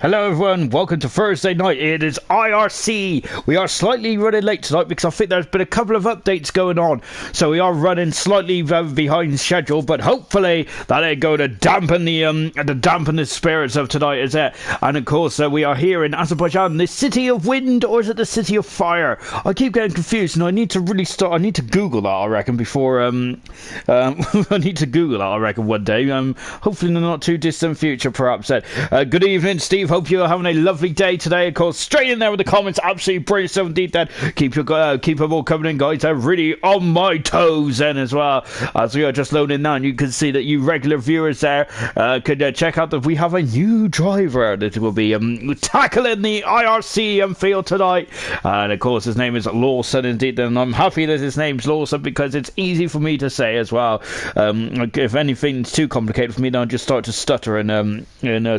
Hello everyone, welcome to Thursday night. It is IRC. We are slightly running late tonight because I think there's been a couple of updates going on. So we are running slightly behind schedule, but hopefully that ain't going to dampen the spirits of tonight, is it? And of course, we are here in Azerbaijan, the city of wind, or is it the city of fire? I keep getting confused, and I need to Google that, I reckon, before I need to Google that, I reckon, one day. Hopefully in the not too distant future, perhaps. Good evening, Steve. Hope you're having a lovely day today. Of course, straight in there with the comments. Absolutely brilliant stuff indeed. Then keep them all coming in, guys. They're really on my toes then as well. As we are just loading now, and you can see that you regular viewers there could check out that we have a new driver that will be tackling the IRC field tonight. And of course, his name is Lawson indeed. And I'm happy that his name's Lawson because it's easy for me to say as well. If anything's too complicated for me, then I'll just start to stutter and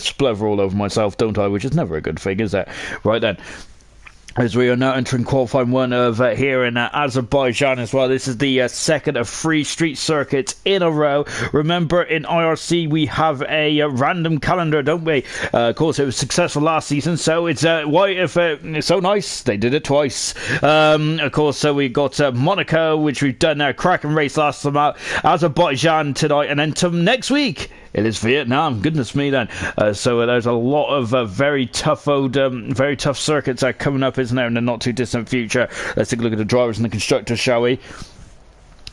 spluther all over myself, don't I? Which is never a good thing, is it? Right then, as we are now entering qualifying one of here in Azerbaijan as well. This is the second of 3 street circuits in a row. Remember, in IRC we have a random calendar, don't we? Of course, it was successful last season, so it's why if it's so nice they did it twice. Of course, so we got Monaco, which we've done a cracking race last time out. Azerbaijan tonight, and then to next week it is Vietnam. Goodness me, then. So there's a lot of very tough circuits coming up, isn't there, in the not too distant future. Let's take a look at the drivers and the constructors, shall we?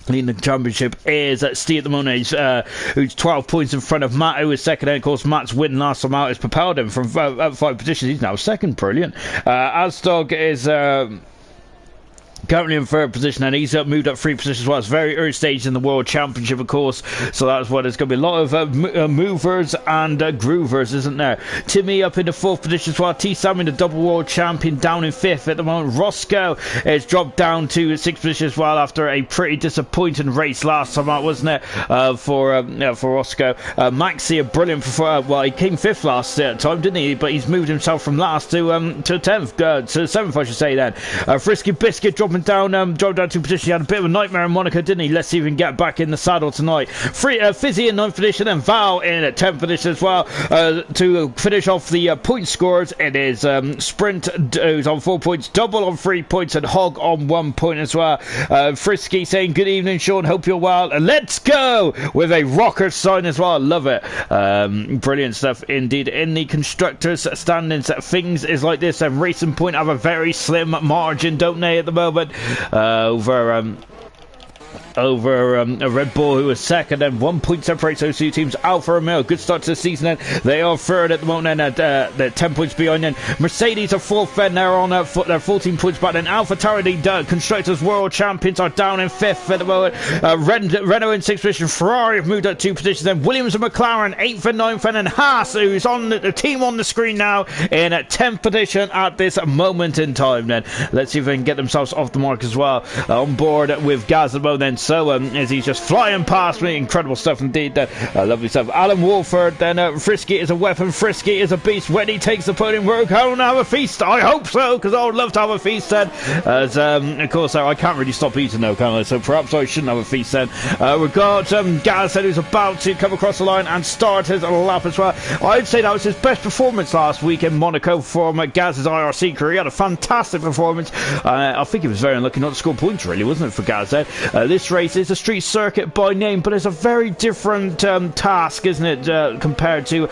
Leading the championship is Steve at the moment, who's 12 points in front of Matt, who is second. And of course, Matt's win last time out has propelled him from 5 positions. He's now second. Brilliant. Azdog is currently in third position, and he's moved up 3 positions as well. It's very early stage in the World Championship, of course, so that's what there's going to be a lot of movers and groovers, isn't there? Timmy up in the 4th position as well. T-Sam in the double world champion down in 5th at the moment. Roscoe has dropped down to 6th position as well after a pretty disappointing race last time out, wasn't it, for Roscoe. Maxi, a brilliant well, he came 5th last time, didn't he? But he's moved himself from last to 10th, to 7th, I should say then. Frisky Biscuit dropping down 2 positions. He had a bit of a nightmare in Monaco, didn't he? Let's see if we can get back in the saddle tonight. Fizzy in 9th position, and Val in at 10th position as well. To finish off the point scores, it is Sprint, who's on 4 points, Double on 3 points, and Hog on 1 point as well. Frisky saying, good evening, Sean, hope you're well. Let's go! With a rocker sign as well. Love it. Brilliant stuff indeed. In the constructors standings, things is like this, and Racing Point have a very slim margin, don't they, at the moment? Over a Red Bull, who is second, and 1 point separates those 2 teams. Alfa Romeo, good start to the season, and they are third at the moment, and they're 10 points behind. Then Mercedes are 4th, and they're on they're 14 points back. Then Alfa Tauri, the constructors world champions, are down in 5th at the moment. Renault in 6th position. Ferrari have moved up 2 positions. Then Williams and McLaren 8th and 9th, and then Haas, who's on the team on the screen now, in 10th position at this moment in time. Then let's see if they can get themselves off the mark as well. On board with Gazebo then. So as he's just flying past me, incredible stuff indeed. Lovely stuff. Alan Wolford, then Frisky is a weapon, Frisky is a beast. When he takes the podium, we're going to have a feast. I hope so, because I would love to have a feast then. As of course, I can't really stop eating though, can I? So perhaps I shouldn't have a feast then. We've got Gaz, who's about to come across the line and start his lap as well. I'd say that was his best performance last week in Monaco from Gaz's IRC career. He had a fantastic performance. I think he was very unlucky not to score points, really, wasn't it, for Gaz then? This race is a street circuit by name, but it's a very different task, isn't it, compared to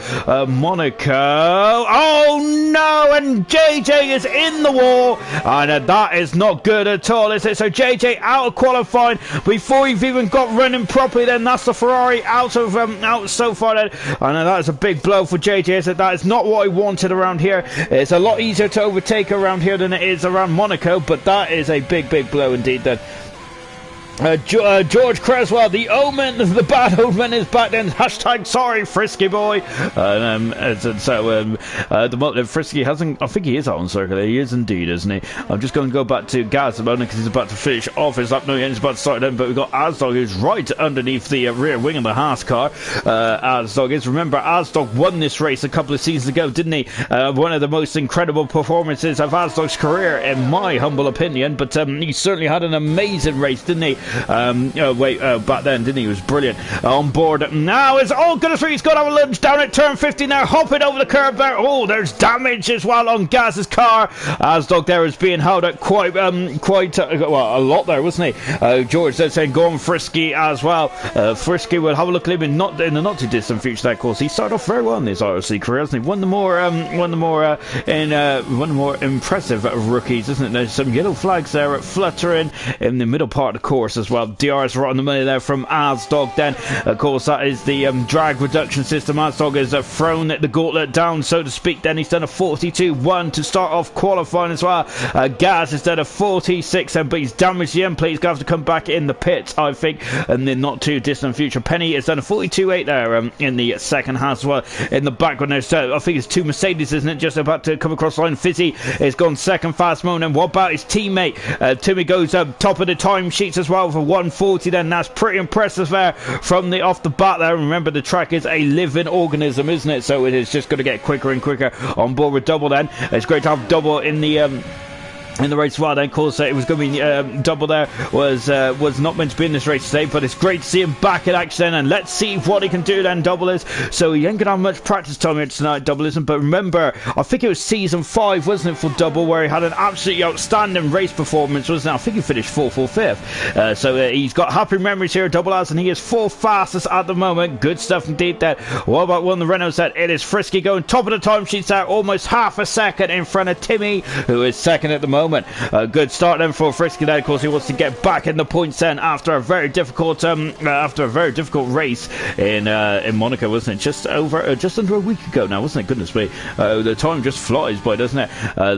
Monaco. Oh no, and JJ is in the wall, and that is not good at all, is it? So JJ out of qualifying before he's even got running properly. Then that's the Ferrari out so far then, and that is a big blow for JJ, is it? That is not what I wanted around here. It's a lot easier to overtake around here than it is around Monaco, but that is a big blow indeed then. George Creswell, the omen, the bad omen is back then. Hashtag sorry, Frisky boy. The moment Frisky hasn't, I think he is out on circuit. He is indeed, isn't he? I'm just going to go back to Gaz at the moment because he's about to finish off his lap. No, he's about to start then, but we've got Azdog, who's right underneath the rear wing of the Haas car. Azdog is, remember, Azdog won this race a couple of seasons ago, didn't he? One of the most incredible performances of Azdog's career, in my humble opinion, but he certainly had an amazing race, didn't he? back then, didn't he? He was brilliant. On board now is all good through. He's got to have a lunge down at turn 50 now, hopping over the curb there. Oh, there's damage as well on Gaz's car. Azdog there is being held at quite a lot there, wasn't he? George there saying go on Frisky as well. Frisky will have a look at him in the not too distant future. There, of course, he started off very well in his IRC career, hasn't he? One of the more impressive rookies, isn't it? There's some yellow flags there fluttering in the middle part of the course as well. DRS right on the money there from Azdog. Then, of course, that is the drag reduction system. Azdog has thrown the gauntlet down, so to speak. Then he's done a 42.1 to start off qualifying as well. Gaz has done a 46, but he's damaged the end plate. He's going to have to come back in the pits, I think, in the not too distant future. Penny has done a 42.8 there in the second half as well. In the background, there's I think it's two Mercedes, isn't it? Just about to come across the line. Fizzy has gone second fast moment. And what about his teammate? Timmy goes top of the time sheets as well for 140. Then that's pretty impressive there from off the bat there. Remember, the track is a living organism, isn't it? So it is just going to get quicker and quicker on board with Double. Then it's great to have Double in the race as well. Then, of course, it was going to be Double there was not meant to be in this race today, but it's great to see him back in action, and let's see what he can do then. Double is, so he ain't gonna have much practice time here tonight. Double isn't, but remember, I think it was season 5, wasn't it, for Double, where he had an absolutely outstanding race performance, wasn't it? I think he finished 4th or 5th. So he's got happy memories here, Double has, and he is 4th fastest at the moment. Good stuff indeed there. What about one of the Renault set? It is Frisky going top of the time sheets there, almost half a second in front of Timmy, who is second at the moment. Good start then for Frisky there. Of course, he wants to get back in the points then after a very difficult race in Monaco, wasn't it? Just under a week ago now, wasn't it? Goodness me, the time just flies by, doesn't it?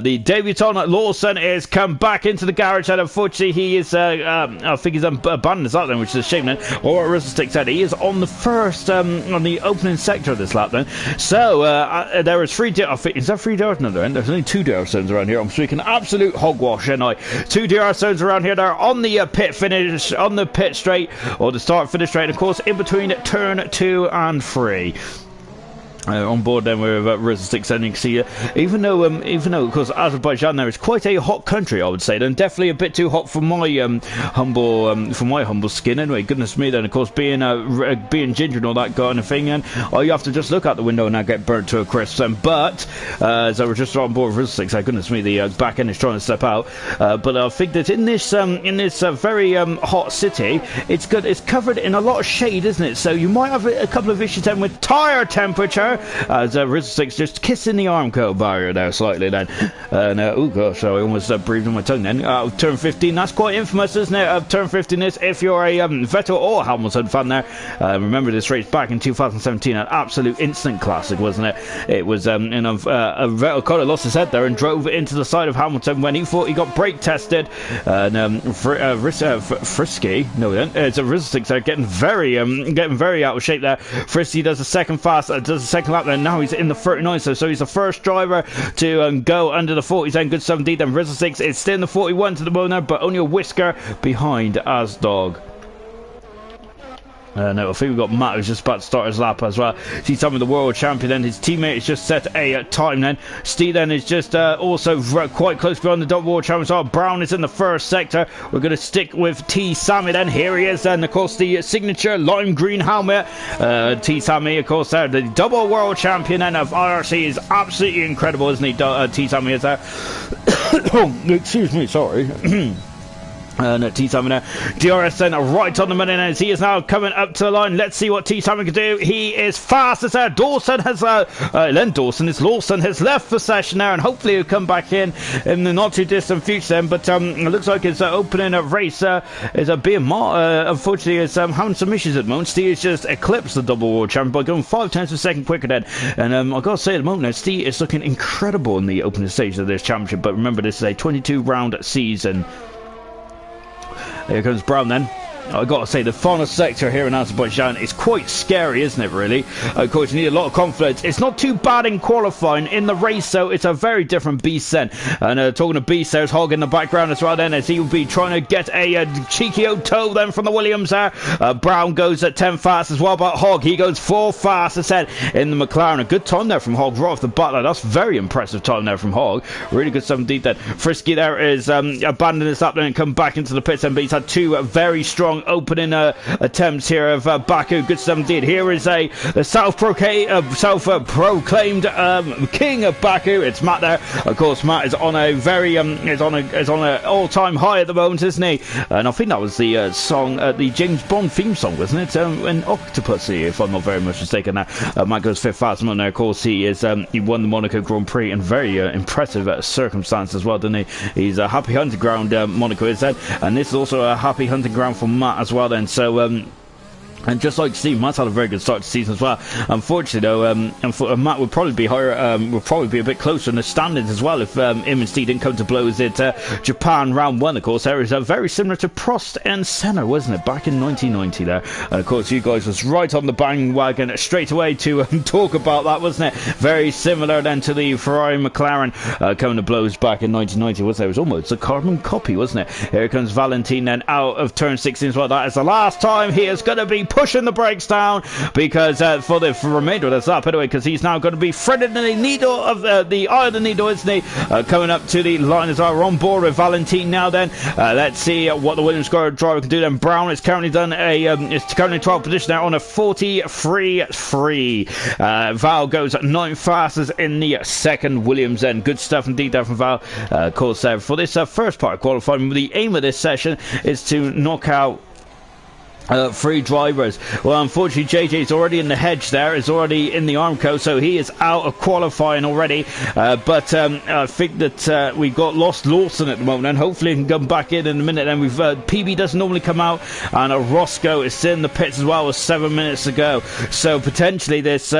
The debutant Lawson is come back into the garage, and unfortunately he is I think he's abandoned his lap then, which is a shame then. Or Rizzlestick said he is on the first on the opening sector of this lap then. So there is 3 I think, is that 3 DRs? No, there's only 2 DR zones around here. I'm speaking absolute hogwash, and 2 DR zones around here. They're on the pit finish, on the pit straight, or the start finish straight, of course, in between turn 2 and 3. On board then with Rizzlestick, and you can see even though of course Azerbaijan there is quite a hot country, I would say, then definitely a bit too hot for my humble skin anyway. Goodness me, then of course being ginger and all that kind of thing, and you have to just look out the window and now get burnt to a crisp. But as I was just on board with Rizzlestick, so goodness me, the back end is trying to step out, but I think that in this very hot city, it's good, it's covered in a lot of shade, isn't it? So you might have a couple of issues then with tire temperature, as Rizzlestick's just kissing the arm coat barrier there slightly then. And oh gosh, I almost breathed on my tongue then. Turn 15, that's quite infamous, isn't it? Turn 15 is, if you're a Vettel or Hamilton fan there, remember this race back in 2017, an absolute instant classic, wasn't it? It was Vettel kind of lost his head there and drove into the side of Hamilton when he thought he got brake tested, and Frisky, no then, it's a Rizzlestick there getting very out of shape there. Frisky does a second lap there, now he's in the 39, so he's the first driver to go under the 40s, then good stuff indeed. Then Rizzlestick is still in the 41 to the moment, but only a whisker behind Azdog. No, I think we've got Matt who's just about to start his lap as well. He's some of the world champion, and his teammate has just set a time then. Steve then is just also quite close behind the world champion as well. Brown is in the first sector. We're going to stick with T. Sammy then. Here he is, and of course the signature lime green helmet. T. Sammy, of course, there, the double world champion then of IRC, is absolutely incredible, isn't he? T. Sammy is there. Oh, excuse me, sorry. T-Sammy now, DRS then right on the money, and as he is now coming up to the line, let's see what T-Sammy can do. He is fast as there. Lawson has left the session now, and hopefully he'll come back in the not too distant future then. But it looks like his opening race is being unfortunately is having some issues at the moment. Steve has just eclipsed the double world champion by going 5 tenths of a second quicker then, and I've got to say at the moment now, Steve is looking incredible in the opening stage of this championship. But remember, this is a 22 round season. Here comes Brown then. I've got to say, the final sector here in Azerbaijan is quite scary, isn't it, really? Of course, you need a lot of confidence. It's not too bad in qualifying. In the race, though, it's a very different beast then. And talking to beast, there's Hogg in the background as well then, as he will be trying to get a cheeky old toe then from the Williams there. Brown goes at 10 fast as well, but Hogg, he goes 4 fast, as said, in the McLaren. A good time there from Hogg right off the bat. That's very impressive time there from Hogg. Really good stuff indeed then. Frisky there is abandoning this lap then and come back into the pits, and he's had 2 very strong opening attempts here of Baku. Good stuff indeed. Here is a self-proclaimed king of Baku. It's Matt there. Of course, Matt is on a very is on an all-time high at the moment, isn't he? And I think that was the song, the James Bond theme song, wasn't it? An Octopussy, if I'm not very much mistaken. Now Matt goes 5th fast on there. Of course, he won the Monaco Grand Prix in very impressive circumstances as well, didn't he? He's a happy hunting ground, Monaco is said, and this is also a happy hunting ground for Matt as well then. So and just like Steve, Matt's had a very good start to the season as well. Unfortunately, though, Matt would probably be higher, would probably be a bit closer in the standings as well if him and Steve didn't come to blows at Japan round 1. Of course, there is very similar to Prost and Senna, wasn't it, back in 1990 there? And of course, you guys was right on the bandwagon straight away to talk about that, wasn't it? Very similar then to the Ferrari McLaren coming to blows back in 1990, wasn't it? It was almost a carbon copy, wasn't it? Here comes Valentin then out of turn 16 as well. That is the last time he is going to be pushing the brakes down, because for the remainder of this lap anyway, because he's now going to be threading the needle of the eye of the needle, isn't he? Coming up to the line as well. We're on board with Valentin now then. Let's see what the Williams driver can do then. Brown is currently done is currently 12th position now on a 43.3. Val goes 9th fastest in the second Williams then. Good stuff indeed there from Val. Of course, for this first part of qualifying, the aim of this session is to knock out 3 drivers. Well, unfortunately, JJ's already in the hedge there, is already in the Armco, so he is out of qualifying already. But I think that we've got Lost Lawson at the moment, and hopefully he can come back in a minute. And we've PB doesn't normally come out, and Roscoe is still in the pits as well with 7 minutes to go. So potentially this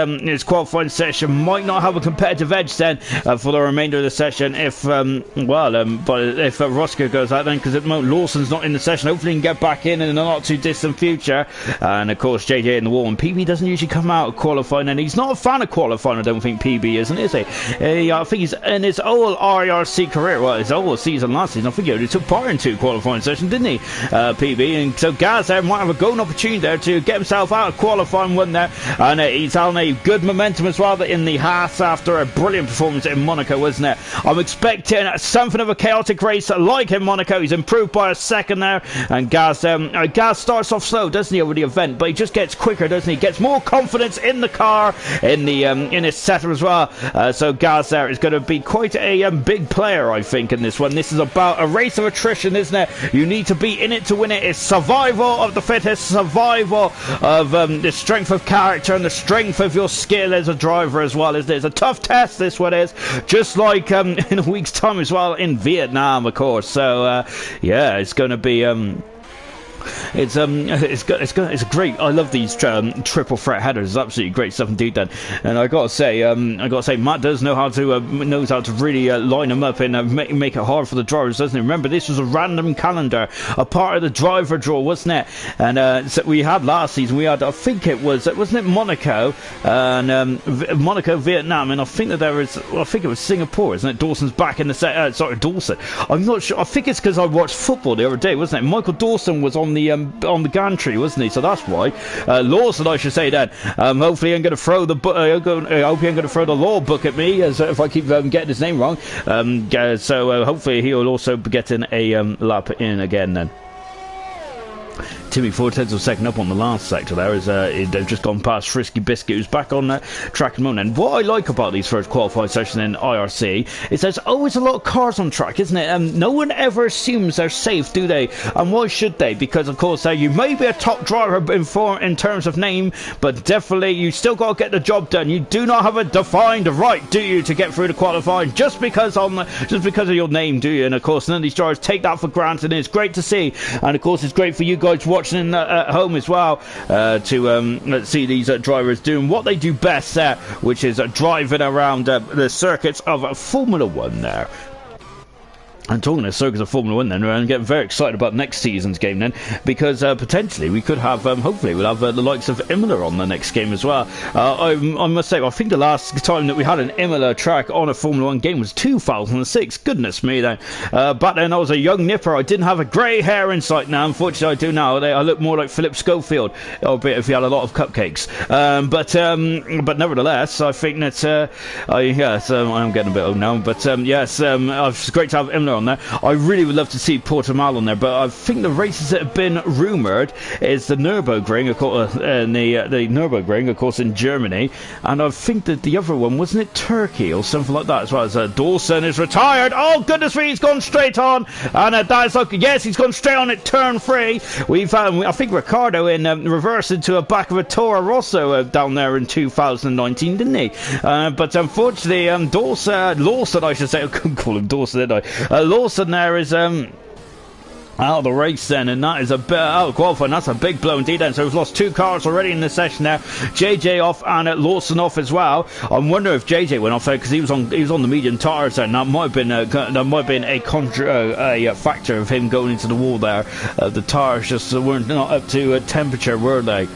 qualifying session might not have a competitive edge then for the remainder of the session if but if Roscoe goes out then, because at the moment Lawson's not in the session. Hopefully he can get back in a not too distant future. And of course JJ in the wall, and PB doesn't usually come out of qualifying, and he's not a fan of qualifying, I don't think PB isn't, is he? I think he's in his whole IRC career, well, his whole season last season, I think he only took part in 2 qualifying sessions, didn't he, PB? And so Gaz there might have a golden opportunity there to get himself out of qualifying 1 there, and he's on a good momentum as well in the Haas after a brilliant performance in Monaco, wasn't it? I'm expecting something of a chaotic race like in Monaco. He's improved by a second there, and Gaz starts off slow, doesn't he, over the event, but he just gets quicker, doesn't he? Gets more confidence in the car, in his setup as well. So Gaz there is going to be quite a big player, I think, in this one. This is about a race of attrition, isn't it? You need to be in it to win it. It's survival of the fittest, survival of the strength of character and the strength of your skill as a driver as well. It's a tough test, this one is, just like in a week's time as well in Vietnam, of course. So yeah, it's going to be it's great. I love these triple threat headers. It's absolutely great stuff indeed then. And I gotta say Matt does know how to really line them up and make it hard for the drivers, doesn't he? Remember, this was a random calendar, a part of the driver draw, wasn't it? And so we had last season, we had, I think it was, wasn't it Monaco and Monaco, Vietnam, and I think that I think it was Singapore, isn't it? Dawson's back in the set. Sorry, Dawson. I'm not sure. I think it's because I watched football the other day, wasn't it? Michael Dawson was on the gantry, wasn't he? So that's why. Lawson, I should say then. Hopefully I'm going to throw the law book at me as if I keep getting his name wrong. So hopefully he'll also be getting a lap in again then. Timmy Fortes was second up on the last sector there, as they've just gone past Frisky Biscuit, who's back on track at the moment. And what I like about these first qualifying sessions in IRC is there's always a lot of cars on track, isn't it? No one ever assumes they're safe, do they? And why should they? Because of course you may be a top driver in terms of name, but definitely you still got to get the job done. You do not have a defined right, do you, to get through the qualifying just because of your name, do you? And of course none of these drivers take that for granted, and it's great to see. And of course it's great for you guys watching at home as well to see these drivers doing what they do best there, which is driving around the circuits of Formula 1 there. I'm talking to Circus of Formula 1 then, and get very excited about next season's game then, because potentially we could have, hopefully we'll have the likes of Imola on the next game as well. I must say, I think the last time that we had an Imola track on a Formula 1 game was 2006. Goodness me then. Back then I was a young nipper. I didn't have a grey hair in sight now. Unfortunately I do now. I look more like Philip Schofield, albeit if he had a lot of cupcakes. But nevertheless, I think that, I'm getting a bit old now, but yes, it's great to have Imola on there. I really would love to see Portimao on there, but I think the races that have been rumoured is the Nürburgring, of course, the Nürburgring, of course, in Germany, and I think that the other one, wasn't it Turkey or something like that as well? As Dawson is retired. Oh goodness me, he's gone straight on, and that is like, yes, he's gone straight on at turn 3. We've I think Ricciardo in reverse into a back of a Toro Rosso down there in 2019, didn't he? But unfortunately, Lawson, I should say, I couldn't call him Dawson, did I? Lawson there is out of the race then, and that is a bit out of qualifying. That's a big blow indeed then. So we've lost 2 cars already in this session now. JJ off and Lawson off as well. I'm wondering if JJ went off there because he was on the medium tyres there, and that might have been a factor of him going into the wall there. The tyres just weren't not up to temperature, were they?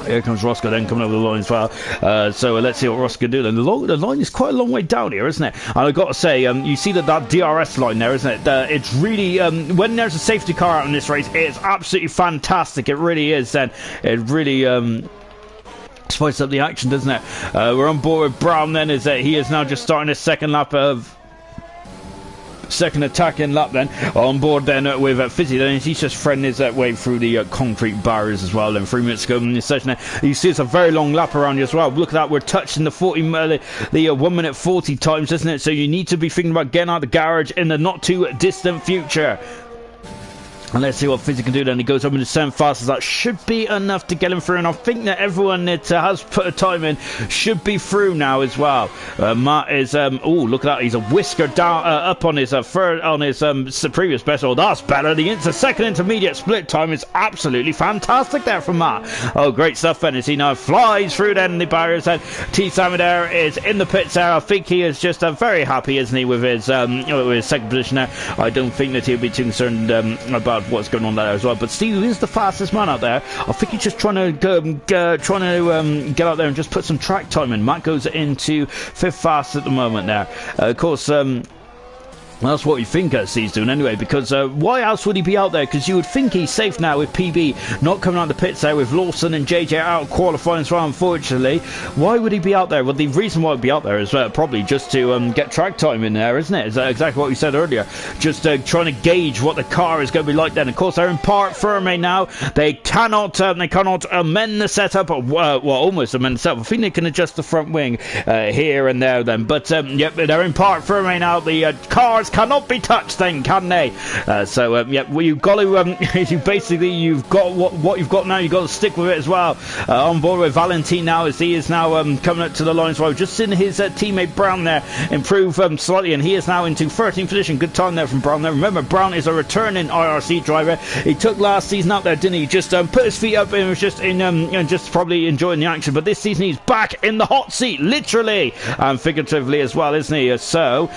Here comes Roscoe then coming over the line as well. So let's see what Roscoe can do then. The line is quite a long way down here, isn't it? And I've got to say, you see that DRS line there, isn't it? It's really, when there's a safety car out in this race, it's absolutely fantastic. It really is. Then it really spices up the action, doesn't it? We're on board with Brown then. He is now just starting his second attacking lap then, on board then with Fizzy then. He's just threading his way through the concrete barriers as well then. 3 minutes ago in this session there. You see it's a very long lap around you as well. Look at that, we're touching the 1 minute 40 times, isn't it? So you need to be thinking about getting out of the garage in the not too distant future. And let's see what Fizzy can do then. He goes up into 7 fastest. That should be enough to get him through. And I think that everyone that has put a time in should be through now as well. Matt is, oh, look at that. He's a whisker down, up on his previous best. Oh, that's better. The second intermediate split time is absolutely fantastic there from Matt. Oh, great stuff then. As he now flies through then the barriers. And T. Sammy there is in the pits there. I think he is just very happy, isn't he, with his second position there. I don't think that he'll be too concerned about what's going on there as well. But Steve is the fastest man out there. I think he's just trying to get out there and just put some track time in. Matt goes into 5th fast at the moment there. Of course, that's what you think Steve's doing anyway, because why else would he be out there? Because you would think he's safe now with PB not coming out the pits there, with Lawson and JJ out qualifying as well, unfortunately. Why would he be out there? Well, the reason why he'd be out there is probably just to get track time in there, isn't it? Is that exactly what we said earlier? Just trying to gauge what the car is going to be like then. Of course, they're in part firme now. They cannot amend the setup, well, almost amend the setup. I think they can adjust the front wing here and there then. But, yep, they're in part firme now. The cars cannot be touched then, can they? Well, you've got to you've got what you've got now. You've got to stick with it as well. On board with Valentin now, as he is now coming up to the line as well. Just seen his teammate Brown there improve slightly, and he is now into 13th position. Good time there from Brown there. Remember, Brown is a returning IRC driver. He took last season out there, didn't he? Just put his feet up and was just just probably enjoying the action. But this season he's back in the hot seat, literally and figuratively as well, isn't he? So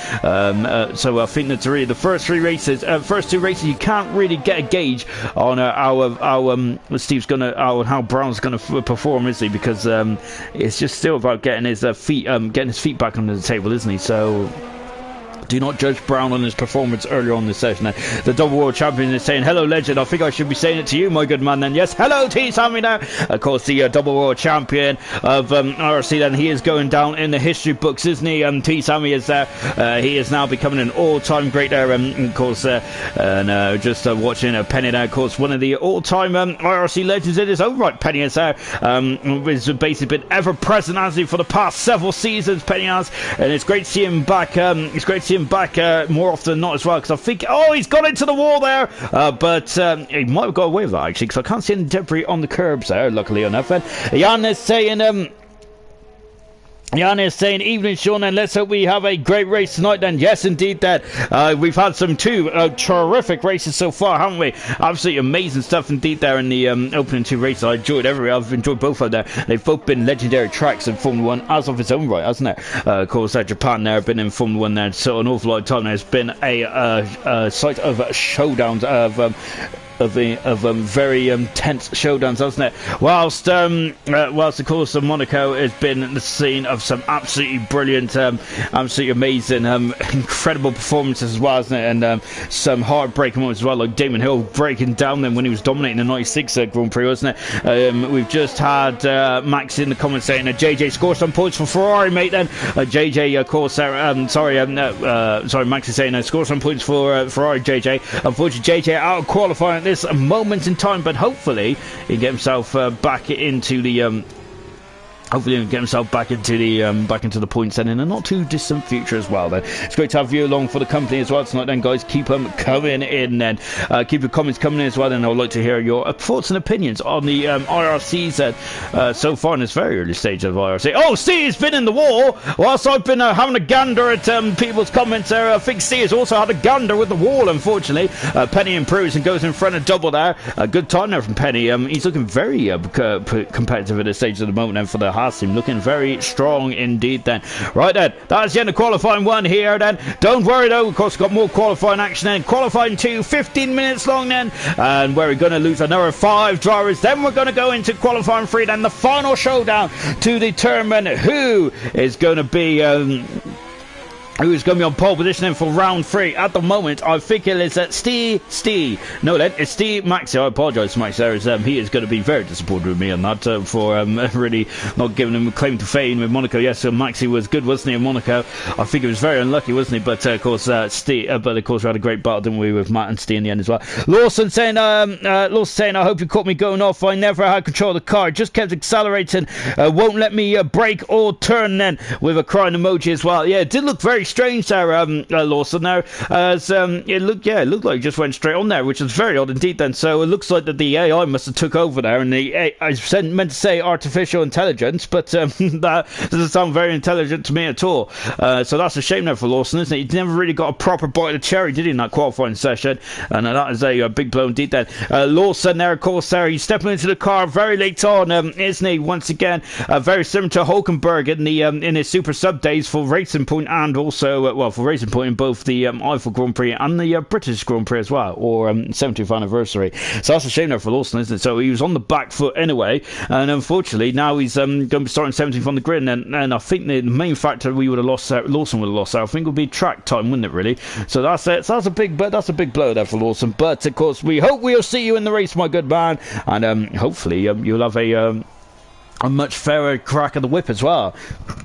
I think that's really the first 2 races you can't really get a gauge on how Brown's gonna perform, is he? Because it's just still about getting his feet back under the table, isn't he? So do not judge Brown on his performance earlier on this session. The double world champion is saying, hello legend. I think I should be saying it to you, my good man, then. Yes, hello T. Sammy now. Of course, the double world champion of IRC then. He is going down in the history books, isn't he? T. Sammy is there. He is now becoming an all-time great there. Of course, just watching Penny now. Of course, one of the all-time IRC legends in his own right. Penny is there. Has basically been ever present, has he, for the past several seasons, Penny has. And it's great to see him back. It's great to see him back more often than not as well, because I think, oh, he's got into the wall there, but he might have got away with that actually, because I can't see any debris on the curbs there, luckily enough. And Jan is saying Jan is saying, evening Sean, and let's hope we have a great race tonight then. Yes indeed, that we've had some two terrific races so far, haven't we? Absolutely amazing stuff indeed there in the opening two races. I enjoyed I've enjoyed both of them. They've both been legendary tracks in Formula 1 as of its own right, hasn't it? Of course, Japan there, been in Formula 1 there, so an awful lot of time. There's been a site of showdowns of very tense showdowns, hasn't it? Whilst of course Monaco has been the scene of some absolutely brilliant, absolutely amazing, incredible performances as well, hasn't it? And some heartbreaking moments as well, like Damon Hill breaking down then when he was dominating the 96 Grand Prix, wasn't it? We've just had Max in the comments saying that JJ scored some points for Ferrari, mate. Then JJ, of course, sorry, Max is saying score some points for Ferrari, JJ. Unfortunately, JJ out of qualifying at this moment in time, but hopefully he get himself back into the hopefully he'll get himself back into the points then in a not too distant future as well. Then it's great to have you along for the company as well tonight. Then guys, keep them coming in. Then keep your comments coming in as well. Then I would like to hear your thoughts and opinions on the IRCs so far in this very early stage of IRC. Oh, Steve's been in the war whilst I've been having a gander at people's comments there. I think Steve has also had a gander with the wall, unfortunately. Penny improves and goes in front of double there. A good time there from Penny. He's looking very competitive at this stage at the moment then for the team, looking very strong indeed then. Right then, that's the end of qualifying 1 here then. Don't worry though, of course, got more qualifying action then. Qualifying 2, 15 minutes long then, and we're going to lose another 5 drivers. Then we're going to go into qualifying 3 then, the final showdown to determine who is going to be who's going to be on pole position for round 3. At the moment, I think it is Steve. No, then it's Steve Maxi. I apologise, Max. There is he is going to be very disappointed with me on that for really not giving him a claim to fame with Monaco. Yes, so Maxi was good, wasn't he, in Monaco? I think he was very unlucky, wasn't he? But of course, Steve. But of course, we had a great battle, didn't we, with Matt and Steve in the end as well. Lawson saying, I hope you caught me going off. I never had control of the car. Just kept accelerating. Won't let me brake or turn. Then with a crying emoji as well. Yeah, it did look very strange there, Lawson there, as it looked like it just went straight on there, which is very odd indeed then. So it looks like that the AI must have took over there, and I meant to say artificial intelligence, but that doesn't sound very intelligent to me at all. So that's a shame there for Lawson, isn't it? He never really got a proper bite of the cherry, did he, in that qualifying session? And that is a big blow indeed then. Lawson there, of course, there, he's stepping into the car very late on, isn't he? Once again, very similar to Hulkenberg in his Super Sub days for Racing Point, and also for Racing Point in both the Eiffel Grand Prix and the British Grand Prix as well, or 70th anniversary. So that's a shame there for Lawson, isn't it? So he was on the back foot anyway, and unfortunately now he's going to be starting 17th on the grid, and I think the main factor we would have lost out, Lawson would have lost out, I think, would be track time, wouldn't it, really? So that's it. So that's a big blow there for Lawson. But of course, we hope we'll see you in the race, my good man, and hopefully you'll have a much fairer crack of the whip as well.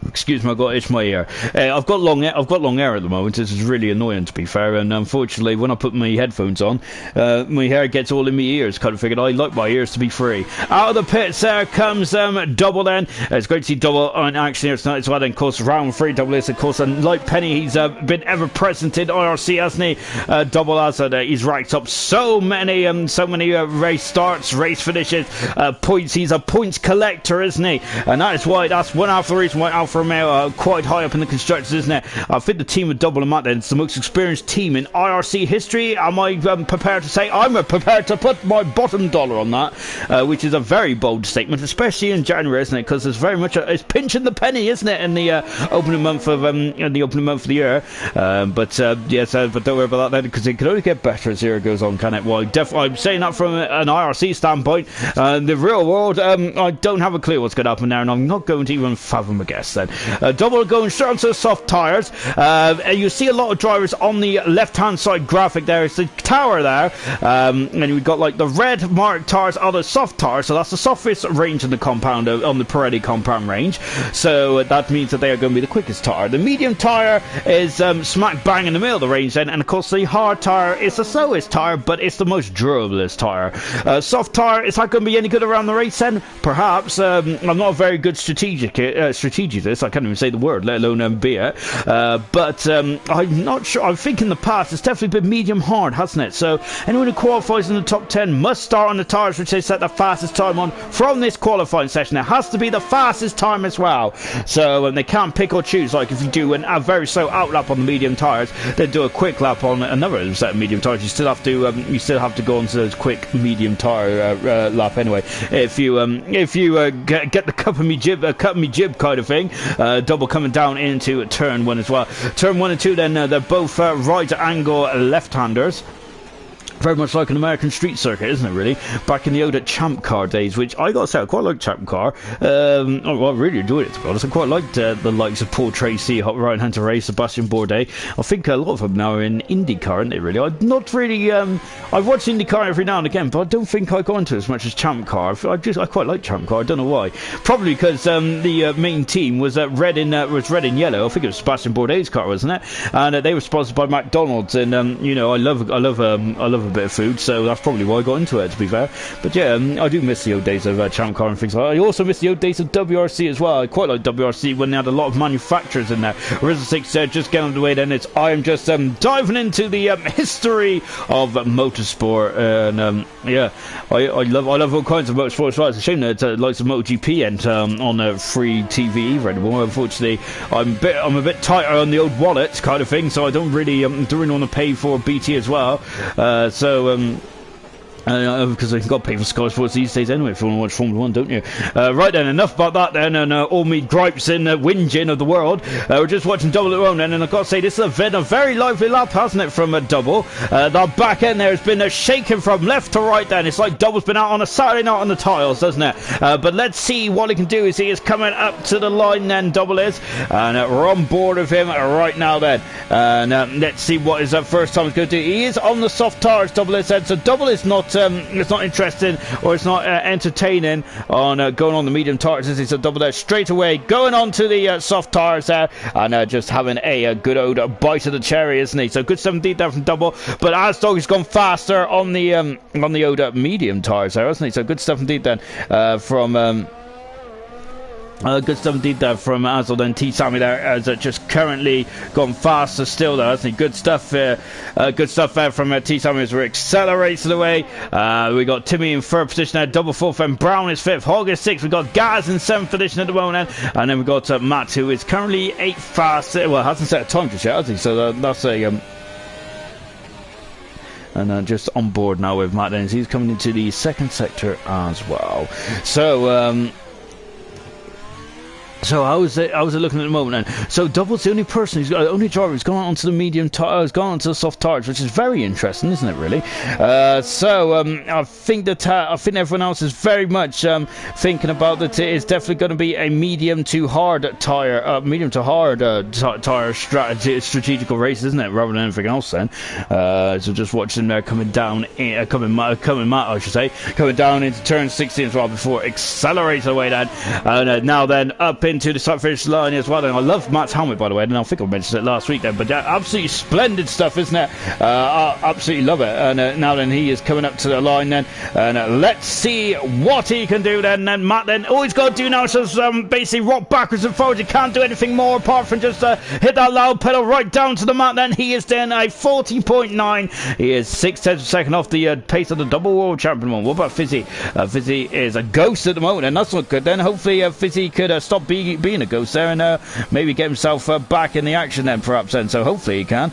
Excuse me, I've got itch my ear. I've got long hair at the moment. This is really annoying, to be fair, and unfortunately when I put my headphones on, my hair gets all in my ears. Kind of figured I like my ears to be free. Out of the pits there comes Double then. It's great to see Double on action here tonight as well. Then of course round 3 Double is of course, and like Penny, he's been ever present in IRC, hasn't he? Double has he's racked up so many race starts, race finishes, points. He's a points collector, isn't he? And that's one half the reason why Alfa Romeo are quite high up in the constructors, isn't it? I think the team with Double and Matt then, it's the most experienced team in IRC history. Am I prepared to say? I'm prepared to put my bottom dollar on that, which is a very bold statement, especially in January, isn't it? Because it's very much it's pinching the penny, isn't it, in the opening month of the year. But don't worry about that then, because it can only get better as the year goes on, can it? Well, I'm saying that from an IRC standpoint. The real world, I don't have a clue what's going to happen there, and I'm not going to even fathom a guess then. Double going straight onto the soft tyres. You see a lot of drivers on the left hand side graphic there. It's the tower there, and we've got like the red marked tyres are the soft tyres, so that's the softest range in the compound, on the Pirelli compound range, so that means that they are going to be the quickest tyre. The medium tyre is smack bang in the middle of the range then, and of course the hard tyre is the slowest tyre, but it's the most durablest tyre. Soft tyre, is that going to be any good around the race then? Perhaps, I'm not a very good strategist. I can't even say the word, let alone be it. But I'm not sure. I think in the past it's definitely been medium hard, hasn't it? So anyone who qualifies in the top 10 must start on the tyres which they set the fastest time on from this qualifying session. It has to be the fastest time as well. So they can't pick or choose. Like if you do a very slow out lap on the medium tyres, then do a quick lap on another set of medium tyres. You still have to go onto those quick medium tyre lap anyway. If you get the cup of me jib kind of thing, double coming down into turn 1 as well. Turn 1 and 2 then they're both right angle left-handers. Very much like an American street circuit, isn't it, really? Back in the old Champ Car days, which I gotta say, I quite like Champ Car. I really enjoyed it, to be honest. I quite liked the likes of Paul Tracy, Hot Ryan Hunter Ray, Sebastian Bourdais. I think a lot of them now are in IndyCar, aren't they, really? I'm not really... I watch IndyCar every now and again, but I don't think I go into it as much as Champ Car. I quite like Champ Car, I don't know why. Probably because the main team was red in yellow. I think it was Sebastian Bourdais' car, wasn't it? And they were sponsored by McDonald's, and I love a bit of food, so that's probably why I got into it, to be fair. But yeah, I do miss the old days of Champ Car and things like that. I also miss the old days of WRC as well. I quite like WRC when they had a lot of manufacturers in there. Rizzo 6 just getting underway then. I am just diving into the history of motorsport, and yeah, I love all kinds of motorsport as well. It's a shame that likes of MotoGP and on free TV either anymore. Unfortunately, I'm a bit tighter on the old wallet kind of thing, so I don't really want to pay for BT as well. Because you've got to pay for Sky Sports these days anyway if you want to watch Formula 1, don't you? Right then, enough about that then, and all me gripes and whinging of the world. We're just watching Double at home then, and I've got to say, this has been a very lively lap, hasn't it, from Double? The back end there has been shaken from left to right then. It's like Double's been out on a Saturday night on the tiles, doesn't it? But let's see what he can do as he is coming up to the line then, Double is. And we're on board with him right now then. And let's see what his first time is going to do. He is on the soft tires, Double is said, so Double is not... it's not interesting or it's not entertaining on going on the medium tires. It's a Double there straight away going on to the soft tires there, and just having a good old bite of the cherry, isn't he? So good stuff indeed there from Double, but Asdog has gone faster on the old medium tires there, hasn't he? So good stuff indeed then from good stuff indeed there from Azul and T. Sammy there, as just currently gone faster still there, hasn't he? Good stuff there from T. Sammy as we're accelerating away. We got Timmy in third position there, Double fourth, and Brown is fifth, Hogg is sixth. We got Gaz in seventh position at the moment, and then we got Matt, who is currently eighth fast. Well, hasn't set a time just yet, has he? So that's a and just on board now with Matt Dennis. He's coming into the second sector as well. So how's it looking at the moment then? So Double's the only person only driver who's gone onto the medium tires, gone onto the soft tires, which is very interesting, isn't it, really? I think everyone else is very much thinking about that it is definitely going to be a medium to hard tire strategical race, isn't it, rather than anything else then. So just watching them coming down, coming down into turn 16 as well before accelerating away then, and now then up into the start finish line as well. And I love Matt's helmet, by the way, and I think I mentioned it last week then, but absolutely splendid stuff, isn't it? I absolutely love it. And now then he is coming up to the line then, and let's see what he can do then. And Matt then, all he's got to do now is just basically rock backwards and forwards. He can't do anything more apart from just hit that loud pedal right down to the mat. Then he is then a 40.9. He is 6/10 of a second off the pace of the double world champion one. What about Fizzy? Fizzy is a ghost at the moment, and that's not good then. Hopefully Fizzy could stop being a ghost there and maybe get himself back in the action then, perhaps then. So hopefully he can.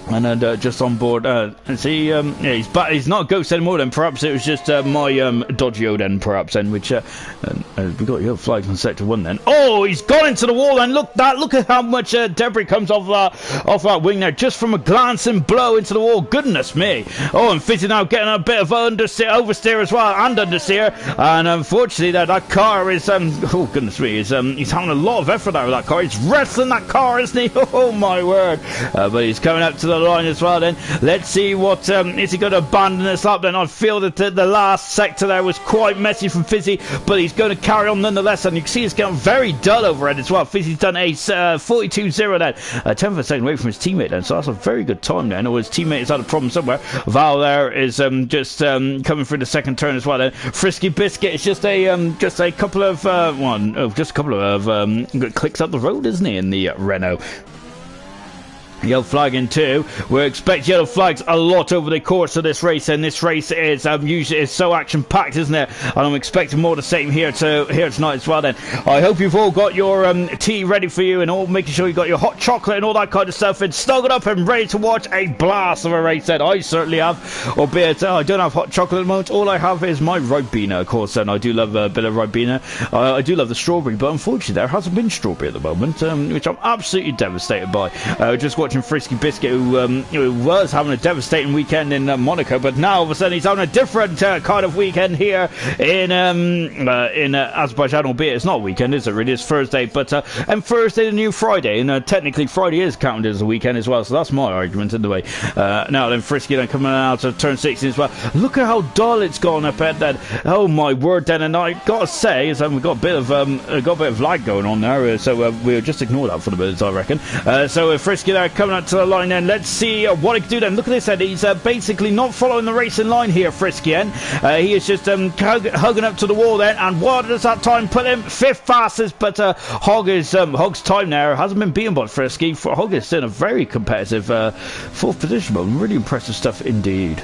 And just on board, see, yeah, he's back. He's not a ghost anymore then. Perhaps it was just my Dodgio then, perhaps then, which we got your flags on sector 1 then. Oh, he's gone into the wall and look at how much debris comes off that wing there, just from a glancing blow into the wall. Goodness me. Oh, and Fizzy now getting a bit of oversteer as well, and understeer, and unfortunately that car is oh goodness me, he's having a lot of effort out of that car. He's wrestling that car, isn't he? Oh my word. But he's coming up to the the line as well then. Let's see what, is he going to abandon this lap then? I feel that the last sector there was quite messy from Fizzy, but he's going to carry on nonetheless, and you can see it's getting very dull overhead as well. Fizzy's done a 42.0 then, 10 of a second away from his teammate then, so that's a very good time then, or his teammate has had a problem somewhere. Val there is just coming through the second turn as well then. Frisky Biscuit is just a couple of clicks up the road, isn't he, in the Renault. Yellow flag in two. We expect yellow flags a lot over the course of this race, and this race is usually is so action packed, isn't it? And I'm expecting more the same here tonight as well then. I hope you've all got your tea ready for you, and all making sure you got your hot chocolate and all that kind of stuff, and snuggled up and ready to watch a blast of a race then. I certainly have, albeit I don't have hot chocolate at the moment. All I have is my Ribena, of course, and I do love a bit of Ribena. I do love the strawberry, but unfortunately there hasn't been strawberry at the moment, which I'm absolutely devastated by. Just watching Frisky Biscuit, who was having a devastating weekend in Monaco, but now all of a sudden he's having a different kind of weekend here in Azerbaijan, albeit it's not a weekend, is it really? It's Thursday, but and Thursday the new Friday, and technically Friday is counted as a weekend as well, so that's my argument anyway. Now then, Frisky then coming out of turn 16 as well. Look at how dull it's gone up at that. Oh my word then, and I gotta say is we've got a bit of lag going on there, so we'll just ignore that for the minute, I reckon. So Frisky there coming out to the line then. Let's see what he can do then. Look at this head. He's basically not following the racing line here, Frisky. He is just hugging up to the wall then, and what does that time put him? 5th fastest, but Hog's time there hasn't been beaten by Frisky. Hog is in a very competitive 4th position, but really impressive stuff indeed.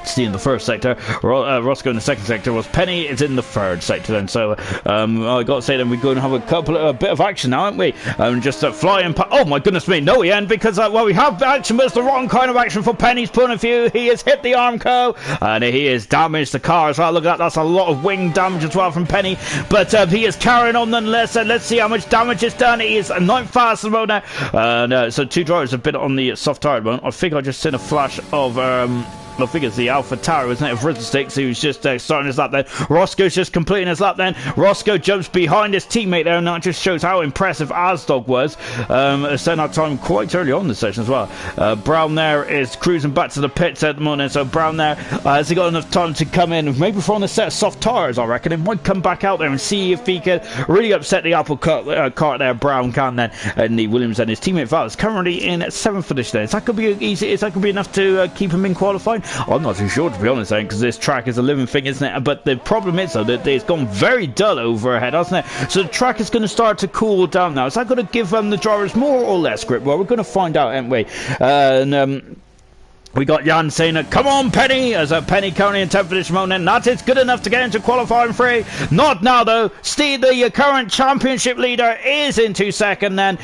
See in the first sector, Roscoe in the second sector, was Penny is in the third sector then, so I got to say then we're going to have a bit of action now, aren't we? Just flying oh my goodness me, no we ain't, because well we have action, but it's the wrong kind of action for Penny's point of view. He has hit the Armco, and he has damaged the car as well. Look at that, that's a lot of wing damage as well from Penny, but he is carrying on nonetheless, and let's see how much damage is done. He is 9th fast at the moment now, so two drivers have been on the soft tire at the moment. I think I just seen a flash of I think it's the Alpha Tower, isn't it, of Rizzlesticks, who's just starting his lap then. Roscoe's just completing his lap then. Roscoe jumps behind his teammate there, and that just shows how impressive Asdog was. Setting that time quite early on in the session as well. Brown there is cruising back to the pits at the moment, so Brown there has he got enough time to come in, maybe for on a set of soft tires, I reckon. He might come back out there and see if he could really upset the apple cart there. Brown can then, and the Williams and his teammate Val is currently in 7th for this day. Is that going to be easy? Is that going to be enough to keep him in qualifying? I'm not too sure, to be honest, because this track is a living thing, isn't it? But the problem is, though, that it's gone very dull overhead, hasn't it? So the track is going to start to cool down now. Is that going to give the drivers more or less grip? Well, we're going to find out, aren't we? We got Jan saying, come on, Penny, as Penny currently in 10th for this moment. That is good enough to get into qualifying 3. Not now, though. Steve, the current championship leader, is into 2nd then,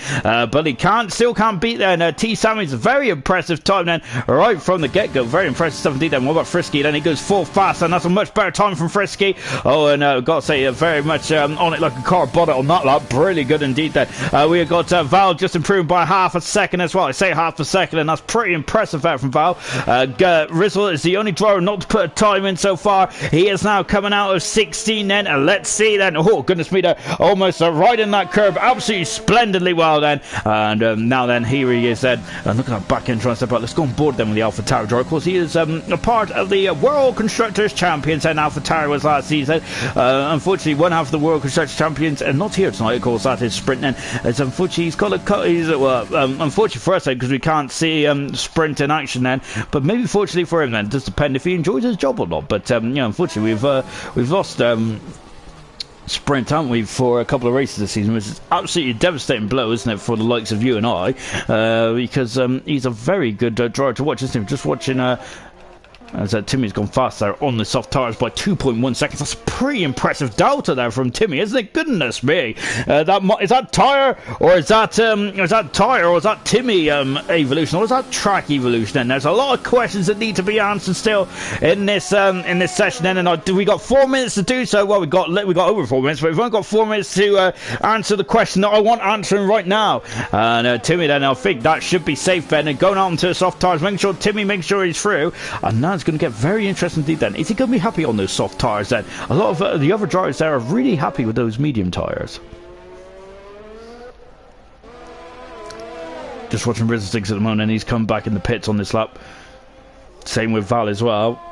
but he still can't beat then. T. Sammy's a very impressive time then, right from the get-go. Very impressive stuff indeed then. What about Frisky? Then he goes 4th fast, and that's a much better time from Frisky. Oh, and I've got to say, very much on it like a car bonnet on that lap. Really good indeed then. We've got Val just improved by half a second as well. I say half a second, and that's pretty impressive there from Val. Rizzle is the only driver not to put a time in so far. He is now coming out of 16 then, and let's see then. Oh goodness me, almost right in that curve, absolutely splendidly well then. And now then, here he is then, and look at that back end trying to step out. Let's go on board then with the Alpha Tower driver. Of course, he is a part of the World Constructors Champions, and Alpha Tower was last season. Unfortunately, one half of the World Constructors Champions, and not here tonight, of course. That is sprint then. As unfortunately, he's got unfortunately for us then, because we can't see sprint in action then, but maybe fortunately for him then, it does depend if he enjoys his job or not. But unfortunately we've lost sprint, haven't we, for a couple of races this season, which is absolutely a devastating blow, isn't it, for the likes of you and I, because he's a very good driver to watch, isn't he? Just watching as Timmy's gone fast there on the soft tires by 2.1 seconds. That's a pretty impressive delta there from Timmy, isn't it? Goodness me. Is that tyre, or is that Timmy evolution, or is that track evolution? And there's a lot of questions that need to be answered still in this session. Then, and we got 4 minutes to do so. Well, we got over 4 minutes, but we've only got 4 minutes to answer the question that I want answering right now. And Timmy, then I think that should be safe, Ben. And going out into the soft tires, making sure he's through, and now it's going to get very interesting indeed then. Is he going to be happy on those soft tyres then? A lot of the other drivers there are really happy with those medium tyres. Just watching Rizzlesticks at the moment, and he's come back in the pits on this lap. Same with Val as well.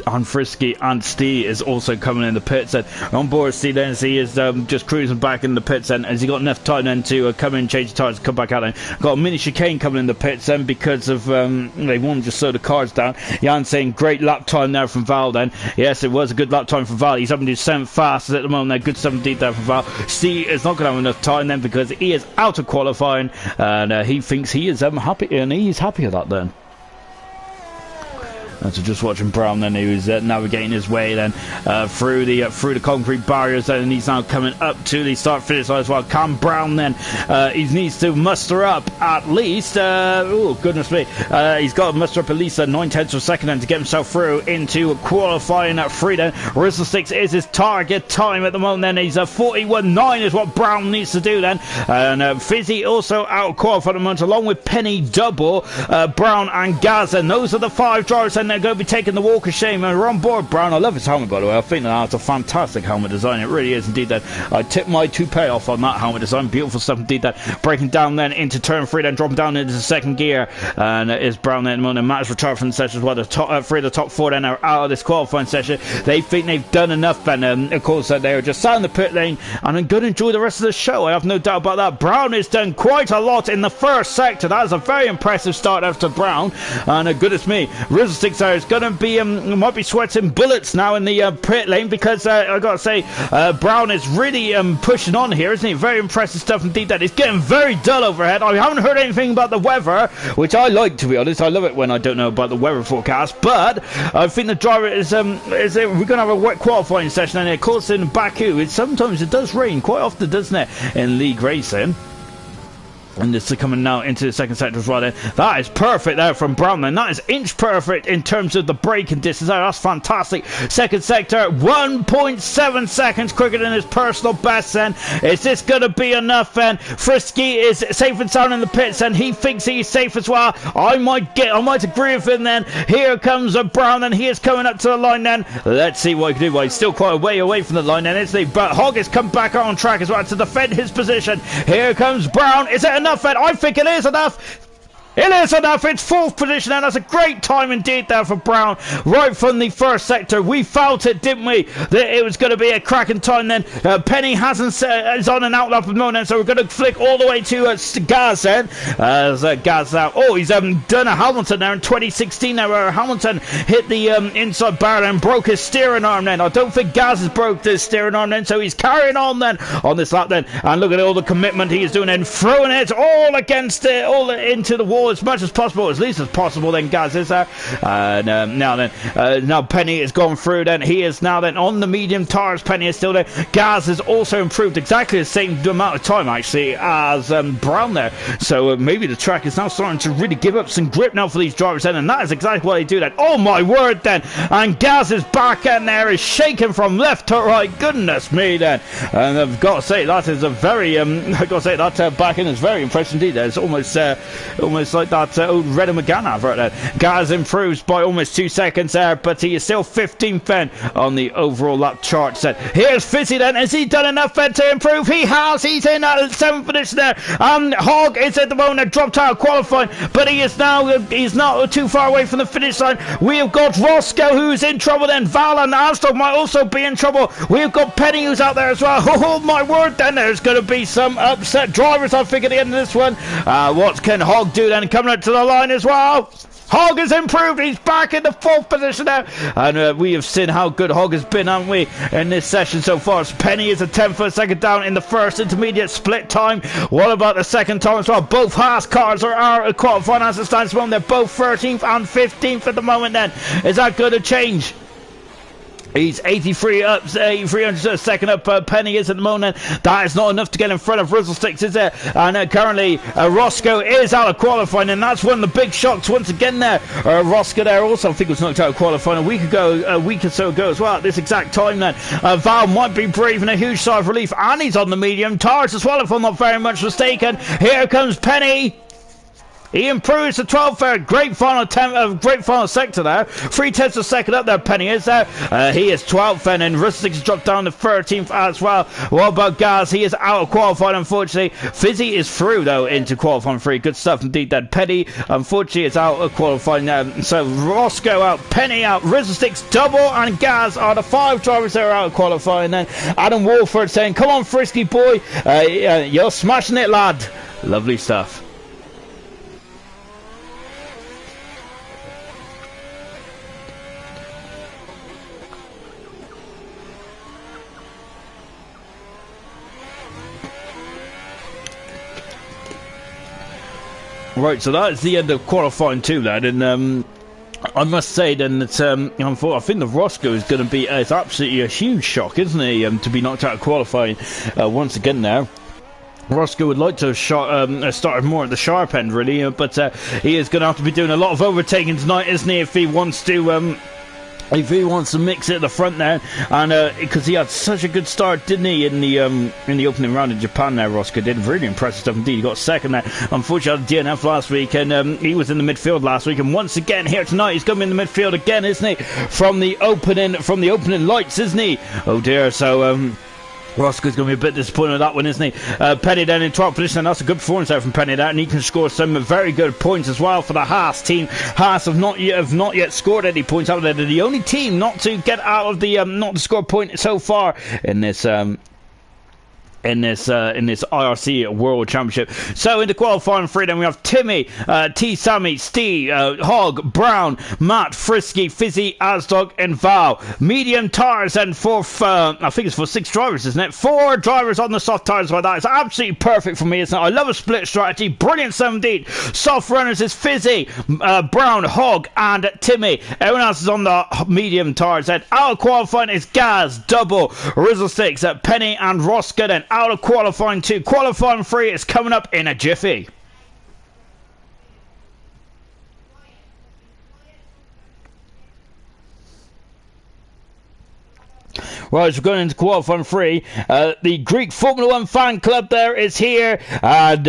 And Frisky and Steve is also coming in the pits. And on board Steve then, he is just cruising back in the pits. And has he got enough time then to come in, change the tyres, and come back out? And got a mini chicane coming in the pits then because of they want to just slow the cars down. Jan saying great lap time there from Val then. Yes, it was a good lap time from Val. He's up to 7th fastest at the moment. Good 17th there from Val. Steve is not going to have enough time then because he is out of qualifying, and he thinks he is happy, and he's happy with that then. And so just watching Brown then, who's navigating his way then through the concrete barriers then, and he's now coming up to the start finish line as well. Cam Brown then, he needs to muster up at least oh goodness me, he's got to muster up at least 9/10 of a second then to get himself through into qualifying at 3 then. Rizzlesticks is his target time at the moment then. He's 41.9 is what Brown needs to do then, and Fizzy also out qualifying at the moment along with Penny, Double, Brown and Gaz, and those are the 5 drivers and they're going to be taking the walk of shame. And we're on board Brown. I love his helmet, by the way. I think that's a fantastic helmet design. It really is indeed. That I tip my toupee off on that helmet design. Beautiful stuff indeed. That breaking down then into turn 3, then dropping down into the second gear, and is Brown then at the moment. Matt's retired from the session as well. The top 3 of the top 4 then are out of this qualifying session. They think they've done enough, and of course they are just sat in the pit lane and I'm going to enjoy the rest of the show. I have no doubt about that. Brown has done quite a lot in the first sector. That is a very impressive start after Brown, and goodness me, Rizzlesticks there is going to be might be sweating bullets now in the pit lane because I gotta say Brown is really pushing on here, isn't he? Very impressive stuff indeed. That is getting very dull overhead. I haven't heard anything about the weather, which I like, to be honest. I love it when I don't know about the weather forecast, but I think the driver is we're gonna have a wet qualifying session, and of course in Baku sometimes it does rain quite often, doesn't it, in league racing. And this is coming now into the second sector as well then. That is perfect there from Brown then. That is inch perfect in terms of the braking distance there. That's fantastic. Second sector, 1.7 seconds quicker than his personal best then. Is this going to be enough then? Frisky is safe and sound in the pits and he thinks he's safe as well. I might agree with him then. Here comes Brown and he is coming up to the line then. Let's see what he can do. Well, he's still quite a way away from the line then, isn't he? But Hogg has come back on track as well to defend his position. Here comes Brown. Is it enough? I think it is enough. It is enough. It's 4th position, and that's a great time indeed there for Brown. Right from the first sector, we felt it, didn't we? That it was going to be a cracking time then. Penny is on an outlap at the moment, so we're going to flick all the way to Gaz then. As Gaz now, he's done a Hamilton there in 2016 now, where Hamilton hit the inside barrel and broke his steering arm then. I don't think Gaz has broke his steering arm then, so he's carrying on then on this lap then. And look at all the commitment he is doing and throwing it all against it, all into the wall as much as possible, as least as possible then Gaz is there. Now Penny has gone through then. He is now then on the medium tires. Penny is still there. Gaz has also improved exactly the same amount of time actually as Brown there, so maybe the track is now starting to really give up some grip now for these drivers then, and that is exactly what they do then. Oh my word then, and Gaz is back in there, is shaking from left to right. Goodness me then, and I've got to say that is a very I've got to say that back end is very impressive indeed. It's almost like that old Red and McGann advert there. Gaz improves by almost 2 seconds there, but he is still 15th then on the overall lap chart set. Here's Fizzy then. Has he done enough then to improve? He has. He's in at 7th position there. Hogg is at the moment dropped out of qualifying, but he's not too far away from the finish line. We have got Roscoe who's in trouble then. Val and Astor might also be in trouble. We've got Penny who's out there as well. Oh my word then, there's going to be some upset drivers I think at the end of this one. What can Hogg do then? Coming up to the line as well. Hogg has improved. He's back in the 4th position now, and we have seen how good Hogg has been, haven't we, in this session so far. So Penny is a 10th for a second down in the first intermediate split time. What about the second time as well? Both Haas cars are qualifying as it stands at the moment. They're both 13th and 15th at the moment then. Is that going to change? He's 8300 a second up. Penny is at the moment. That is not enough to get in front of Rizzlesticks, is it? And currently Roscoe is out of qualifying, and that's one of the big shocks once again there. Roscoe there also, I think, was knocked out of qualifying a week or so ago as well at this exact time then. Val might be breathing a huge sigh of relief, and he's on the medium tires as well, if I'm not very much mistaken. Here comes Penny. He improves to 12th there. Great final sector there. 3/10 of a second up there, Penny is there. He is 12th, and then Rustic has dropped down to 13th as well. What about Gaz? He is out of qualifying, unfortunately. Fizzy is through, though, into qualifying 3. Good stuff indeed. Then Penny, unfortunately, is out of qualifying. So Roscoe out, Penny out, Rustic's double, and Gaz are the 5 drivers that are out of qualifying. Then Adam Wolford saying, "Come on, Frisky boy, you're smashing it, lad." Lovely stuff. Right, so that's the end of qualifying 2, lad, and I must say then that I think the Roscoe is going to be it's absolutely a huge shock, isn't he, to be knocked out of qualifying once again now. Roscoe would like to have started more at the sharp end, really, but he is going to have to be doing a lot of overtaking tonight, isn't he, if he wants to mix it at the front there, and because he had such a good start, didn't he, in the opening round in Japan there. Roscoe did really impressive stuff indeed. He got second there. Unfortunately, had DNF last week, and he was in the midfield last week, and once again here tonight he's going to be in the midfield again, isn't he, from the opening lights, isn't he? Oh dear. So Roscoe's going to be a bit disappointed with that one, isn't he? Penny then in 12th position, and that's a good performance there from Penny there, and he can score some very good points as well for the Haas team. Haas have not yet scored any points out there. They're the only team not to get out of the not to score a point so far in this IRC World Championship. So into qualifying 3, then we have Timmy, T. Sammy, Steve, Hog, Brown, Matt, Frisky, Fizzy, Asdog, and Val. Medium tires and for I think it's for 6 drivers, isn't it? 4 drivers on the soft tires like that. It's absolutely perfect for me, isn't it? I love a split strategy. Brilliant 17. Soft runners is Fizzy, Brown, Hog, and Timmy. Everyone else is on the medium tires. Then out of qualifying is Gaz, Double, Rizzle Sticks, Penny, and Roscoe. Then out of qualifying 2. Qualifying 3 is coming up in a jiffy. Right, so we're going into qualifying 3. The Greek Formula 1 fan club there is here, and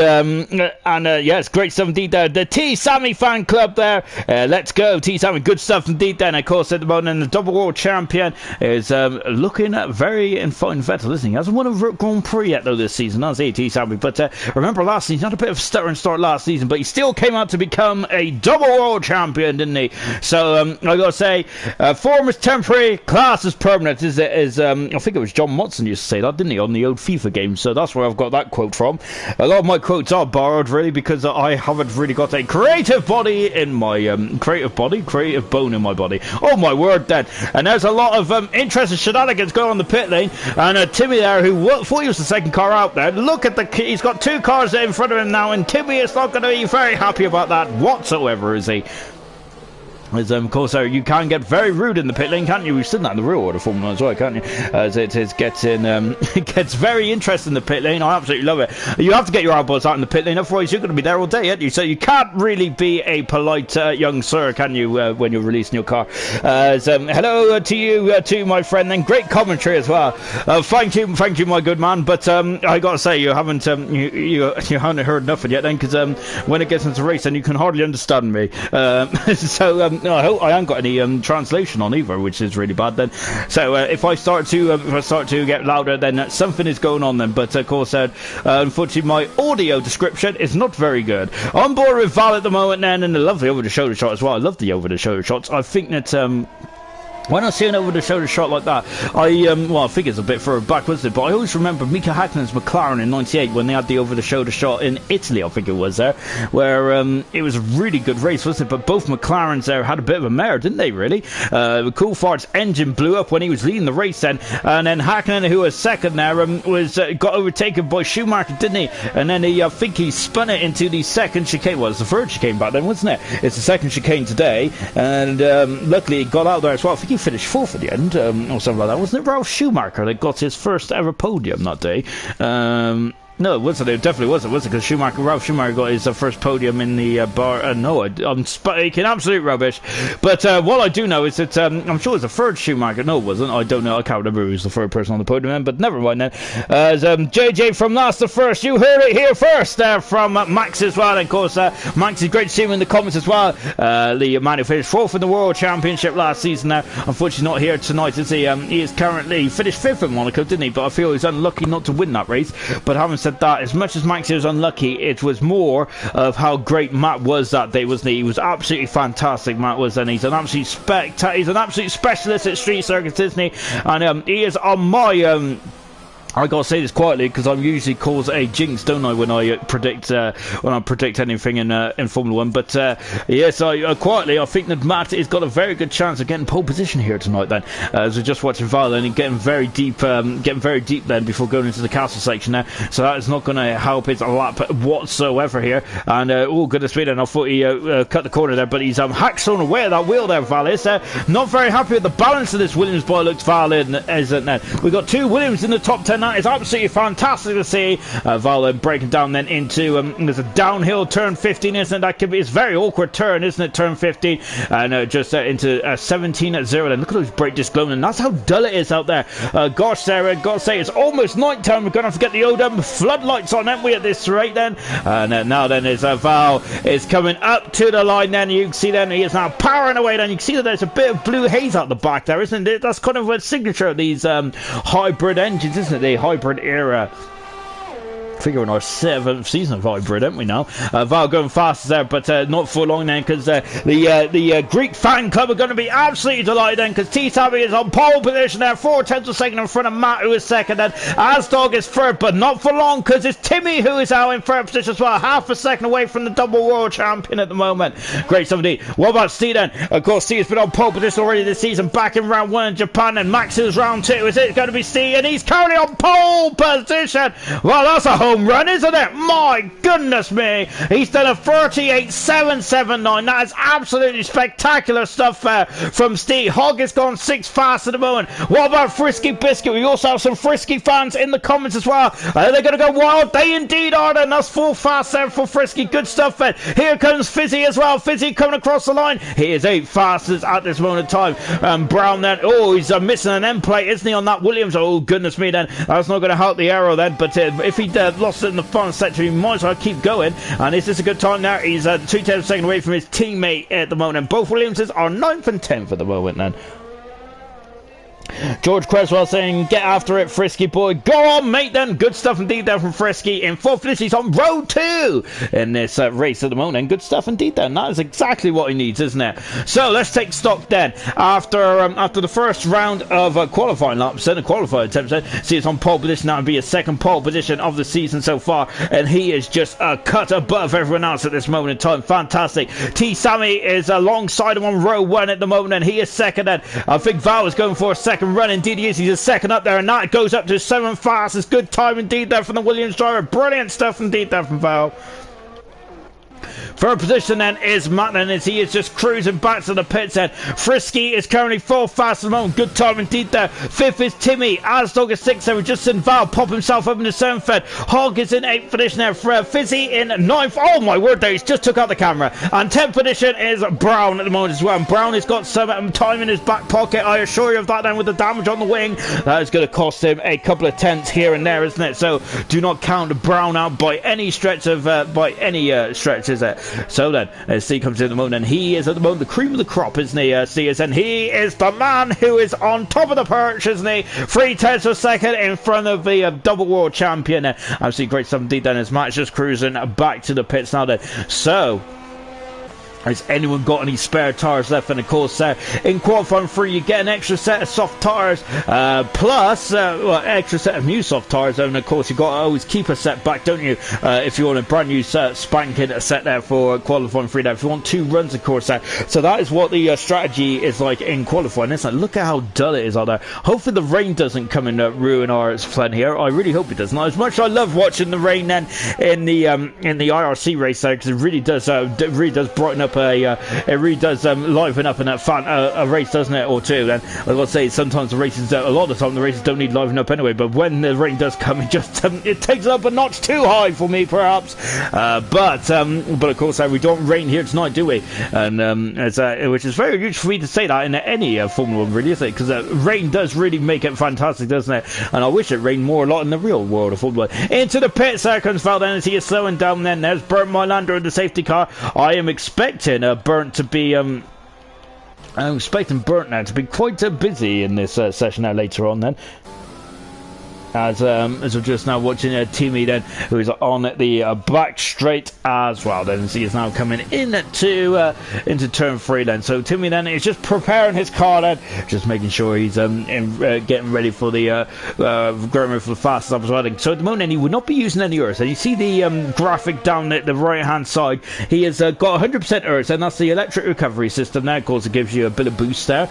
yes, great stuff indeed there. The T. Sammy fan club there, let's go T. Sammy, good stuff indeed then. Of course, at the moment, the double world champion is looking very in fine Vettel, isn't he? Hasn't won a Grand Prix yet though this season, has he, T. Sammy? But remember last season, he had a bit of a stuttering start last season, but he still came out to become a double world champion, didn't he? So I gotta say, form is temporary, class is permanent. I think it was John Motson used to say that, didn't he, on the old FIFA games? So that's where I've got that quote from. A lot of my quotes are borrowed, really, because I haven't really got a creative body in my creative bone in my body. Oh my word, then. And there's a lot of interesting shenanigans going on in the pit lane. And Timmy there, who thought he was the second car out there, look at he's got 2 cars in front of him now, and Timmy is not going to be very happy about that whatsoever, is he? As of course, you can get very rude in the pit lane, can't you? We've seen that in the real order Formula 1 as well, can't you? As it gets very interesting in the pit lane. I absolutely love it. You have to get your elbows out in the pit lane, otherwise you're going to be there all day, aren't you? So you can't really be a polite young sir, can you, when you're releasing your car? Hello to you, to my friend, and great commentary as well. Thank you, my good man. But I got to say, you haven't you haven't heard nothing yet, then, because when it gets into race, then you can hardly understand me. No, I haven't got any translation on either, which is really bad then. So if I start to get louder, then something is going on then. But of course, unfortunately, my audio description is not very good. On board with Val at the moment then, and a lovely over-the-shoulder shot as well. I love the over-the-shoulder shots. I think that when I see an over-the-shoulder shot like that, I think it's a bit further back, wasn't it? But I always remember Mika Häkkinen's McLaren in '98 when they had the over-the-shoulder shot in Italy, I think it was there, where it was a really good race, wasn't it? But both McLarens there had a bit of a mare, didn't they, really? Coulthard's engine blew up when he was leading the race then, and then Häkkinen, who was second there, got overtaken by Schumacher, didn't he? And then I think he spun it into the second chicane. Well, it's the third chicane back then, wasn't it? It's the second chicane today, and luckily he got out there as well. I think he finished 4th at the end, or something like that. Wasn't it Ralf Schumacher that got his first ever podium that day? No, it wasn't. It definitely wasn't, was it? Because Ralph Schumacher got his first podium in the bar. No, I'm speaking absolute rubbish. But what I do know is that I'm sure it was the third Schumacher. No, it wasn't. I don't know. I can't remember who was the third person on the podium then, but never mind then. As JJ from last to first, you heard it here first from Max as well. And of course, Max is great to see him in the comments as well. The man who finished 4th in the World Championship last season now. Unfortunately, not here tonight, is he? He is currently finished 5th at Monaco, didn't he? But I feel he's unlucky not to win that race. But having said that, as much as Max was unlucky, it was more of how great Matt was that day, wasn't he? He was absolutely fantastic, Matt was, and he's an absolute he's an absolute specialist at street circuits, isn't he? And he is on my I gotta say this quietly because I'm usually cause a jinx, don't I, when I predict anything in Formula One. But yes, quietly I think that Matt has got a very good chance of getting pole position here tonight. Then, as we're just watching Val and getting very deep then before going into the castle section there. So that is not going to help his lap whatsoever here. And oh goodness me, then I thought he cut the corner there, but he's hacksawn away at that wheel there. Val is not very happy with the balance of this Williams boy. Looks Val isn't there? We got 2 Williams in the top 10. That is absolutely fantastic to see. Val breaking down then into there's a downhill turn 15, isn't it? It's a very awkward turn, isn't it? Turn 15 and just into 17 at 0. Then look at those brake discs glowing, and that's how dull it is out there. Gosh, Sarah, gotta say it's almost night time. We're gonna have to get the ODM floodlights on, aren't we, at this rate then? And now then is Val is coming up to the line. Then you can see then he is now powering away. Then you can see that there's a bit of blue haze out the back there, isn't it? That's kind of a signature of these hybrid engines, isn't it? The hybrid era. I think we're in our 7th season of hybrid, aren't we now? Val going fast there, but not for long then, because the Greek fan club are going to be absolutely delighted then, because T-Tabby is on pole position there, 4/10 of a second in front of Matt, who is second, and Asdog is third, but not for long, because it's Timmy who is out in third position as well, half a second away from the double world champion at the moment. Great stuff indeed. What about Steve then? Of course, Steve has been on pole position already this season, back in round 1 in Japan, and Max is round 2. Is it going to be Steve? And he's currently on pole position. Well, that's a home run, isn't it? My goodness me, he's done a 38.779. That is absolutely spectacular stuff from Steve. Hogg has gone 6th fast at the moment. What about Frisky Biscuit? We also have some Frisky fans in the comments as well. Are they going to go wild? They indeed are. Then that's 4 fast there for Frisky. Good stuff then. Here comes Fizzy as well. Fizzy coming across the line. He is 8 fastest at this moment in time. Brown then, oh, he's missing an end plate, isn't he, on that Williams? Oh goodness me, then that's not going to help the arrow then, but if he lost it in the final sector, he might as well keep going. And is this a good time now? He's 2/10 of a second away from his teammate at the moment, and both Williamses are 9th and 10th at the moment then. George Creswell saying, get after it, Frisky boy. Go on, mate, then. Good stuff indeed there from Frisky. In 4th place, he's on road 2 in this race at the moment. And good stuff indeed then. That is exactly what he needs, isn't it? So let's take stock then. After the first round of qualifying laps, then a qualifying attempt, see it's on pole position. That would be his 2nd pole position of the season so far. And he is just a cut above everyone else at this moment in time. Fantastic. T. Sammy is alongside him on row 1 at the moment, and he is 2nd. And I think Val is going for a 2nd run. Indeed he is. He's a 2nd up there, and that goes up to 7th fastest. Good time indeed there from the Williams driver. Brilliant stuff indeed there from Val. 3rd position then is Matlin, as he is just cruising back to the pits then. Frisky is currently 4th fast at the moment. Good time indeed there. 5th is Timmy. Asdog is 6th there. We've just seen Val pop himself up in the 7th fed. Hogg is in 8th position there. Fizzy in 9th. Oh my word, he's just took out the camera. And 10th position is Brown at the moment as well. And Brown has got some time in his back pocket. I assure you of that then, with the damage on the wing. That is going to cost him a couple of tenths here and there, isn't it? So do not count Brown out by any stretch of stretch, is it? So then, as Steve comes in at the moment, and he is at the moment the cream of the crop, isn't he? Steve, and he is the man who is on top of the perch, isn't he? 3/10 of a second in front of the double world champion. Absolutely great stuff indeed then, as Matt's just cruising back to the pits now then. So, has anyone got any spare tyres left? And of course, in qualifying 3, you get an extra set of soft tyres, plus extra set of new soft tyres. And of course, you've got to always keep a set back, don't you? If you want a brand new spanking set there for qualifying 3, there. If you want 2 runs, of course. So that is what the strategy is like in qualifying. It's like, look at how dull it is out there. Hopefully, the rain doesn't come and ruin our fun here. I really hope it doesn't. As much as I love watching the rain then in the IRC race there, because it really does brighten up it really does liven up a race, doesn't it, or two. And I've got to say, sometimes the races, a lot of the time the races don't need liven up anyway, but when the rain does come, it just it takes it up a notch too high for me, perhaps. But of course, we don't rain here tonight, do we? And which is very huge for me to say that in any Formula 1, really, isn't it? Because rain does really make it fantastic, doesn't it? And I wish it rained more a lot in the real world of Formula 1. Into the pits, there comes Valdez. He is slowing down then. There's Bernd Mylander in the safety car. I am expecting Bernd to be... I'm expecting Bernd now to be quite busy in this session now later on then. As we're just now watching Timmy then, who is on the back straight as well. Then he is now coming into turn 3 then. So Timmy then is just preparing his car then, just making sure he's getting ready for the going for the fastest up as well. So at the moment he would not be using any ERS. And you see the graphic down at the right hand side. He has got 100% ERS, and that's the electric recovery system there. Of course, it gives you a bit of boost there.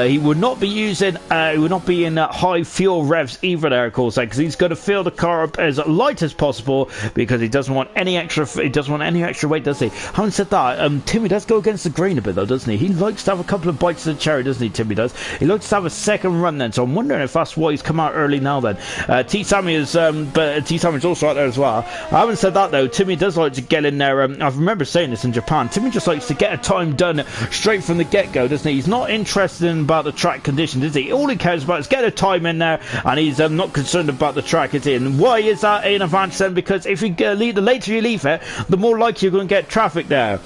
He would not be using. He would not be in high fuel revs either there, of course, because he's going to fill the car up as light as possible because he doesn't want any extra. He doesn't want any extra weight, does he? Having said that, Timmy does go against the grain a bit though, doesn't he? He likes to have a couple of bites of the cherry, doesn't he? Timmy does. He likes to have a second run then. So I'm wondering if that's why he's come out early now. Then T Sammy is, but T Sammy's also out there as well. I haven't said that though. Timmy does like to get in there. I remember saying this in Japan. Timmy just likes to get a time done straight from the get-go, doesn't he? He's not interested in about the track conditions, is he? All he cares about is get a time in there, and he's not concerned about the track, is he? And why is that an advantage then? Because if you leave, the later you leave it, the more likely you're going to get traffic there.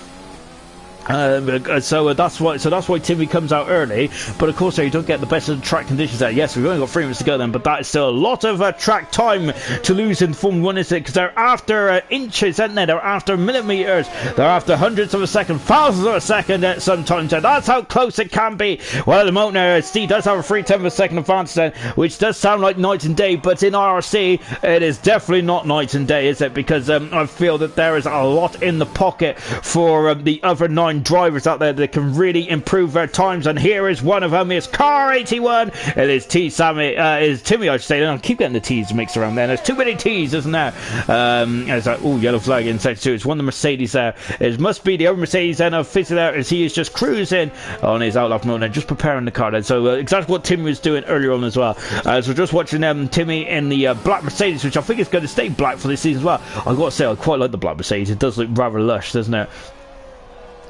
So that's why Timmy comes out early, but of course you don't get the best of the track conditions there. Yes, we've only got 3 minutes to go then, but that is still a lot of track time to lose in Formula 1, isn't it? Because they're after inches, aren't they? They're after millimeters, they're after hundredths of a second, thousands of a second sometimes. That's how close it can be. Well, at the moment Steve does have a 3/10 of a second advance then, which does sound like night and day, but in IRC it is definitely not night and day, is it? Because I feel that there is a lot in the pocket for the other 9 drivers out there that can really improve their times, and here is one of them. Is car 81. It is is Timmy, I should say. I keep getting the T's mixed around there. There's too many T's, isn't there? It's like, oh, yellow flag in section 2. It's one of the Mercedes there. It must be the other Mercedes then of Fizzy there, as he is just cruising on his outlap mode and just preparing the car then. So exactly what Timmy was doing earlier on as well. So we're just watching Timmy in the black Mercedes, which I think is going to stay black for this season as well. I've got to say, I quite like the black Mercedes. It does look rather lush, doesn't it?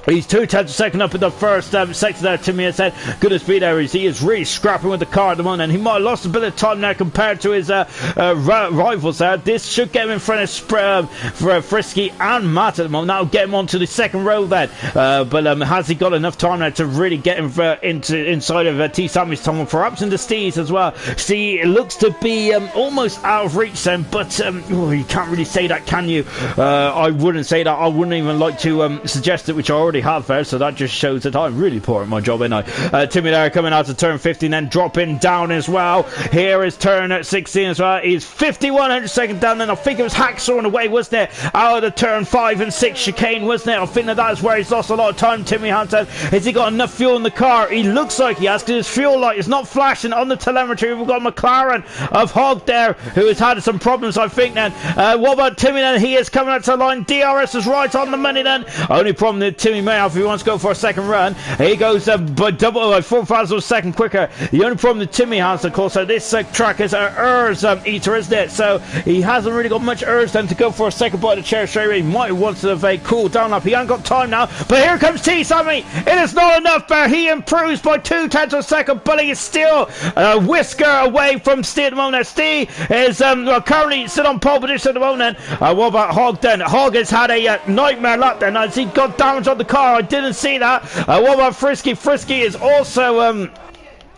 He's 2/10 a second up in the first sector there. Timmy has said good speed there. He is really scrapping with the car at the moment, and he might have lost a bit of time there compared to his rivals there. This should get him in front of Frisky and Matt at the moment. That'll get him onto the second row then. But has he got enough time there to really get him inside of T Sammy's time, perhaps into Steve's as well? See, it looks to be almost out of reach then, but you can't really say that, can you? I wouldn't say that. I wouldn't even like to suggest it, which I already have there, so that just shows that I'm really poor at my job, ain't I? Timmy there coming out to turn 15, then dropping down as well. Here is turn at 16 as well. He's 51 seconds down, and I think it was hacksawing away, wasn't it? Out of the turn 5 and 6 chicane, wasn't it? I think that is where he's lost a lot of time, Timmy Hansen. Has he got enough fuel in the car? He looks like he has, because his fuel light is not flashing on the telemetry. We've got McLaren of Hogg there, who has had some problems, I think, then. What about Timmy then? He is coming out to the line. DRS is right on the money then. Only problem that Timmy may have if he wants to go for a second run. He goes by 4,000 a second quicker. The only problem that Timmy has, of course, this track is an ERS eater, isn't it? So he hasn't really got much ERS then to go for a second bite of the chair straight away. He might want to have a cool down lap. He hasn't got time now, but here comes T Sammy. It is not enough, but he improves by 2/10 of a second, but he is still a whisker away from Steve at the moment. Steve is currently still on pole position at the moment. What about Hogg then? Hogg has had a nightmare lap then, as he got damage on the car. I didn't see that. What about Frisky? Frisky is also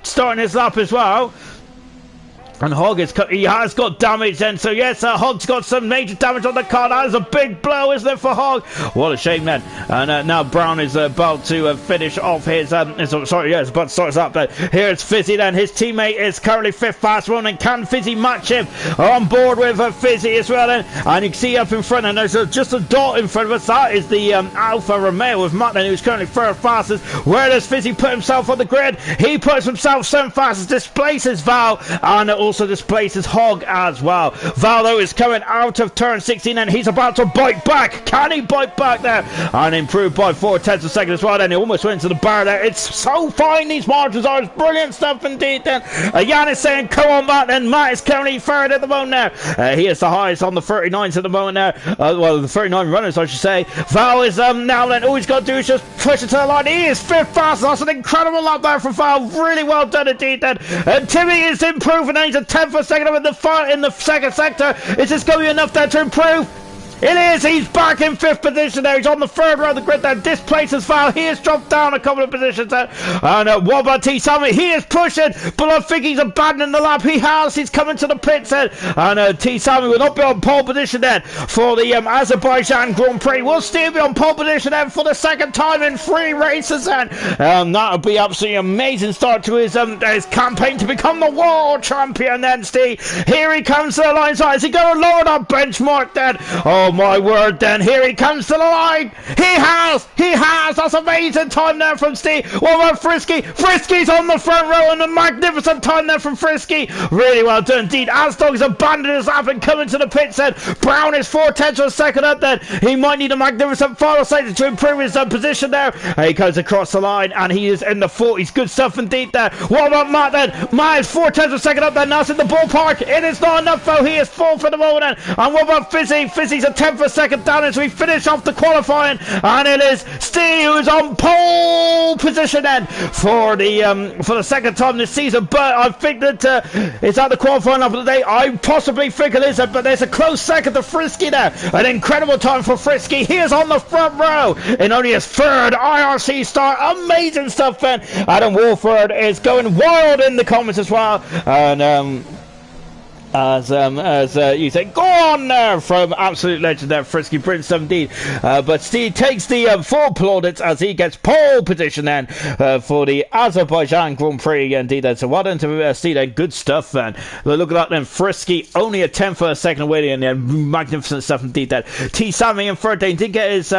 starting his lap as well. And Hogg he has got damage then, so yes, Hogg's got some major damage on the car. That is a big blow, isn't it, for Hogg? What a shame then. And now Brown is about to finish off his about to start his lap. But here's Fizzy then. His teammate is currently 5th fast one, and can Fizzy match him? On board with Fizzy as well then. And you can see up in front, and there's just a dot in front of us. That is the Alfa Romeo with Matt then, who's currently 3rd fastest. Where does Fizzy put himself on the grid? He puts himself 7th fastest, displaces Val, and also also displaces Hogg as well. Valdo is coming out of turn 16 and he's about to bite back. Can he bite back there? And improved by 4/10 of a second as well. Then he almost went into the bar there. It's so fine, these margins are. It's brilliant stuff indeed. Then Jan is saying, come on, Matt. And Matt is currently third at the moment now. He is the highest on the 39s at the moment now. Well, the 39 runners, I should say. Val is now then. All he's got to do is just push it to the line. He is fifth fast. That's an incredible lap there for Val. Really well done indeed then. Timmy is improving. And he's a 10th a second up in the second sector. Is this going to be enough there to improve? It is. He's back in 5th position there. He's on the 3rd row of the grid there. Displaces Val. He has dropped down a couple of positions there. And what about T. Sammy? He is pushing, but I think he's abandoning the lap. He has. He's coming to the pits then. And T. Sammy will not be on pole position then for the Azerbaijan Grand Prix. Will still be on pole position then for the 2nd time in 3 races then. That would be absolutely amazing start to his campaign to become the world champion then, Steve. Here he comes to the line side. Is he going to lower that benchmark then? Oh, my word then, here he comes to the line. He has, that's amazing time there from Steve. What about Frisky? Frisky's on the front row and a magnificent time there from Frisky. Really well done indeed. Asdog is abandoning his lap and coming to the pits then. Brown is 4/10 of a second up then. He might need a magnificent final sector to improve his position there. He goes across the line and he is in the 40s. Good stuff indeed there. What about Matt then? Matt is 4/10 of a second up then. That's in the ballpark. It is not enough though. He is 4th at the moment then. And what about Fizzy? Fizzy's a 10th a second down as we finish off the qualifying, and it is Steve who's on pole position then for the 2nd time this season. But I think that it's at the qualifying of the day. I possibly think it is, but there's a close second to Frisky there. An incredible time for Frisky. He is on the front row in only his 3rd IRC start. Amazing stuff then. Adam Wolford is going wild in the comments as well, and as you say, go on there from absolute legend there, Frisky Prince 17. But Steve takes the full plaudits as he gets pole position then for the Azerbaijan Grand Prix indeed. So well done to Steve then. Good stuff then. Look at that then. Frisky only a 10th of a second away and then magnificent stuff indeed then. T. Sammy in 3rd didn't get his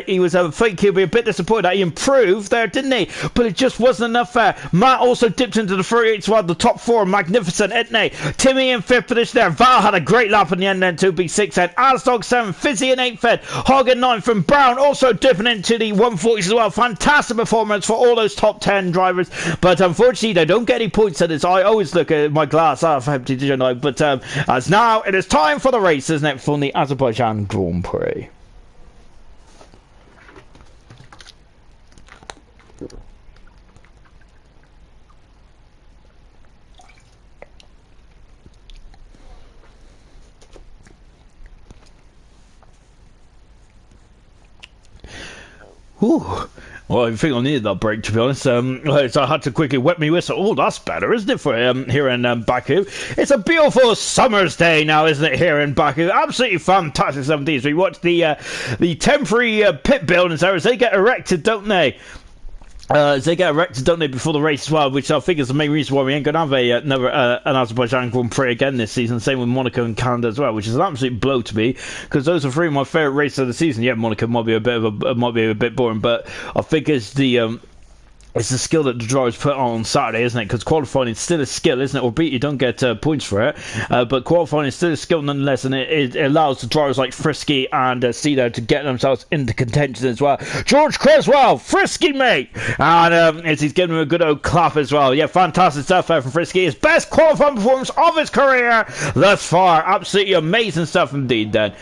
he was I think he'll be a bit disappointed that he improved there, didn't he? But it just wasn't enough there. Matt also dipped into the 38 as well. The top 4 magnificent, isn't he? Timmy in 5th position there. Val had a great lap in the end then to be 6th then. Asdog 7th, Fizzy in 8th then. Hogg in 9th and Brown also dipping into the 140s as well. Fantastic performance for all those top 10 drivers, but unfortunately they don't get any points at this. I always look at my glass half empty, don't I? But as now it is time for the race, isn't it, for the Azerbaijan Grand Prix. Ooh. Well, I think I needed that break, to be honest. So I had to quickly wet me whistle. Oh, that's better, isn't it, for here in Baku? It's a beautiful summer's day now, isn't it, here in Baku? Absolutely fantastic 70s. We watched the temporary pit buildings there as they get erected, don't they? They get erected, don't they, before the race as well, which I think is the main reason why we ain't going to have an Azerbaijan Grand Prix again this season. Same with Monaco and Canada as well, which is an absolute blow to me, because those are 3 of my favourite races of the season. Yeah, Monaco might be a bit boring, but I think it's the skill that the drivers put on Saturday, isn't it? Because qualifying is still a skill, isn't it? Or beat you don't get points for it, but qualifying is still a skill nonetheless, and it allows the drivers like Frisky and Cedo to get themselves into contention as well. George Creswell, Frisky mate, and as he's giving him a good old clap as well. Yeah, fantastic stuff there from Frisky. His best qualifying performance of his career thus far. Absolutely amazing stuff indeed then.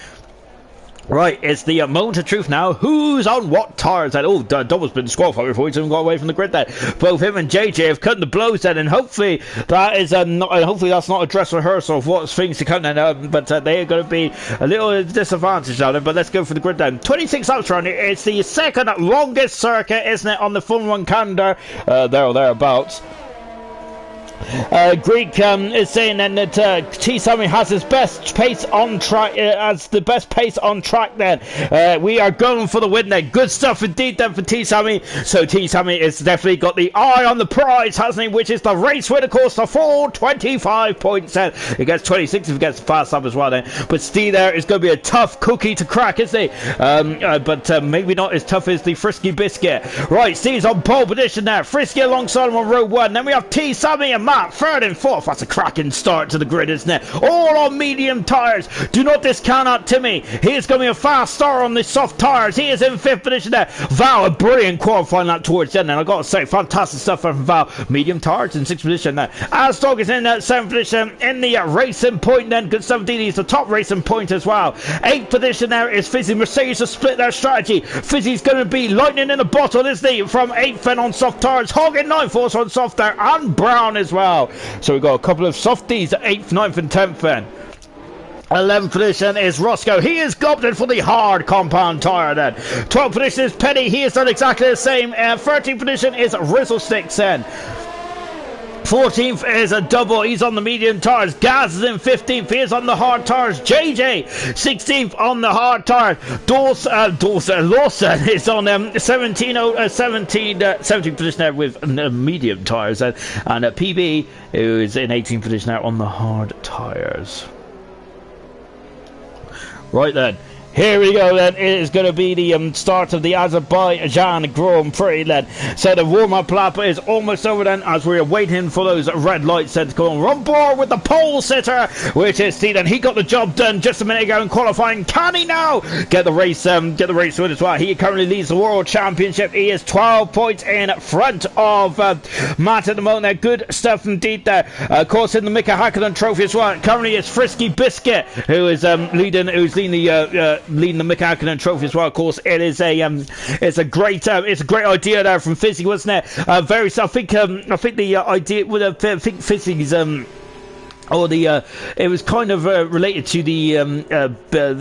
Right, it's the moment of truth now. Who's on what tires? Then Double's been disqualified before he's even got away from the grid there. Both him and JJ have cut the blows then, and hopefully that is hopefully that's not a dress rehearsal of what's things to come then. But they are going to be a little disadvantaged now then. But let's go for the grid then. 26 laps around it. It's the 2nd longest circuit, isn't it, on the Formula 1 calendar? There or thereabouts. Greek is saying then that T. Sammy has his best pace on track, as the best pace on track then. We are going for the win then. Good stuff indeed then for T. Sammy. So T. Sammy has definitely got the eye on the prize, hasn't he? Which is the race win, of course, the full 25 points then. He gets 26 if he gets the fast up as well then. But Steve there is going to be a tough cookie to crack, isn't he? But maybe not as tough as the Frisky biscuit. Right, Steve's on pole position there. Frisky alongside him on row 1. Then we have T. Sammy and Matt, third and fourth. That's a cracking start to the grid, isn't it? All on medium tyres. Do not discount out Timmy. He is going to be a fast start on the soft tyres. He is in fifth position there. Val, a brilliant qualifying lap towards the end, and I've got to say, fantastic stuff from Val. Medium tyres in sixth position there. Asdog is in seventh position in the racing point then. Good stuff indeed. He's the top racing point as well. Eighth position there is Fizzy. Mercedes to split their strategy. Fizzy's going to be lightning in the bottle, isn't he? From eighth then on soft tyres. Hog in ninth also on soft there, and Brown as well. So we've got a couple of softies at eighth, ninth, and 10th then. 11th position is Roscoe. He is gobbed for the hard compound tyre then. 12th position is Penny. He has done exactly the same. 13th position is Rizzlesticks then. 14th is a double. He's on the medium tyres. Gaz is in 15th. He is on the hard tyres. JJ 16th on the hard tyre. Lawson is on 17th position there with medium tyres. And PB, who is in 18th position now on the hard tyres. Right then. Here we go then, it is going to be the start of the Azerbaijan Grand Prix then. So the warm-up lap is almost over then as we're waiting for those red lights then to come on board with the pole sitter, which is Steve, and he got the job done just a minute ago in qualifying. Can he now get the race win as well? He currently leads the World Championship. He is 12 points in front of Matt at the moment there. Good stuff indeed there. Of course in the Mika Hakkinen Trophy as well. Currently it's Frisky Biscuit who is leading the Mika Hakkinen Trophy as well. Of course, it's a great idea there from Fizzy, wasn't it? I think the idea would have Fizzy's it was kind of related to the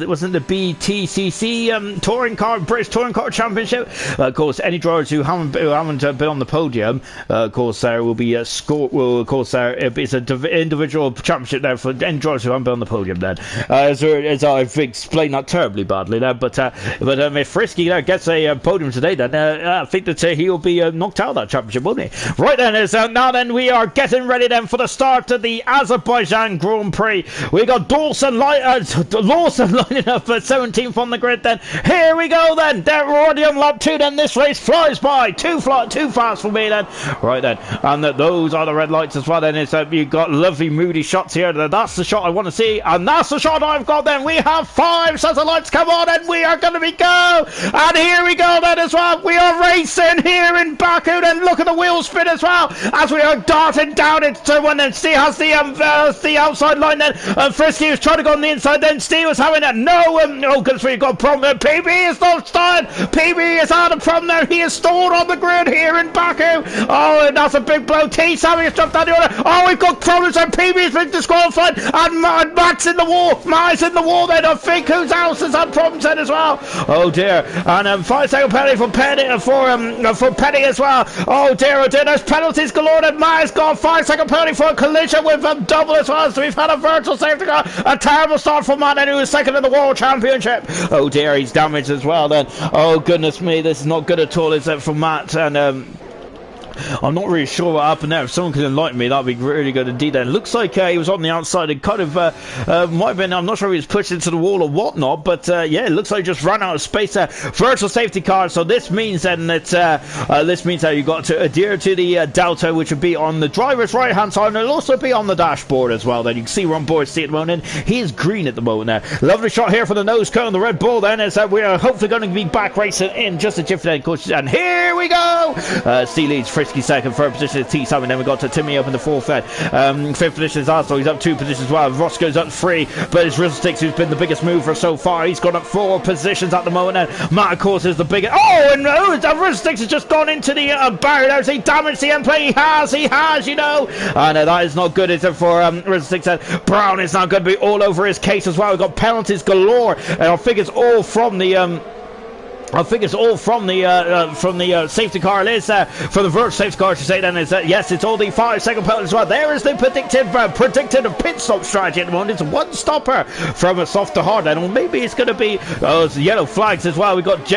wasn't the BTCC British Touring Car Championship. Of course, any drivers who haven't been on the podium, of course, there will be a score. Well, of course, it's an individual championship there for any drivers who haven't been on the podium. Then, as I've explained that terribly badly there, but if Frisky gets a podium today, then I think that he will be knocked out of that championship, won't he? Right then, now then we are getting ready then for the start of the Azerbaijan Grand Prix. We got Lawson lining up at 17th on the grid then. Here we go then. They're already on lap 2 then. This race flies by. Too fast for me then. Right then. And those are the red lights as well then. You've got lovely moody shots here. That's the shot I want to see. And that's the shot I've got then. We have 5 sets of lights. Come on and we are going to be go. And here we go then as well. We are racing here in Baku then. Look at the wheel spin as well. As we are darting down into one then. Steve has the outside line then. Frisky was trying to go on the inside then. Steve was having that. No, goodness, we've got a problem there. PB is not started. PB is out of problem there. He is stalled on the grid here in Baku. Oh, and that's a big blow. T Sammy has dropped down the order. Oh, we've got problems and PB has been disqualified. And Matt's in the wall. Matt's in the wall then. I think whose house has had problems then as well. Oh dear. And 5-second penalty for Penny as well. Oh dear. There's penalties galore. And Matt has got 5-second penalty for a collision with double as well. So we've had a virtual safety car. A terrible start for Matt, who is second in the World Championship. Oh dear, he's damaged as well then. Oh goodness me, this is not good at all, is it, for Matt? And I'm not really sure what happened there. If someone could enlighten me, that'd be really good indeed. Then looks like he was on the outside and kind of might have been. I'm not sure if he was pushed into the wall or whatnot, but yeah, it looks like he just ran out of space there. Virtual safety car. So this means then that you've got to adhere to the delta, which would be on the driver's right hand side, and it'll also be on the dashboard as well. Then you can see we're on board seat at the moment. He is green at the moment there. Lovely shot here for the nose cone, the Red Bull. Then is that we are hopefully going to be back racing in just a jiffy then, coach. And here we go. Steve leads. Frisky second, third position is T7, and then we got to Timmy up in the fourth head. Fifth position is Arthur, he's up 2 positions as well. Ross goes up 3, but it's Rizzlesticks who's been the biggest mover so far. He's gone up 4 positions at the moment, and Matt, of course, is the biggest. Oh, and Rizzlesticks has just gone into the barrier. There's he damaged the end plate. He has, you know. And that is not good, is it, for Rizzlesticks? Brown is now going to be all over his case as well. We've got penalties galore, and I think it's all from the safety car. It is from the virtual safety car, to say then is that yes, it's all the 5-second penalty as well. There is the predicted pit stop strategy at the moment. It's one stopper from a soft to hard, and maybe it's going to be it's yellow flags as well. We got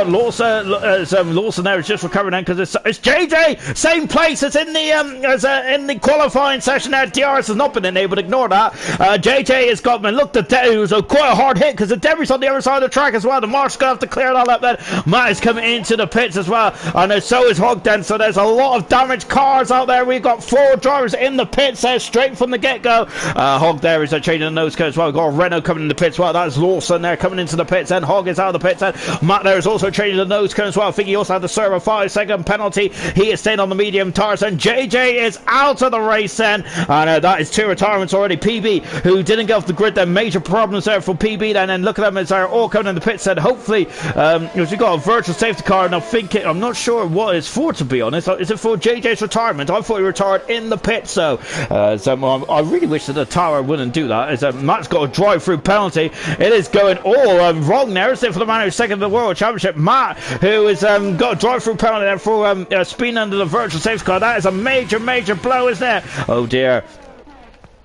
Lawson there is just recovering then, because it's JJ, same place as in the qualifying session there. DRS has not been enabled. Ignore that. JJ has got, man, look, it was quite a hard hit because the debris on the other side of the track as well. The marshal's going to have to clear that up. then. Matt is coming into the pits as well, and so is Hog then. So there's a lot of damaged cars out there. We've got 4 drivers in the pits there straight from the get-go. Hog there is changing the nose cone as well. We've got Renault coming in the pits as well. That's Lawson there coming into the pits, and Hog is out of the pits, and Matt there is also changing the nose cone as well. I think he also had to serve a 5-second penalty. He is staying on the medium tires, and JJ is out of the race then, and that is 2 retirements already. PB, who didn't get off the grid, then major problems there for PB then, and look at them as they're all coming in the pits, and hopefully we've got a virtual safety car, and I'm not sure what it's for, to be honest. Is it for JJ's retirement? I thought he retired in the pits, so I really wish that the tower wouldn't do that, as Matt's got a drive-through penalty. It is going all wrong there, isn't it, for the man who's second in the World Championship, Matt, who has got a drive-through penalty there for speeding under the virtual safety car. That is a major blow, isn't it? Oh dear.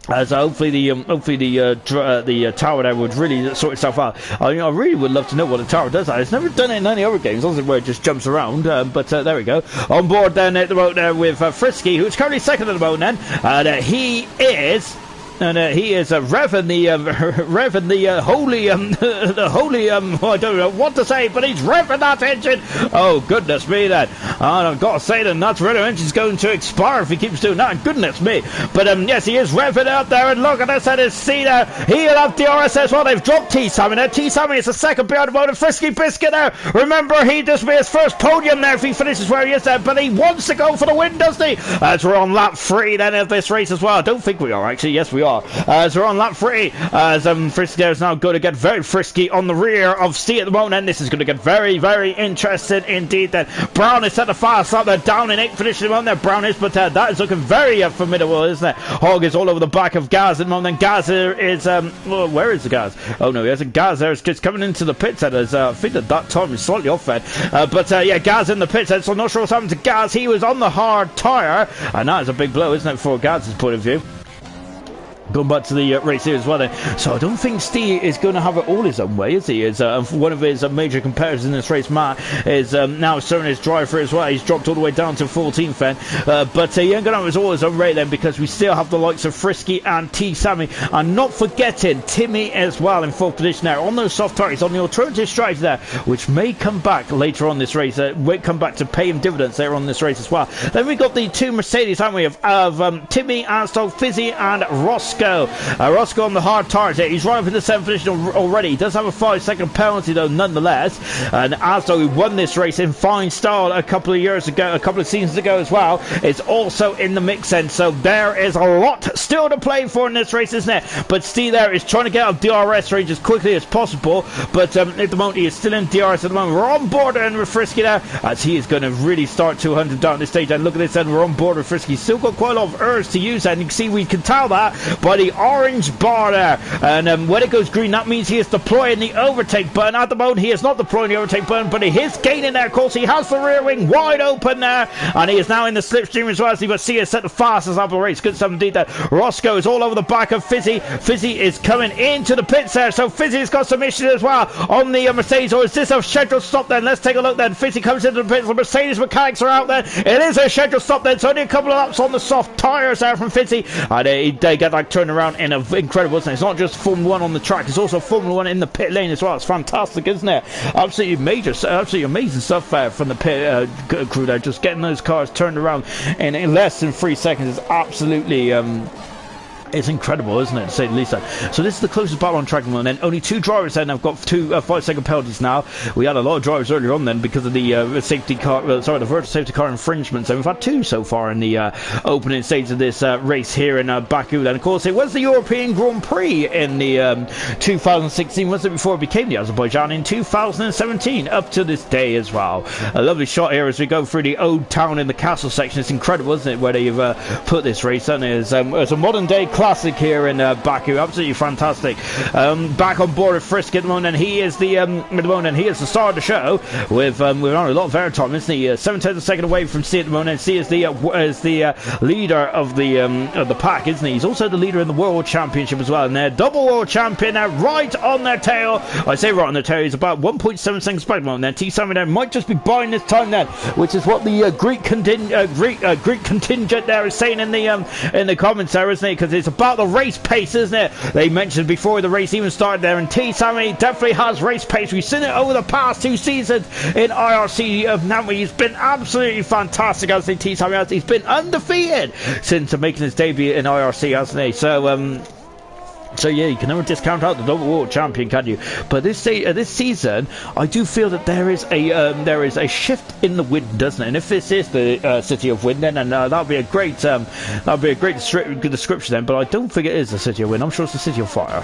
So hopefully the tower there would really sort itself out. I really would love to know what the tower does. It's never done it in any other games, doesn't it, where it just jumps around. But there we go. On board then at the moment there with Frisky, who's currently second at the moment then. And he is revving the holy I don't know what to say, but he's revving that engine. Oh goodness me then. I've got to say then that Renault engine's going to expire if he keeps doing that. Goodness me. But yes, he is revving up there, and look at this, and his C there. He'll have DRS as well. They've dropped T-Sammy there. T-Sammy is the second behind the motor. Frisky Biscuit there. Remember, he just be his first podium there if he finishes where he is there, but he wants to go for the win, doesn't he? As we're on lap 3 then of this race as well. I don't think we are, actually. Yes, we are. As we're on lap 3, as Frisky there is now going to get very frisky on the rear of C at the moment, and this is going to get very interesting indeed then. Brown is set the fast up there, down in 8th position at the moment there, Brown is, but that is looking very formidable, isn't it? Hog is all over the back of Gaz at the moment, and Gaz is, well, where is the Gaz? Oh no, he has a Gaz there, it's just coming into the pits there, I think that time is slightly off there, but yeah, Gaz in the pits there, so I'm not sure what's happened to Gaz. He was on the hard tyre, and that is a big blow, isn't it, for Gaz's point of view. Going back to the race here as well then. So I don't think Steve is going to have it all his own way, is he? As one of his major competitors in this race, Matt, is now starting his driver as well. He's dropped all the way down to 14th then. But he ain't going to have it all his own way then, because we still have the likes of Frisky and T-Sammy. And not forgetting Timmy as well in 4th position there on those soft tires, on the alternative strategy there, which may come back later on this race. May come back to pay him dividends there on this race as well. Then we got the 2 Mercedes, haven't we, of Timmy, Aston, Fizzy and Roscoe. Roscoe on the hard tires here. He's right up in the 7th position already. He does have a 5-second penalty though, nonetheless. And Aston, who won this race in fine style a couple of seasons ago as well, is also in the mix then. So there is a lot still to play for in this race, isn't it? But Steve there is trying to get out of DRS range as quickly as possible. But at the moment he is still in DRS at the moment. We're on board and with Frisky there, as he is going to really start 200 down this stage. And look at this, and we're on board with Frisky. Still got quite a lot of urge to use, and you can see we can tell that by the orange bar there, and when it goes green, that means he is deploying the overtake button. At the moment he is not deploying the overtake button, but he is gaining there. Of course, he has the rear wing wide open there, and he is now in the slipstream as well, as you can see, is set the fastest up the race. Good stuff indeed there. Roscoe is all over the back of Fizzy. Fizzy is coming into the pits there, so Fizzy's got some issues as well on the Mercedes. Or is this a scheduled stop then? Let's take a look then. Fizzy comes into the pits, the Mercedes mechanics are out there. It is a scheduled stop then, so only a couple of laps on the soft tyres there from Fizzy, and they get that turned around in a incredible, isn't it? It's not just Formula 1 on the track, it's also Formula 1 in the pit lane as well. It's fantastic, isn't it? Absolutely major, absolutely amazing stuff from the pit crew there, just getting those cars turned around in less than 3 seconds is absolutely it's incredible, isn't it, to say the least. So this is the closest battle on track at the moment. Only 2 drivers then have got 2 5-second penalties now. We had a lot of drivers earlier on then because of the safety car, the virtual safety car infringements. So we've had 2 so far in the opening stage of this race here in Baku. Then of course it was the European Grand Prix in the 2016, wasn't it, before it became the Azerbaijan in 2017 up to this day as well. A lovely shot here as we go through the old town in the castle section. It's incredible, isn't it, where they've put this race on. It's a modern day classic here in Baku. Absolutely fantastic. Back on board with Frisk at the moment, and he is the star of the show with on a lot of airtime, isn't he? 7/10 second away from C at the moment, and C is the leader of the pack, isn't he? He's also the leader in the World Championship as well, and they're double world champion now, right on their tail. I say right on their tail. He's about 1.7 seconds back at the moment. Then T7 there might just be buying this time then, which is what the Greek contingent there is saying in the comments there, isn't it? Because It's about the race pace, isn't it? They mentioned before the race even started there, and T. Sammy definitely has race pace. We've seen it over the past 2 seasons in IRC of Namwi. He's been absolutely fantastic, as T. Sammy has. He's been undefeated since making his debut in IRC, hasn't he? So yeah, you can never discount out the double world champion, can you? But this season, I do feel that there is a shift in the wind, doesn't it? And if this is the City of Wind, then that'll be a great description then. But I don't think it is the City of Wind. I'm sure it's the City of Fire.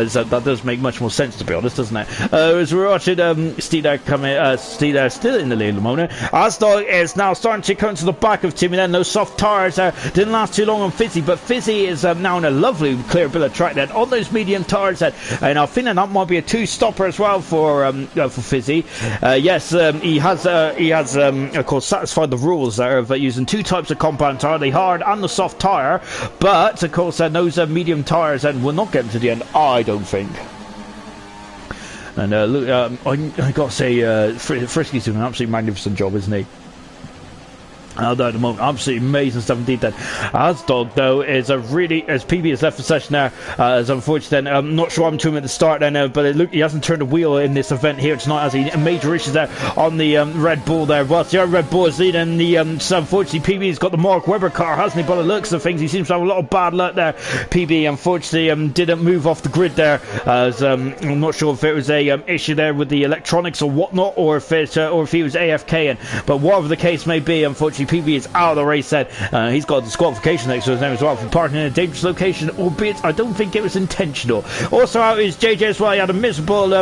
So that does make much more sense, to be honest, doesn't it? As we're watching Steed coming, Steed still in the lead at the moment. Asdog is now starting to come to the back of Timmy. Then those soft tires didn't last too long on Fizzy, but Fizzy is now in a lovely clear bit of track then on those medium tires then, and I think that might be a 2-stopper as well for Fizzy. Yes, he has of course satisfied the rules there of using 2 types of compound tire, the hard and the soft tire, but of course those medium tires then will not get him to the end, I don't think. And look, I got to say, Frisky's doing an absolutely magnificent job, isn't he? At the moment, absolutely amazing stuff indeed. Then Asdog though is a really, as PB has left the session now, as unfortunate. Then I'm not sure what happened to him at the start then, but look, he hasn't turned a wheel in this event here tonight, as he major issues there on the Red Bull there. Whilst the other Red Bull is leading the so unfortunately PB's got the Mark Webber car, hasn't he? By the looks of things, he seems to have a lot of bad luck there. PB unfortunately didn't move off the grid there, as I'm not sure if it was a issue there with the electronics or whatnot, or if he was AFKing. But whatever the case may be, unfortunately PB is out of the race then. He's got a disqualification next to his name as well for parking in a dangerous location, albeit I don't think it was intentional. Also out is JJ as well. He had a miserable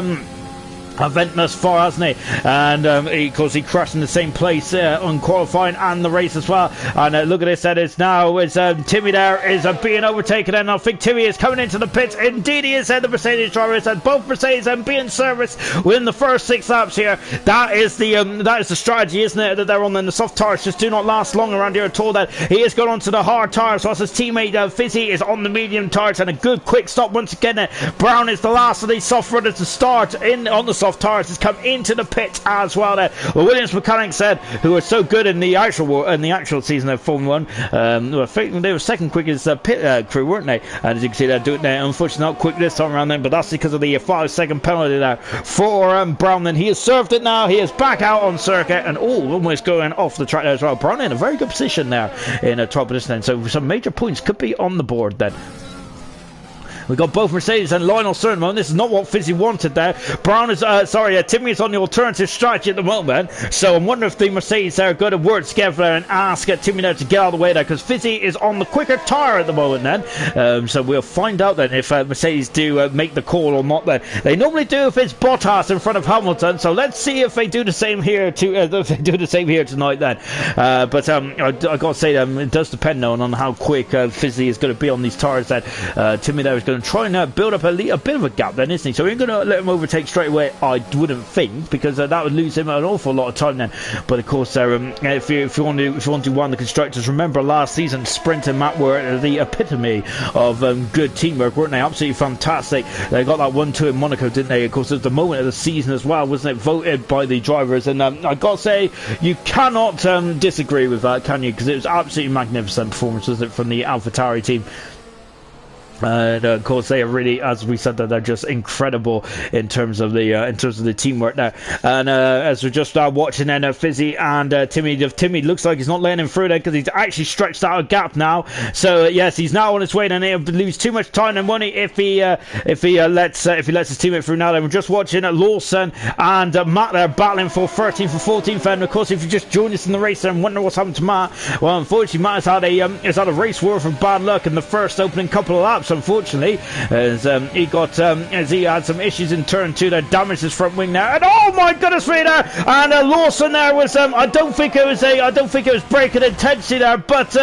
event thus far, hasn't he? And of course he crashed in the same place on qualifying and the race as well. And look at this, that is now is Timmy there is being overtaken, and I think Timmy is coming into the pits. Indeed he is, the Mercedes driver is, and both Mercedes being serviced within the first 6 laps here. That is the strategy, isn't it, that they're on. Then the soft tires just do not last long around here at all. That he has gone on to the hard tires, whilst his teammate Fizzy is on the medium tires, and a good quick stop once again. Brown is the last of these soft runners to start in on the soft tires, has come into the pit as well there. Well, Williams Mechanics said, who were so good in the actual season of Formula 1, I think they were second quickest pit crew, weren't they? And as you can see, they're doing it. Unfortunately not quick this time around then, but that's because of the 5-second penalty there for Brown. Then he has served it now, he is back out on circuit, and almost going off the track there as well. Brown in a very good position there in a top position then, so some major points could be on the board then. We've got both Mercedes and Lionel Stern at the moment. This is not what Fizzy wanted there. Brown is, Timmy is on the alternative strategy at the moment. So I'm wondering if the Mercedes are going to work together and ask Timmy there to get out of the way there, because Fizzy is on the quicker tyre at the moment then. So we'll find out then if Mercedes do make the call or not then. They normally do if it's Bottas in front of Hamilton. So let's see if they do the same here tonight then. But I got to say, it does depend on how quick Fizzy is going to be on these tyres then. Timmy there is going to try and build up a bit of a gap then, isn't he? So we're going to let him overtake straight away, I wouldn't think, because that would lose him an awful lot of time then. But of course, if you want to win the constructors, remember last season Sprint and Matt were the epitome of good teamwork, weren't they? Absolutely fantastic. They got that 1-2 in Monaco, didn't they? Of course, it was the moment of the season as well, wasn't it? Voted by the drivers, and I got to say, you cannot disagree with that, can you? Because it was absolutely magnificent performance, wasn't it, from the AlphaTauri team. Of course, they are really, as we said, that they're just incredible in terms of the teamwork there. And as we're just watching, then Fizzy and Timmy looks like he's not letting him through there, because he's actually stretched out a gap now. So yes, he's now on his way, and he'll lose too much time and money if he lets his teammate through now. Then we're just watching Lawson and Matt there battling for 13th for 14th. And of course, if you just joined us in the race and wonder what's happened to Matt, well, unfortunately, Matt has had a race worth of bad luck in the first opening couple of laps. Unfortunately, as he had some issues in turn 2 that damaged his front wing there, and oh my goodness me there, and Lawson there was I don't think it was braking intensity there, but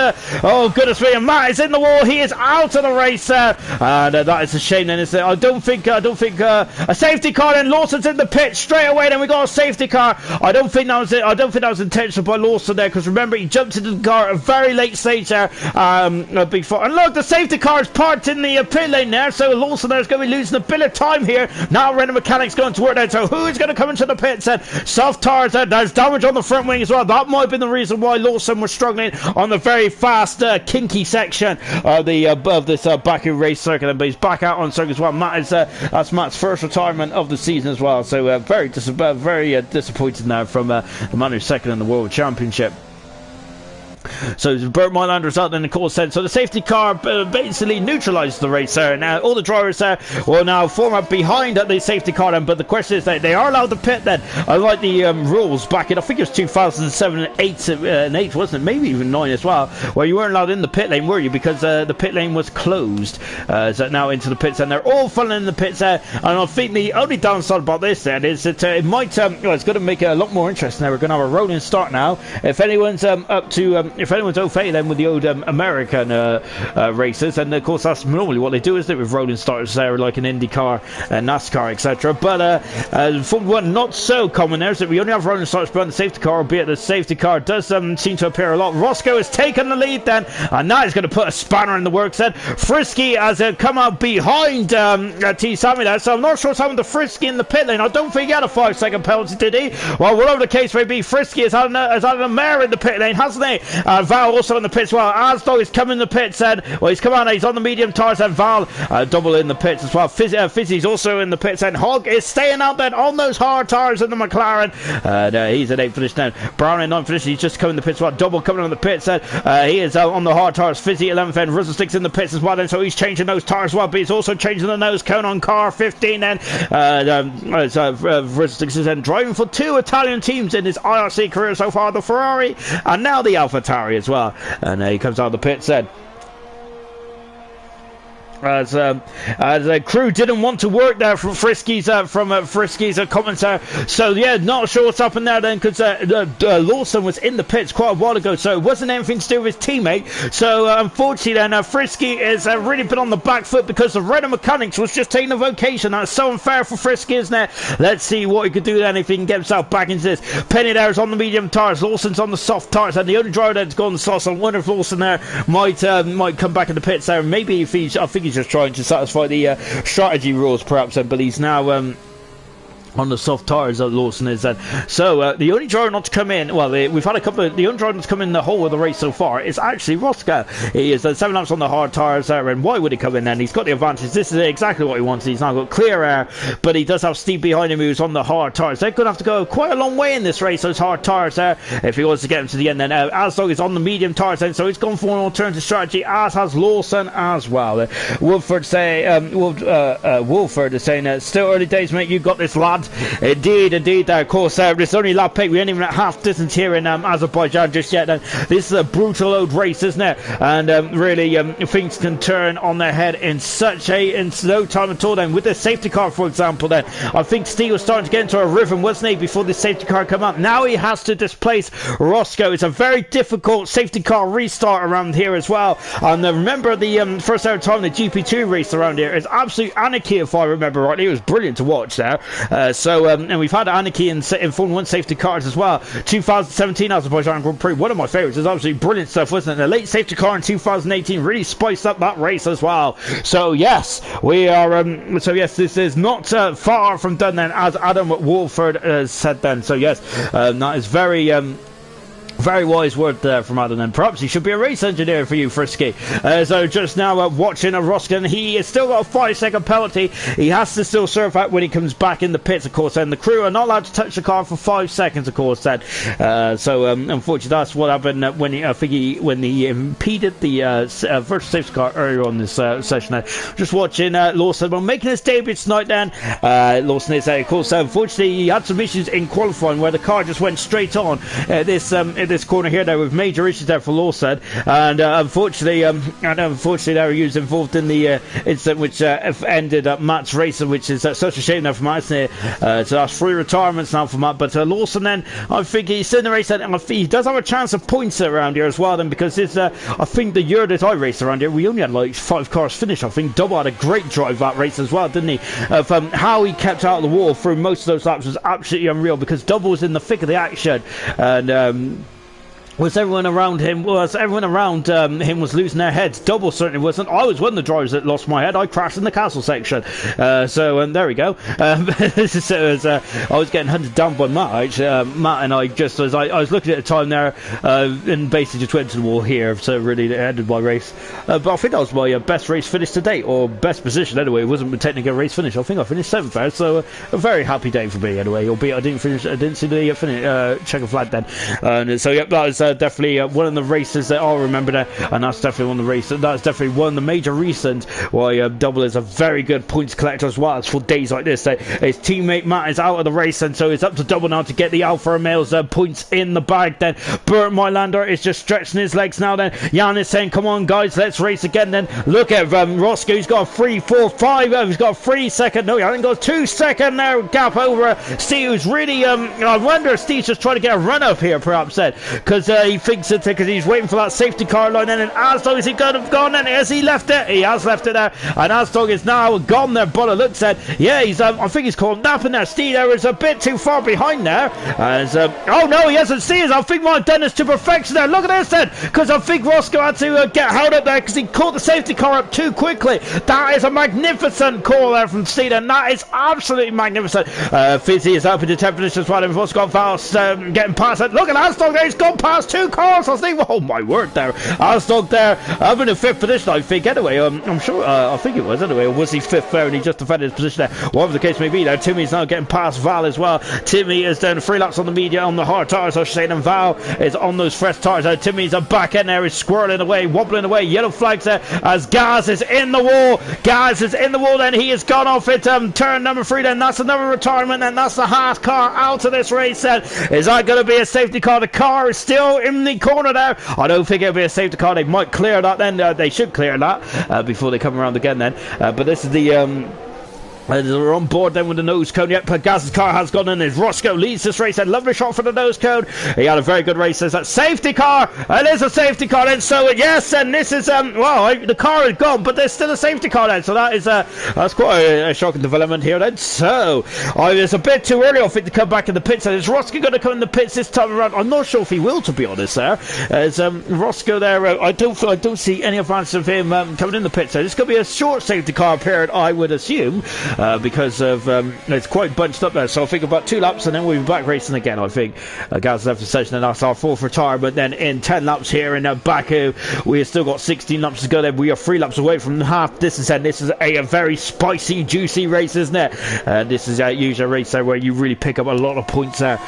oh goodness me, and Matt is in the wall, he is out of the race there, and that is a shame then, isn't it? I don't think a safety car, and Lawson's in the pit straight away, then we got a safety car. I don't think that was it. I don't think that was intentional by Lawson there, because remember, he jumped into the car at a very late stage there before, and look, the safety car is parked in the pit lane there, so Lawson there's going to be losing a bit of time here. Now Renault Mechanics going to work there, so who is going to come into the pits then? Soft tires there, there's damage on the front wing as well. That might have been the reason why Lawson was struggling on the very fast, kinky section of this Baku race circuit, but he's back out on circuit as well. That's Matt's first retirement of the season as well, so very disappointed now from the man who's second in the World Championship. So Bert Mylander is out in the course then. So the safety car basically neutralised the race there. Now all the drivers there will now form up behind the safety car then. But the question is that they are allowed to pit then. I like the rules back in, I think it was 2007 and 8, wasn't it? Maybe even 9 as well, where you weren't allowed in the pit lane, were you? Because the pit lane was closed. So now into the pits, and they're all funneling in the pits there. And I think the only downside about this then is that it might it's going to make it a lot more interesting. Now we're going to have a rolling start now. If anyone's if anyone's au fait then with the old American races, and of course that's normally what they do, is it, with rolling starts there like an IndyCar, NASCAR, etc. But Formula 1 not so common there, is that we only have rolling starts behind the safety car, albeit the safety car does seem to appear a lot. Roscoe has taken the lead then, and now he's going to put a spanner in the works then. Frisky has come out behind T. Sammy there, so I'm not sure what's happened to Frisky in the pit lane. I don't think he had a 5-second penalty, did he? Well, whatever the case may be, Frisky has had a mare in the pit lane, hasn't he? Val also in the pits. Well, Asdog is coming in the pits then. Well, he's come out, he's on the medium tires, and Val double in the pits as well. Fizzy's also in the pits, and Hogg is staying out then on those hard tires in the McLaren. He's at 8th finish now. Brown in 9th finish, he's just coming in the pits. Well, double coming on the pits then. He is on the hard tires. Fizzy 11th and Russellstick's in the pits as well then, so he's changing those tires as well, but he's also changing the nose cone on car 15 then. Russellstick's is then driving for 2 Italian teams in his IRC career so far, the Ferrari and now the AlphaTauri as well. And he comes out of the pits then. As a crew didn't want to work there from Frisky's comments there. So yeah, not sure what's happened there then, because Lawson was in the pits quite a while ago, so it wasn't anything to do with his teammate. So unfortunately then, Frisky has really been on the back foot because the Renault Mechanics was just taking a vacation. That's so unfair for Frisky, isn't it? Let's see what he could do then if he can get himself back into this. Penny there is on the medium tires, Lawson's on the soft tires, and the only driver that's gone soft. So I wonder if Lawson there might come back in the pits there. Maybe if I think he's just trying to satisfy the strategy rules perhaps, but he's now on the soft tires that Lawson is then. So the only driver not to come in, well, we've had a couple of, the only driver not to come in the whole of the race so far is actually Roscoe. He is 7 laps on the hard tires there, and why would he come in then? He's got the advantage. This is exactly what he wanted. He's now got clear air, but he does have Steve behind him who's on the hard tires. They're going to have to go quite a long way in this race, those hard tires there, if he wants to get them to the end then. Asdog is on the medium tires then, so he's gone for an alternative strategy, as has Lawson as well. Wolford is saying, still early days, mate, you got this, lad. Indeed, of course, it's only lap 8. We ain't even at half distance here in Azerbaijan just yet. This is a brutal old race, isn't it? And really, things can turn on their head in no time at all. Then with the safety car, for example, then I think Steve was starting to get into a rhythm, wasn't he, before the safety car come up. Now he has to displace Roscoe. It's a very difficult safety car restart around here as well. And remember the first ever time the GP2 race around here is absolute anarchy, if I remember rightly. It was brilliant to watch there. And we've had anarchy in Formula 1 safety cars as well. 2017 Azerbaijan Grand Prix, one of my favourites. It's absolutely brilliant stuff, wasn't it? The late safety car in 2018 really spiced up that race as well. So yes, we are. This is not far from done then, as Adam Wolford said then. So yes, that is very wise word there from Adam, and perhaps he should be a race engineer for you, Frisky. So just now watching Roskin, he has still got a 5-second penalty. He has to still serve out when he comes back in the pits, of course, and the crew are not allowed to touch the car for 5 seconds, of course, then. Unfortunately, that's what happened when he impeded the virtual safety car earlier on this session. There. Just watching Lawson, well, making his debut tonight then. Lawson is, of course, unfortunately, he had some issues in qualifying where the car just went straight on this corner here there with major issues there for Lawson, and unfortunately there he was involved in the incident which ended up Matt's racing, which is such a shame now for Matt. So that's 3 retirements now for Matt, but Lawson then, I think he's in the race, and I think he does have a chance of points around here as well then, because it's I think the year that I raced around here we only had like 5 cars finish. I think Double had a great drive that race as well, didn't he? How he kept out of the wall through most of those laps was absolutely unreal, because Double was in the thick of the action, and was everyone around him him was losing their heads. Double certainly wasn't. I was one of the drivers that lost my head. I crashed in the castle section. So there we go. I was getting hunted down by Matt. Matt and I just as I was looking at the time there, and basically just went to the wall here. So really it ended my race. But I think that was my best race finish to date, or best position anyway. It wasn't technically a race finish. I think I finished 7th there. So a very happy day for me anyway. Albeit I didn't see the checker flag then. So yeah, that was definitely one of the races that I'll remember there, and that's definitely one of the races. That's definitely one of the major reasons why Double is a very good points collector as well. As for days like this, his teammate Matt is out of the race, and so it's up to Double now to get the Alpha Males points in the bag. Then Bert Mylander is just stretching his legs now. Then Jan is saying, "Come on, guys, let's race again." Then look at Roscoe. He's got a 3, 4, 5. He's got a 3-second. No, I think got a 2-second there gap over Steve. Who's really I wonder if Steve's just trying to get a run up here, perhaps then, because he thinks it because he's waiting for that safety car line. And Asdog, is he going to have gone? And has he left it? He has left it there. And Asdog is now gone there. But it looks at, yeah, he's I think he's called napping there. Steve there is a bit too far behind there. As oh no, he hasn't seen it. I think I've done this to perfection there. Look at this then, because I think Roscoe had to get held up there because he caught the safety car up too quickly. That is a magnificent call there from Steve, and that is absolutely magnificent. Fizzy is up into 10th position as well. And Roscoe fast getting past it. Look at Asdog there. He's gone past 2 cars. I think, oh my word there. Asdog there up in the 5th position, I think. Anyway, I'm sure, I think it was anyway. Or was he 5th there and he just defended his position there? Whatever the case may be there. Timmy's now getting past Val as well. Timmy is down 3 laps on the medium, on the hard tires, I should say, and Val is on those fresh tires. Timmy's back in there, is squirreling away, wobbling away. Yellow flags there as Gaz is in the wall. Gaz is in the wall, then he has gone off at turn number 3. Then that's another retirement, and that's the Haas car out of this race. Then is that going to be a safety car? The car is still in the corner there. I don't think it'll be a safety car. They might clear that then. They should clear that before they come around again then. But this is the they're on board then with the nose cone. Yep, Gaz's car has gone in as Roscoe leads this race. A lovely shot for the nose cone. He had a very good race. There's that safety car. It is a safety car then. So yes, and this is well, the car is gone, but there's still a safety car then. So that is that's quite a shocking development here then. So it's a bit too early, I think, to come back in the pits. And is Roscoe going to come in the pits this time around? I'm not sure if he will, to be honest. There, as Roscoe there, I don't see any advantage of him coming in the pits. So this could be a short safety car period, I would assume. Because of it's quite bunched up there, so I think about 2 laps and then we'll be back racing again. I think Gaz left the session and that's our 4th retirement. Then in 10 laps here in Baku, we have still got 16 laps to go. Then we are 3 laps away from half distance, and this is a very spicy, juicy race, isn't it? This is usually a race there where you really pick up a lot of points there.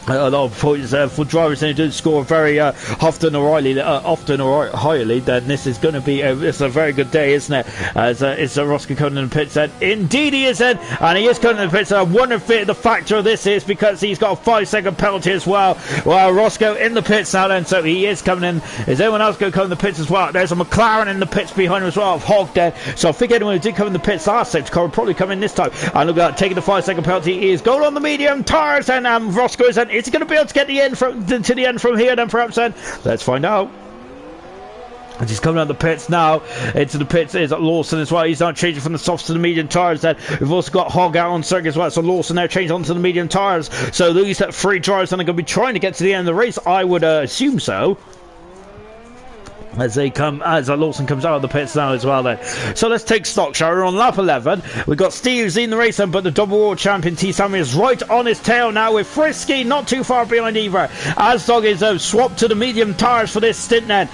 A lot of points for drivers, and it did score very often or highly. Then this is going to be it's a very good day, isn't it? As it's Roscoe coming in the pits. And indeed he is in, and he is coming in the pits. I wonder if the factor of this is because he's got a 5-second penalty as well. Well, Roscoe in the pits now, then, so he is coming in. Is anyone else going to come in the pits as well? There's a McLaren in the pits behind him as well, of Hogg there. So I think anyone who did come in the pits last safety car will probably come in this time. And look at that, taking the 5-second penalty. He is going on the medium tires, and Roscoe is in. Is he going to be able to get the end to the end from here then, perhaps then? Let's find out. And he's coming out of the pits now. Into the pits is Lawson as well. He's now changing from the softs to the medium tyres then. We've also got Hogg out on circuit as well. So Lawson now changed onto the medium tyres. So these 3 drivers are going to be trying to get to the end of the race. I would assume so. As Lawson comes out of the pits now as well then. So let's take stock, shall we? We're on lap 11. We've got Steve's in the race then, but the double world champion T. Sammy is right on his tail now with Frisky not too far behind either. Asdog is swapped to the medium tyres for this stint then.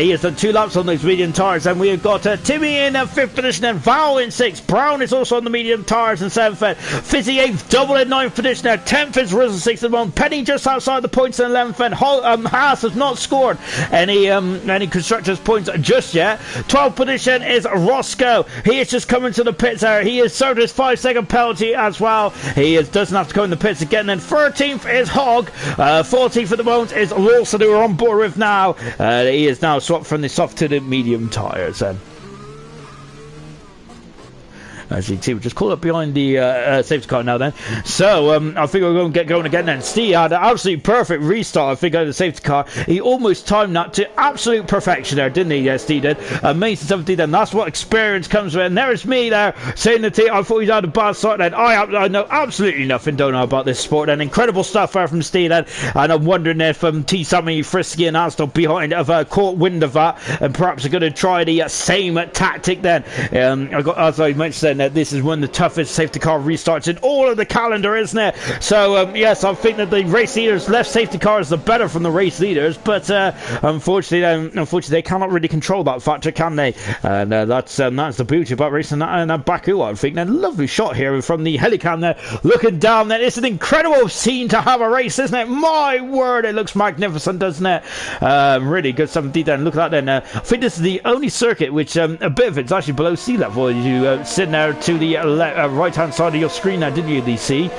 He has done 2 laps on those medium tyres, and we've got Timmy in 5th position and Val in 6th. Brown is also on the medium tyres in 7th. Fizzy 8th, Double in 9th position there. 10th is Risen 6th at the moment. Penny just outside the points in 11th, and Haas has not scored any constructors points just yet. 12th position is Roscoe. He is just coming to the pits there. He has served his 5-second penalty as well. He doesn't have to go in the pits again. Then 13th is Hogg. 14th at the moment is Lawson, who we're on board with now. He is now swapped from the soft to the medium tyres then. As you can see, we're just caught up behind the safety car now then. So I think we're going to get going again then. Steve had an absolutely perfect restart, I think, out of the safety car. He almost timed that to absolute perfection there, didn't he? Steve did. Amazing 17 then. That's what experience comes with. And there's me there saying the team. I thought he'd had a bad start then. I know absolutely nothing, don't know about this sport then. Incredible stuff there from Steve then. And I'm wondering if T. Sammy, Frisky and Astor behind have caught wind of that and perhaps are going to try the same tactic then. As I mentioned then, this is one of the toughest safety car restarts in all of the calendar, isn't it? So yes, I think that the race leaders left safety cars the better from the race leaders, but unfortunately they cannot really control that factor, can they? And that's the beauty about racing that Baku, I think. Then lovely shot here from the helicam there, looking down there. It's an incredible scene to have a race, isn't it? My word, it looks magnificent, doesn't it? Really good stuff indeed. Then look at that. Then I think this is the only circuit which a bit of it's actually below sea level. You sitting there to the right hand side of your screen now, didn't you? The sea.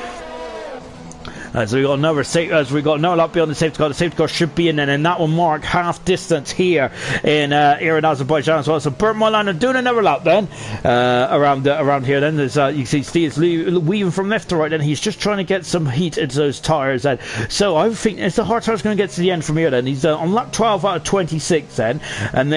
So we got another lap beyond the safety car. The safety car should be in, and that will mark half distance here in Azerbaijan as well. So Bert Moylander doing another lap then around here. Then there's you can see Steve is weaving from left to right. Then he's just trying to get some heat into those tires. Then so I think it's the hard tire's going to get to the end from here. Then he's on lap 12 out of 26. Then and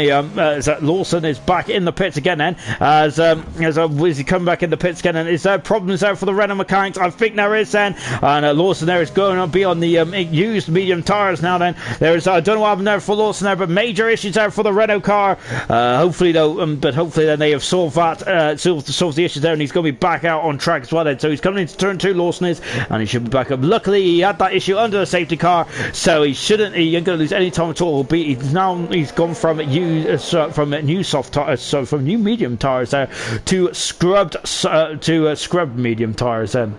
Lawson is back in the pits again. Then as he come back in the pits again. And is there problems there for the Renault mechanics? I think there is then. And Lawson there is going to be on the used medium tires now. Then there's I don't know what happened there for Lawson there, but major issues there for the Renault car. Hopefully though, but hopefully then they have solved that, solved the issues there, and he's going to be back out on track as well. Then so he's coming into turn 2. Lawson is, and he should be back up. Luckily he had that issue under the safety car, so he ain't going to lose any time at all. He's gone from new soft tires, so from new medium tires there to scrubbed medium tires then.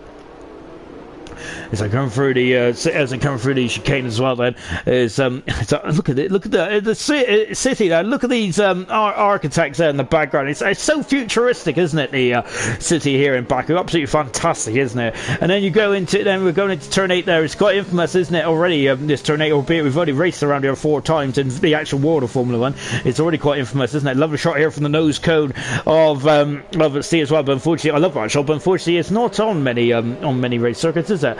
As I come through the chicane as well, then is look at the city there. Look at these architects there in the background. It's so futuristic, isn't it? The city here in Baku, absolutely fantastic, isn't it? And then we're going into turn 8 there. It's quite infamous, isn't it? Already this turn 8, albeit we've already raced around here 4 times in the actual world of Formula 1. It's already quite infamous, isn't it? Lovely shot here from the nose cone of C as well. But unfortunately, I love that shot. But unfortunately, it's not on many race circuits, is it?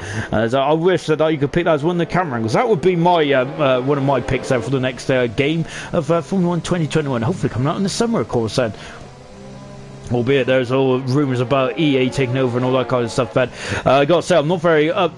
So I wish that you could pick that as one of the camera angles. That would be my one of my picks there for the next game of Formula 1 2021. Hopefully coming out in the summer, of course. Then. Albeit there's all rumours about EA taking over and all that kind of stuff, but I got to say I'm not very up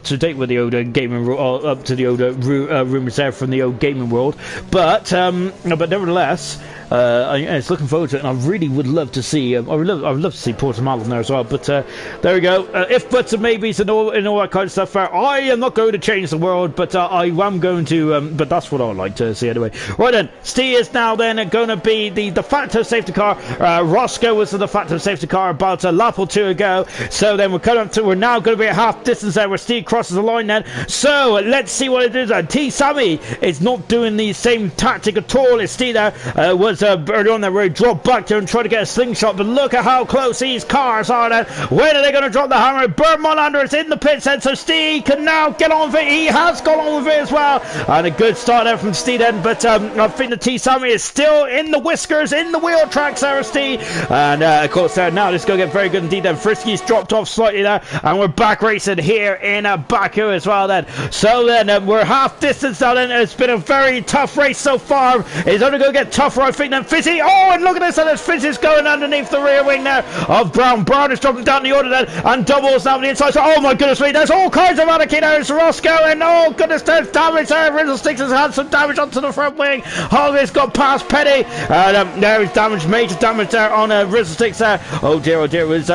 to date with the older gaming up to the older rumours there from the old gaming world, but nevertheless. It's looking forward to it, and I really would love to see. I would love to see Portimao in there as well. But there we go. If buts and maybes and all that kind of stuff. I am not going to change the world, but I am going to. But that's what I would like to see anyway. Right then, Steve is now then going to be the de facto safety car. Roscoe was the de facto safety car about a lap or 2 ago. So then we're now going to be at half distance there, where Steve crosses the line then. So let's see what it is. T. Sammy is not doing the same tactic at all as Steve there was. Early on there, where he dropped back there and tried to get a slingshot, but look at how close these cars are then. When are they going to drop the hammer? Bert Moylander is in the pit then, so Steve can now get on with it. He has gone on with it as well, and a good start there from Steve then, but I think the T. Sammy is still in the whiskers, in the wheel tracks there, Steve, and of course now this is going to get very good indeed then. Frisky's dropped off slightly there, and we're back racing here in Baku as well then. So then we're half distance now then. It's been a very tough race so far. It's only going to get tougher, I think, then Fizzy. Oh, and look at this, and there's Fizzy's going underneath the rear wing there of Brown. Brown is dropping down the order then, and Doubles now on the inside. So, oh my goodness me, there's all kinds of anarchy. There's Roscoe, and oh goodness, there's damage there. Riddlesticks has had some damage onto the front wing. Hogg's got past Petty, and there is damage, major damage there on Riddlesticks there. Oh dear, it was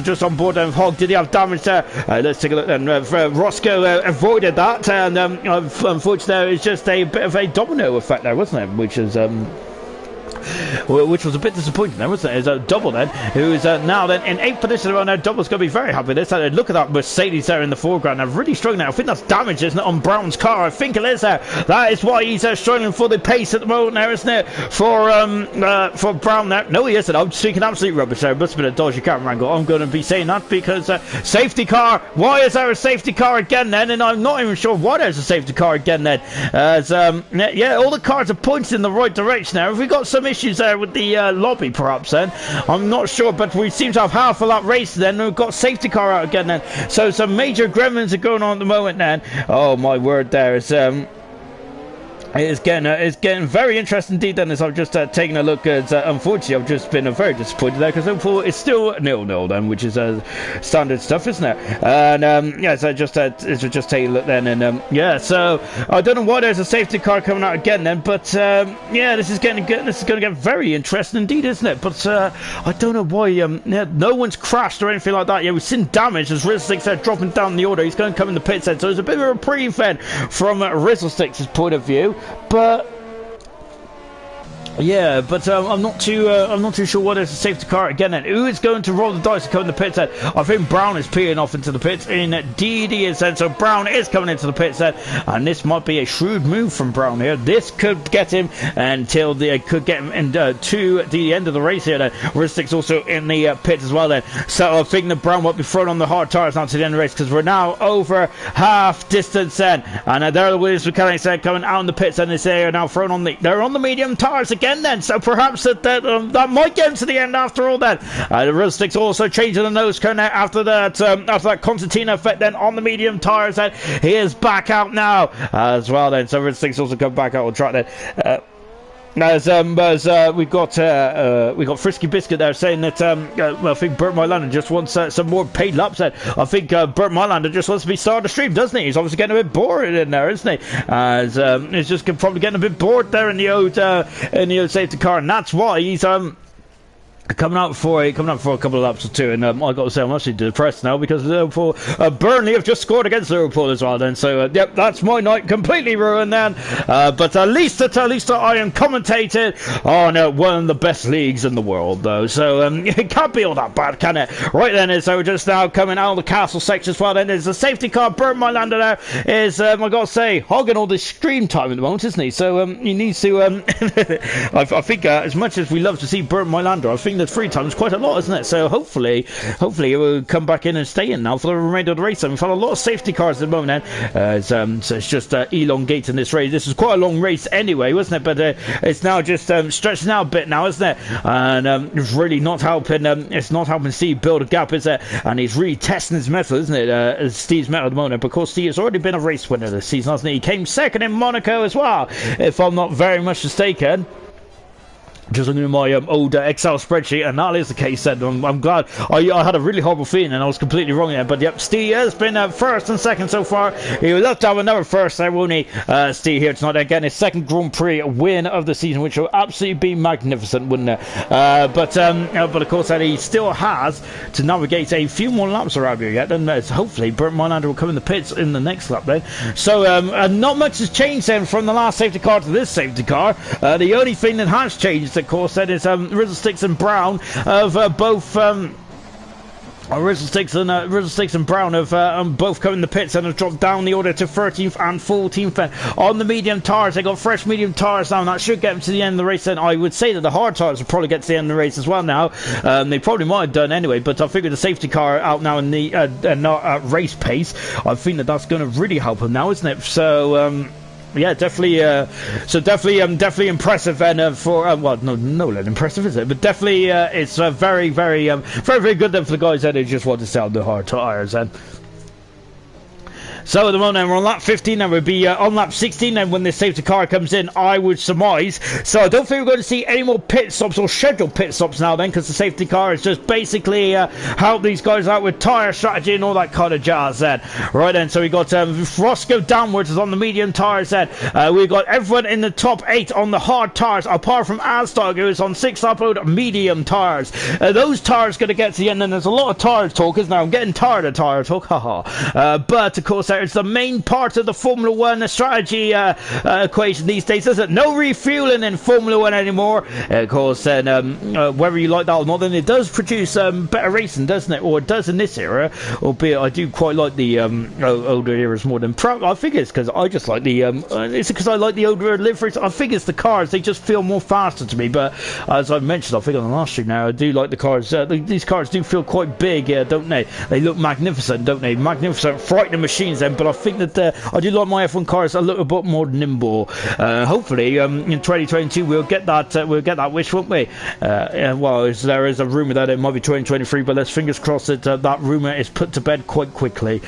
just on board then. Hogg, did he have damage there? Let's take a look then. Roscoe avoided that, and unfortunately there is just a bit of a domino effect there, wasn't it? Which was a bit disappointing then, wasn't it? It's Double then, who is now then in 8th position around there. Double's going to be very happy with this. Look at that Mercedes there in the foreground. They're really struggling now. I think that's damage, isn't it, on Brown's car? I think it is there. That is why he's struggling for the pace at the moment there, isn't it? For Brown there. No, he isn't. I'm speaking absolute rubbish there. It must have been a dodgy camera angle. I'm going to be saying that because safety car. Why is there a safety car again then? And I'm not even sure why there's a safety car again then. As yeah, all the cars are pointed in the right direction now. Have we got some issues there with the lobby, perhaps. Then I'm not sure, but we seem to have half of that race. Then we've got safety car out again. Then so some major gremlins are going on at the moment. Then oh my word, there is it's getting very interesting indeed. Then as I've just taken a look at, unfortunately I've just been very disappointed there because it's still 0-0 then, which is standard stuff, isn't it? And yeah, so just take a look then, and yeah, so I don't know why there's a safety car coming out again then, but yeah, this is going to get very interesting indeed, isn't it? But I don't know why yeah, no one's crashed or anything like that. Yeah, we've seen damage as Rizzlesticks are dropping down the order. He's going to come in the pits then, so it's a bit of a reprieve then from Rizzlesticks' point of view. But yeah, but I'm not too sure what is a safety car again. Then who is going to roll the dice to come in the pits? Then I think Brown is peeing off into the pits. Indeed, he is. Then so Brown is coming into the pits. Then and this might be a shrewd move from Brown here. This could get him until to the end of the race here. Then Rizzlesticks also in the pits as well. Then so I think that Brown will be thrown on the hard tires now to the end of the race because we're now over half distance. Then and there are the Williams mechanics coming out in the pits, and they are now thrown on they're on the medium tires again then, so perhaps that might get him to the end after all then. The Rizzlesticks also changing the nose cone after that concertina effect then on the medium tires. Then he is back out now as well then, so Rizzlesticks also come back out on track then. As we've got Frisky Biscuit there saying that well, I think Bert Mylander just wants some more paid laps. Then I think Bert Mylander just wants to be starting the stream, doesn't he? He's obviously getting a bit bored in there, isn't he? As he's just probably getting a bit bored there in the old safety car, and that's why he's coming out for a couple of laps or two, and I got to say I'm actually depressed now because Burnley have just scored against Liverpool as well. Then so yep, that's my night completely ruined then. But at least I am commentated on one of the best leagues in the world though, so it can't be all that bad, can it? Right then, so we're just now coming out of the castle section as well. Then there's a safety car. Bert Mylander there is I got to say hogging all the stream time at the moment, isn't he? So he needs to I think as much as we love to see Bert Mylander, I think the 3 times quite a lot, isn't it? So hopefully it will come back in and stay in now for the remainder of the race. And we've had a lot of safety cars at the moment then. So it's just elongating this race. This was quite a long race anyway, wasn't it? But it's now just stretching out a bit now, isn't it? And it's really not helping. It's not helping Steve build a gap, is it? And he's really testing his mettle, isn't it? Steve's mettle at the moment, because Steve has already been a race winner this season, hasn't he? He came second in Monaco as well, if I'm not very much mistaken. Just looking at my old Excel spreadsheet, and that is the case. Then I'm glad. I had a really horrible feeling, and I was completely wrong there. But yep, Steve has been first and second so far. He would love to have another first there, won't he? Steve here tonight again, his second Grand Prix win of the season, which will absolutely be magnificent, wouldn't it? But of course, he still has to navigate a few more laps around here yet, and hopefully Bert Mylander will come in the pits in the next lap then. So not much has changed then from the last safety car to this safety car. The only thing that has changed, of course, that is Rizzlesticks and Brown of both Rizzlesticks and Brown have both come in the pits and have dropped down the order to 13th and 14th on the medium tires. They got fresh medium tires now, and that should get them to the end of the race. And I would say that the hard tires will probably get to the end of the race as well now. They probably might have done anyway, but I figure the safety car out now in the not at race pace, I think that's going to really help them now, isn't it? So yeah, definitely. Definitely impressive, and for well, no, less impressive, is it? But definitely, it's very, very good then for the guys that just want to sell the hard tires. And so at the moment we're on lap 15, and we'll be on lap 16 then when this safety car comes in, I would surmise. So I don't think we're going to see any more pit stops or scheduled pit stops now then, because the safety car is just basically help these guys out with tyre strategy and all that kind of jazz then. Right then, so we got Roscoe downwards is on the medium tyres then. We've got everyone in the top 8 on the hard tyres, apart from Asdog, who is on 6 upload medium tyres. Those tyres going to get to the end, and there's a lot of tyre talk, isn't there? I'm getting tired of tyre talk, haha. But of course, it's the main part of the Formula 1 strategy equation these days, isn't it? No refueling in Formula 1 anymore. Of course, and whether you like that or not, then it does produce better racing, doesn't it? Or it does in this era, albeit I do quite like the older eras more than I think it's because I just like the it's because I like the older liveries. I think it's the cars, they just feel more faster to me. But as I mentioned, I think on the last stream now, I do like the cars. These cars do feel quite big, don't they? They look magnificent, don't they? Magnificent, frightening machines then, but I think that I do like my F1 cars a little bit more nimble. Hopefully, in 2022 we'll get that wish, won't we? Well, there is a rumor that it might be 2023, but let's fingers crossed that that rumor is put to bed quite quickly.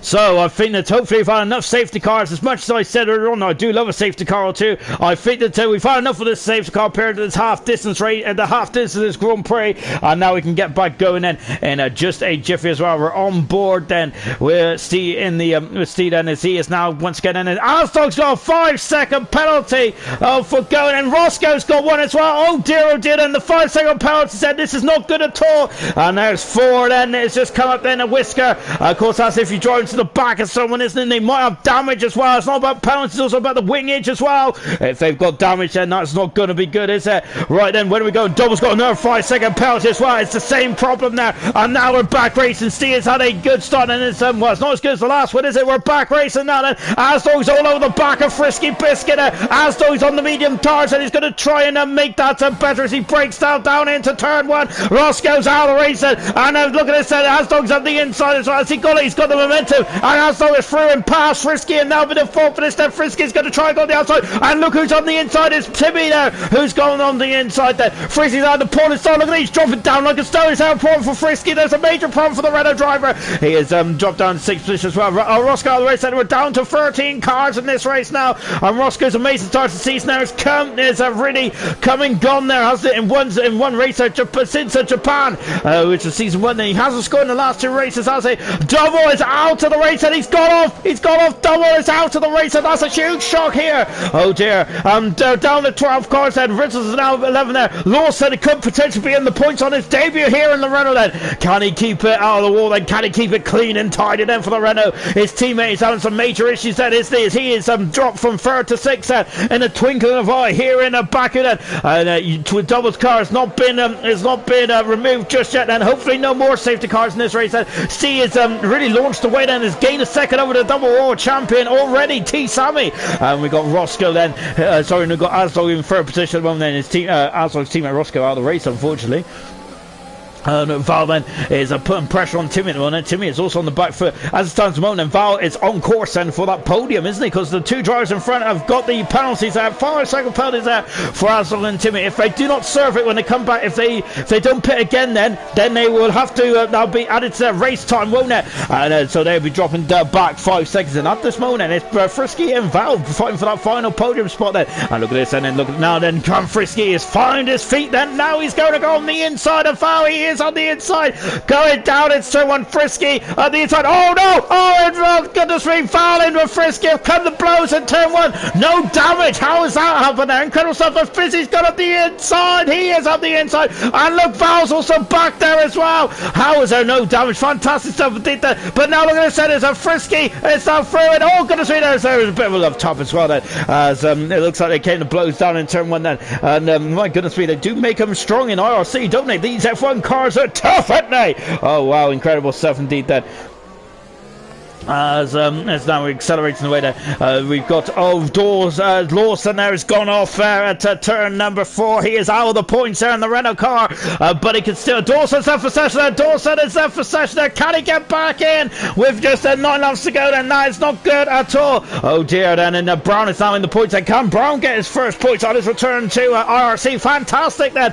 So I think that hopefully we've had enough safety cars. As much as I said earlier on, I do love a safety car or two. I think that we've had enough of this safety car period, this half distance rate, and the half distance Grand Prix, and now we can get back going then in just a jiffy as well. We're on board then with Steve in the with Steve then, as he is now once again in. And Alstog's got a 5-second penalty for going, and Roscoe's got one as well. Oh dear, and the 5-second penalty said this is not good at all. And there's 4 then. It's just come up then a whisker. Of course, that's if you drive to the back of someone, isn't it? They might have damage as well. It's not about penalties, it's also about the wingage as well. If they've got damage, then that's not going to be good, is it? Right then, where do we go? Double's got another 5-second penalty as well. It's the same problem there, and now we're back racing. Steve's had a good start, and it's well, it's not as good as the last one, is it? We're back racing now then. Asdog's all over the back of Frisky Biscuit. Asdog's on the medium tires, and he's going to try and make that better as he breaks down into turn 1. Roscoe's out of racing, and look at this, Asdog's on the inside as well. As he's got the momentum, and Asdog is through and past Frisky, and now with the fault for this, then Frisky's going to try and go on the outside, and look who's on the inside. It's Timmy there who's going on the inside there. Frisky's on the pole inside. Look at he's dropping down like a stone. It's out problem for Frisky. There's a major problem for the Renault driver. He has dropped down to 6th position as well. Roscoe out of the race, and we're down to 13 cars in this race now, and Roscoe's amazing start to the season now is really come and gone there, hasn't it, in one race since Japan, which is season 1. He hasn't scored in the last 2 races, has he? Double is out of the race, and he's gone off. Double is out of the race, and that's a huge shock here. Oh dear. They're down to 12 cars then. Ritzels is now 11 there. Lawson could potentially be in the points on his debut here in the Renault then. Can he keep it out of the wall then? Can he keep it clean and tidy then for the Renault? His teammate is having some major issues then, isn't he? He is dropped from 3rd to 6th in a twinkling of an eye here in Baku then. And Double's car has not been removed just yet, and hopefully no more safety cars in this race then. C is really launched away then, has gained a second over the double world champion already, T Sammy. And we got Roscoe then, we got Asdog in 3rd position at the moment then. His team, Asdog's teammate Roscoe out of the race, unfortunately. Val then is putting pressure on Timmy at the moment. Timmy is also on the back foot as it stands at the moment, and Val is on course then for that podium, isn't he? Because the 2 drivers in front have got the penalties there, 5-second penalties there for Asdog and Timmy. If they do not serve it when they come back, if they don't pit again, then they will have to that'll be added to their race time, won't it? And so they'll be dropping back 5 seconds. And at this moment, and it's Frisky and Val fighting for that final podium spot then. And look at this, and then look at now. Then Frisky has found his feet. Then now he's going to go on the inside of Val. He is on the inside, going down. It's turn 1. Frisky on the inside. Oh no! Oh goodness me! Val in with Frisky. Come the blows in turn 1. No damage. How has that happened there? Incredible stuff. But Frisky's got up the inside. He is up the inside. And look, Val's also back there as well. How is there no damage? Fantastic stuff. But now look at this. There's a Frisky. It's now through it. Oh goodness me! There's a bit of a love top as well then. As it looks like they came to blows down in turn 1 then. And my goodness me, they do make them strong in IRC, don't they? These F1 cars are tough, aren't they? Oh wow, incredible stuff indeed then. As now we're accelerating the way there. We've got Lawson there has gone off at turn number 4. He is out of the points there in the Renault car, but he can still. Dawson's there for session there. Dawson is there for session there. Can he get back in with just 9 laps to go then? No, it's not good at all. Oh dear then, and Brown is now in the points. And can Brown get his first points on his return to IRC? Fantastic then.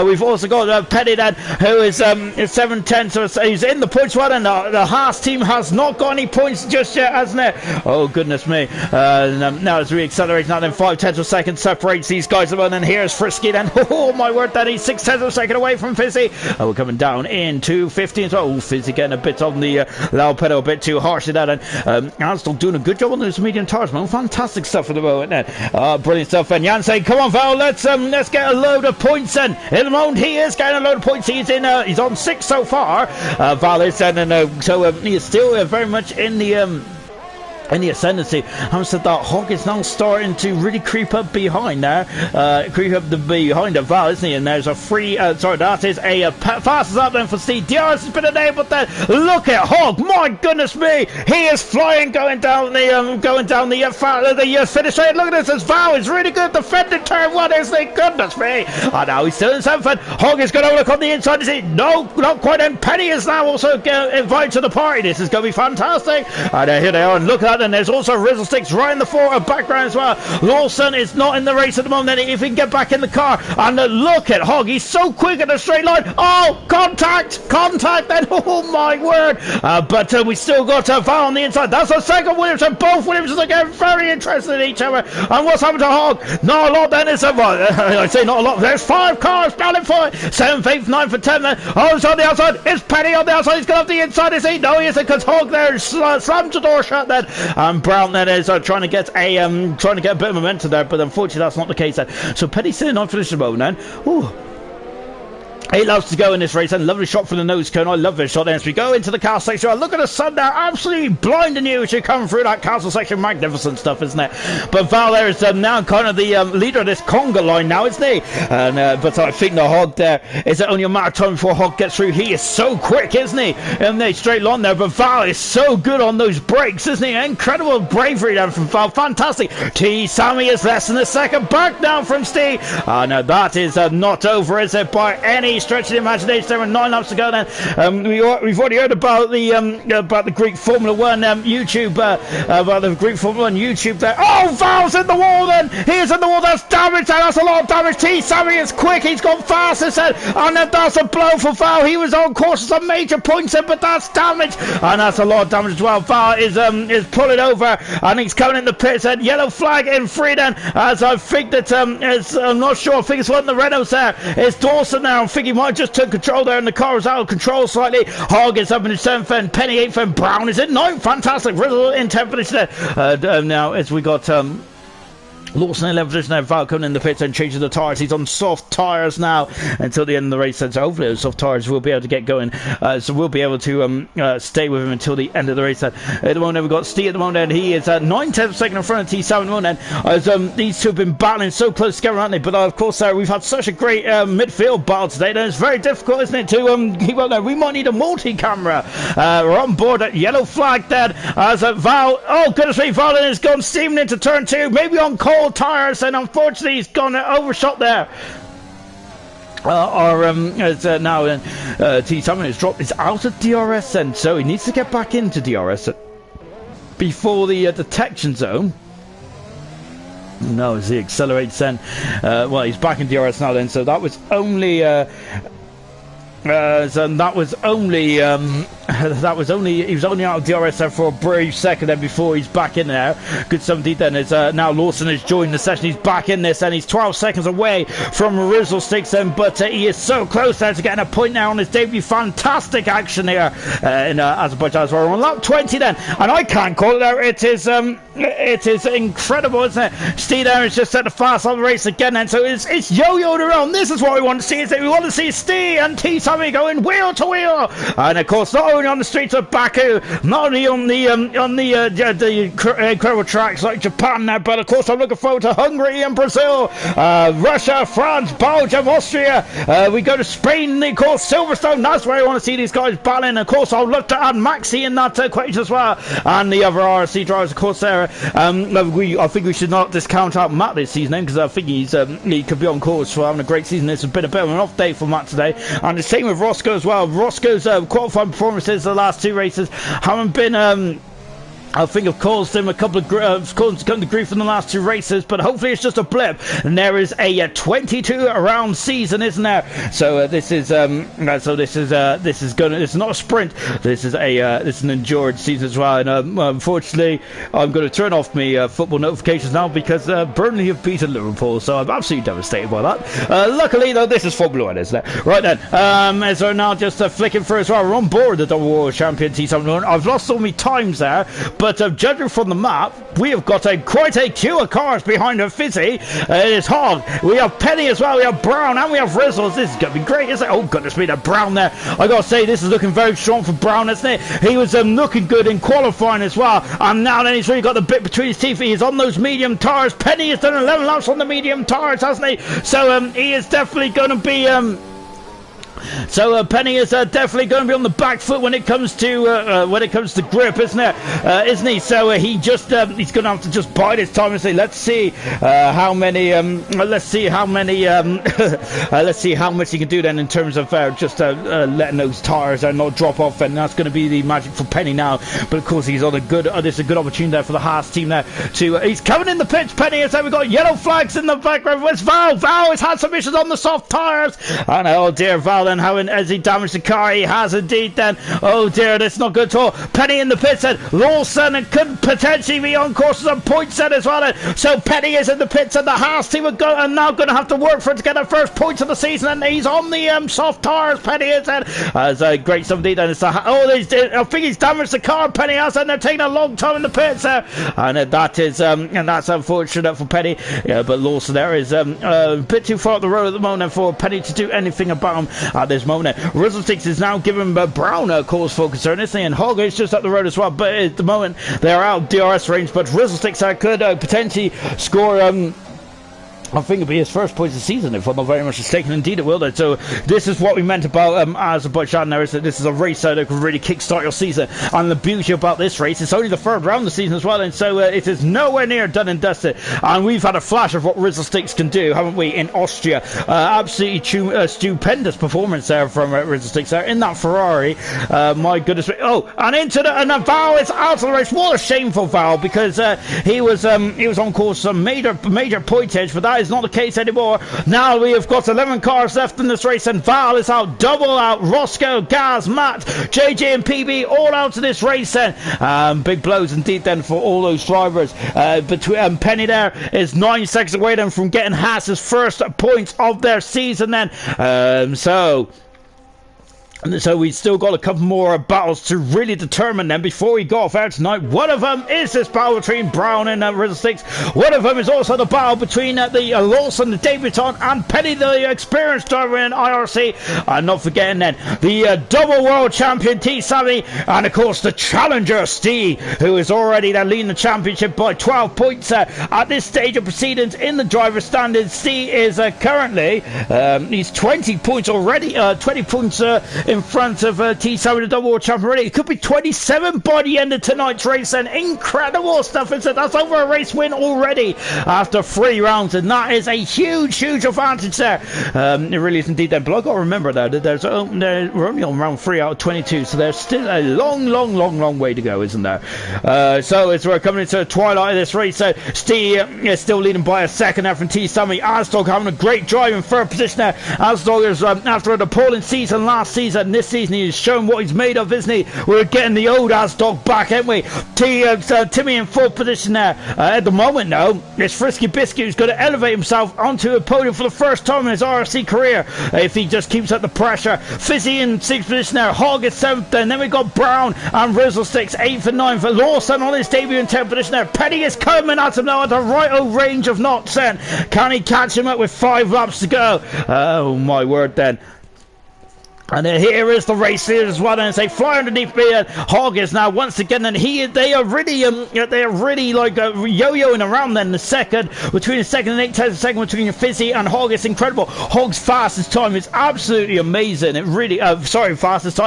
We've also got Petty then, who is 7-10, so he's in the points well, and the Haas team has not got any points just yet, hasn't it? Oh goodness me. Now as we accelerate now, then 5/10 of a second separates these guys, and then here's Frisky then. Oh my word, that he's 6/10 of a second away from Fizzy. We're coming down into 15 as well. Oh, Fizzy getting a bit on the loud pedal, a bit too harsh in that, and Jan's still doing a good job on those medium tires, man. Fantastic stuff for the moment then. Brilliant stuff. And Jan saying, come on Val, let's get a load of points then. In the moment he is getting a load of points. He's on 6 so far. Val is then, and so he is still very much in the in the ascendancy. Having said that, Hogg is now starting to really creep up behind there. Creep up behind the Val, isn't he? And there's a free, sorry, that is a fastest up then for Steve. DRS has been enabled then. Look at Hogg, my goodness me. He is flying, going down the finish line. Look at this, as Val is really good defending turn one, isn't he? Goodness me. And now he's still in 7th. Hogg is going to look on the inside, is he? No, not quite. And Penny is now also invited to the party. This is going to be fantastic. And here they are, and look at that. And there's also Rizzle Sticks right in the background as well. Lawson is not in the race at the moment. If he can get back in the car, and look at Hogg, he's so quick in the straight line. Oh, contact then. Oh my word. But we still got Val on the inside. That's the second Williams, and both Williamses are getting very interested in each other. And what's happened to Hogg? Not a lot then, is there? I say not a lot. There's 5 cars battling for it. 7th, 8th, 9th, and 10th then. Oh, it's on the outside. It's Penny on the outside. He's got off the inside, is he? No, he isn't, because Hogg there slams the door shut then. And Brown then is trying to get a bit of momentum there, but unfortunately that's not the case then. So Penny's sitting on finish at the moment then. Ooh. He loves to go in this race, and lovely shot from the nose cone. I love this shot there. As we go into the castle section, look at the sun there, absolutely blinding you as you come through that castle section. Magnificent stuff, isn't it? But Val there is now kind of the leader of this conga line now, isn't he? And but I think the Hogg there, is it only a matter of time before Hogg gets through? He is so quick, isn't he? In the straight line there, but Val is so good on those brakes, isn't he? Incredible bravery there from Val. Fantastic. T. Sammy is less than a second back now from Steve. Now that is not over, is it, by any stretch of the imagination? There were 9 laps to go then. We've already heard about the Greek Formula 1 YouTube, about the Greek Formula 1 YouTube there. Oh, Val's in the wall then. He is in the wall. That's damage there. That's a lot of damage. T. Sammy is quick. He's gone fast, as said. And then that's a blow for Val. He was on course for some major points in, but that's damage. And that's a lot of damage as well. Val is pulling over, and he's coming in the pits, and yellow flag in free then, as I think that I'm not sure. I think it's one of the Renaults there. It's Dawson now. I think he might just took control there, and the car is out of control slightly. Hogg is up in 7th, and Penny 8th, and Brown is in 9th. Fantastic. Rizzle in 10th there. Now as we got Lawson in 11th position there. Val coming in the pits and changing the tyres. He's on soft tyres now until the end of the race. So hopefully those soft tyres will be able to get going. So we'll be able to stay with him until the end of the race. At the moment, we've got Steve at the moment. He is 9/10 second in front of T7 at the moment. As these two have been battling so close together, aren't they? But of course, we've had such a great midfield battle today. And it's very difficult, isn't it, to keep up there. We might need a multi-camera. We're on board at yellow flag then. As Val, oh goodness me, Val has gone steaming into turn 2. Maybe on cold tires, and unfortunately he's gone overshot there. Now T. Summon has dropped. Is out of DRS then, so he needs to get back into DRS before the detection zone. No, as he accelerates then. Well, he's back in DRS now then, so that was only he was only out of DRS there for a brief second then before he's back in there. Good 17 then is now Lawson has joined the session. He's back in this, and he's 12 seconds away from Rizzle Sticks then, but he is so close there to getting a point now on his debut. Fantastic action here in Azerbaijan as well. We're on lap 20 then, and I can't call it there. It is incredible, isn't it? Steve there has just set the fast on the race again then, so it's yo-yoed around. This is what we want to see, is that we want to see Steve and T. Sammy going wheel to wheel, and of course not only on the streets of Baku, not only on the incredible tracks like Japan now, but of course I'm looking forward to Hungary and Brazil, Russia, France, Belgium, Austria. We go to Spain, of course Silverstone. That's where I want to see these guys battling. Of course I'll look to add Maxi in that equation as well, and the other IRC drivers, of course. There, I think we should not discount out Matt this season, because I think he could be on course for having a great season. It's been a bit of an off day for Matt today, and the same with Roscoe as well. Roscoe's qualifying performances the last 2 races haven't been I think I've caused him a couple of caused him grief in the last 2 races, but hopefully it's just a blip. And there is a 22 round season, isn't there? So this is not a sprint. This is an endurance season as well. And unfortunately, I'm going to turn off my football notifications now, because Burnley have beaten Liverpool. So I'm absolutely devastated by that. Luckily, though, this is Formula 1, isn't it? Right then, so now just flicking through as well. We're on board the double world champion T7. I've lost all my times there. but judging from the map, we have got quite a queue of cars behind her Fizzy. It is Hog. We have Penny as well. We have Brown, and we have Rizzles. This is going to be great, isn't it? Oh, goodness me, that Brown there. I got to say, this is looking very strong for Brown, isn't it? He was looking good in qualifying as well, and now then he's really got the bit between his teeth. He is on those medium tires. Penny has done 11 laps on the medium tires, hasn't he? So he is definitely going to be Penny is definitely going to be on the back foot when it comes to grip, isn't it? Isn't he? So he's going to have to just bide his time and say, let's see how many let's see how much he can do then in terms of letting those tires not drop off, and that's going to be the magic for Penny now. But of course he's on a good there's a good opportunity there for the Haas team there to he's coming in the pits. Penny is there. We've got yellow flags in the background. Where's Val? Val has had some issues on the soft tires, and oh dear, Val then as he damaged the car. He has indeed then. Oh dear, that's not good at all. Penny in the pits then. Lawson and could potentially be on course with some points then as well then. So Penny is in the pits, and the Haas team are now going to have to work for it to get their first points of the season, and he's on the soft tires. Penny is then. As a great stuff indeed. And it's I think he's damaged the car. Penny has, and they're taking a long time in the pits there, and that is and that's unfortunate for Penny. Yeah, but Lawson there is a bit too far up the road at the moment for Penny to do anything about him at this moment. Rizzlesticks is now giving Brown a cause for concern, isn't he? And Hog is just up the road as well, but at the moment they are out DRS range, but Rizzlesticks could potentially score I think it'll be his first points of the season, if I'm not very much mistaken. Indeed it will, though. So this is what we meant about Azerbaijan there, is that this is a race that can really kickstart your season. And the beauty about this race, it's only the third round of the season as well, and so it is nowhere near done and dusted. And we've had a flash of what Rizzlesticks can do, haven't we, in Austria? Absolutely stupendous performance there from Rizzlesticks there in that Ferrari. My goodness. Oh, and into the Val is out of the race. What a shameful Val, because he was on course some major pointage, but that is not the case anymore. Now we have got 11 cars left in this race, and Val is out, double out. Roscoe, Gaz, Matt, JJ and PB all out of this race then. Big blows indeed then for all those drivers. Between Penny there is 9 seconds away then from getting Haas's first points of their season then. So we've still got a couple more battles to really determine them before we go off air tonight. One of them is this battle between Brown and Rizzlesticks. One of them is also the battle between the Lawson, the debutant, and Penny, the experienced driver in IRC. And not forgetting then the double world champion T. Sammy, and of course the challenger Steve, who is already then leading the championship by 12 points at this stage of proceedings in the driver's standings. Steve is currently he's 20 points already, 20 points in front of T. Sammy, the double world champion already. It could be 27 by the end of tonight's race, and incredible stuff, isn't it? That's over a race win already after 3 rounds, and that is a huge advantage there. It really is indeed then. But I've got to remember though that we're only on round 3 out of 22, so there's still a long way to go, isn't there? So as we're coming into the twilight of this race, Steve is still leading by a second there from T. Sammy. Asdog having a great drive in third position there. Asdog is after an appalling season last season, this season he's shown what he's made of, isn't he? We're getting the old Asdog back, ain't we? Timmy in fourth position there. At the moment now, it's Frisky Biscuit who's going to elevate himself onto a podium for the first time in his RC career, if he just keeps up the pressure. Fizzy in sixth position there. Hog is seventh, and then we've got Brown and Rizzlesticks 8th and 9th. Lawson on his debut in 10th position there. Penny is coming at him now at the right range of knots then. Can he catch him up with 5 laps to go? Oh my word then. And here is the race here as well, and they fly underneath me. Hog is now once again, and they are really like yo-yoing around. Then between the second and 8th second between Fizzy and Hog, it's incredible. Hog's fastest time is absolutely amazing. It really, fastest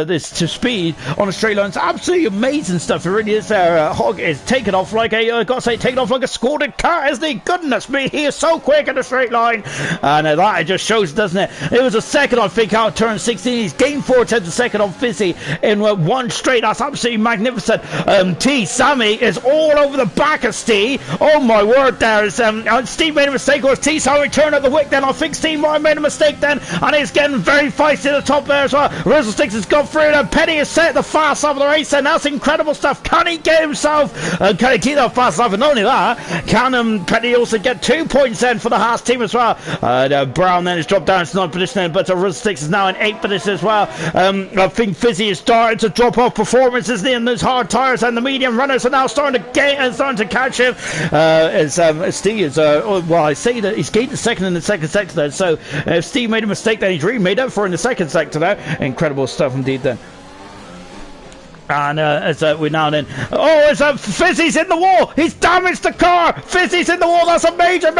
this to speed on a straight line. It's absolutely amazing stuff. It really is. Hog is taking off like taking off like a squatted cat, isn't he? Goodness me, he is so quick in a straight line, and that it just shows, doesn't it? It was a second, I think, out of turn 16. He's gained 4 tenths a second on Fizzy in one straight. That's absolutely magnificent. T. Sammy is all over the back of Steve. Oh my word, there is Steve made a mistake, or T. Sammy turned up the wick then. I think Steve might have made a mistake then, and he's getting very feisty at the top there as well. Rizzlesticks has gone through, and Penny has set the fast lap of the race, and that's incredible stuff. Can he get himself, can he keep that fast lap? And not only that, can Penny also get 2 points then for the Haas team as well. Brown then has dropped down That's not position, but Rustic is now in 8th position as well. I think Fizzy is starting to drop off performances in those hard tires, and the medium runners are now starting to catch him. Steve is, well, I say that he's gained the second in the second sector there, so if Steve made a mistake, then he's really made up for in the second sector there. Incredible stuff indeed then. And we're now in. Oh, Fizzy's in the wall. He's damaged the car. Fizzy's in the wall. That's a major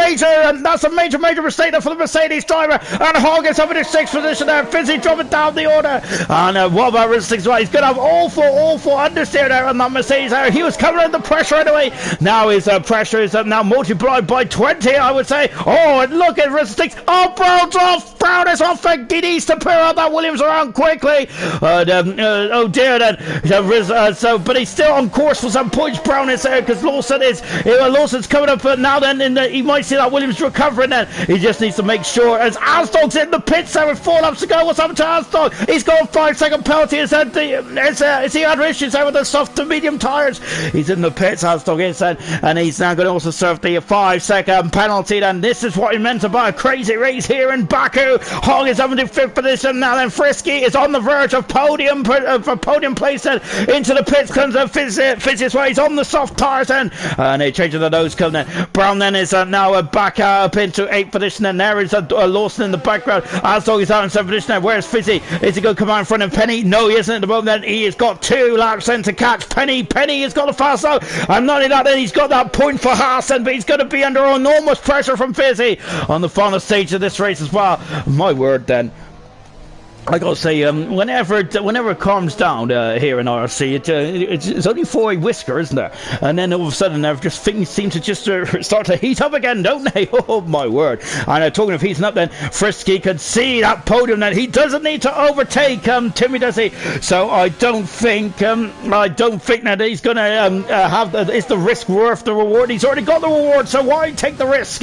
mistake there for the Mercedes driver. And Hogg is up in his 6th position there. Fizzy dropping down the order. And what about Riz 6? Well, he's going to have awful understeer there on that Mercedes there. He was covering the pressure anyway. Now his pressure is now multiplied by 20, I would say. Oh, and look at Riz 6. Oh, Brown's off. Brown is off. He needs to pull out that Williams around quickly. Oh dear then. But he's still on course for some points. Brown is there because Lawson's coming up now. Then he might see that Williams recovering. Then he just needs to make sure. As Asdog's in the pits there with 4 laps to go. What's happened to Asdog? He's got a 5-second penalty. Is he had issues there with the soft to medium tires? He's in the pits. Asdog is, and he's now going to also serve the 5-second penalty. Then this is what he meant about a crazy race here in Baku. Hogg is up in 5th position now. Then Frisky is on the verge of podium place. Then into the pits comes Fizzy's way. He's on the soft tires then, and they change the nose cone then. Brown then is now back up into 8th position, and there is Lawson in the background. Asdog is out in 7th position now. Where's Fizzy? Is he going to come out in front of Penny? No, he isn't at the moment. Then he has got 2 laps then to catch Penny. Penny has got a fast out, and not only that, then he's got that point for Haas, but he's going to be under enormous pressure from Fizzy on the final stage of this race as well. My word then. I gotta say, whenever it calms down here in IRC, it's only for a whisker, isn't it? And then all of a sudden, things seem to just start to heat up again, don't they? Oh my word! And talking of heating up, then Frisky can see that podium. Then he doesn't need to overtake Timmy, does he? So I don't think that he's gonna have. Is the risk worth the reward? He's already got the reward, so why take the risk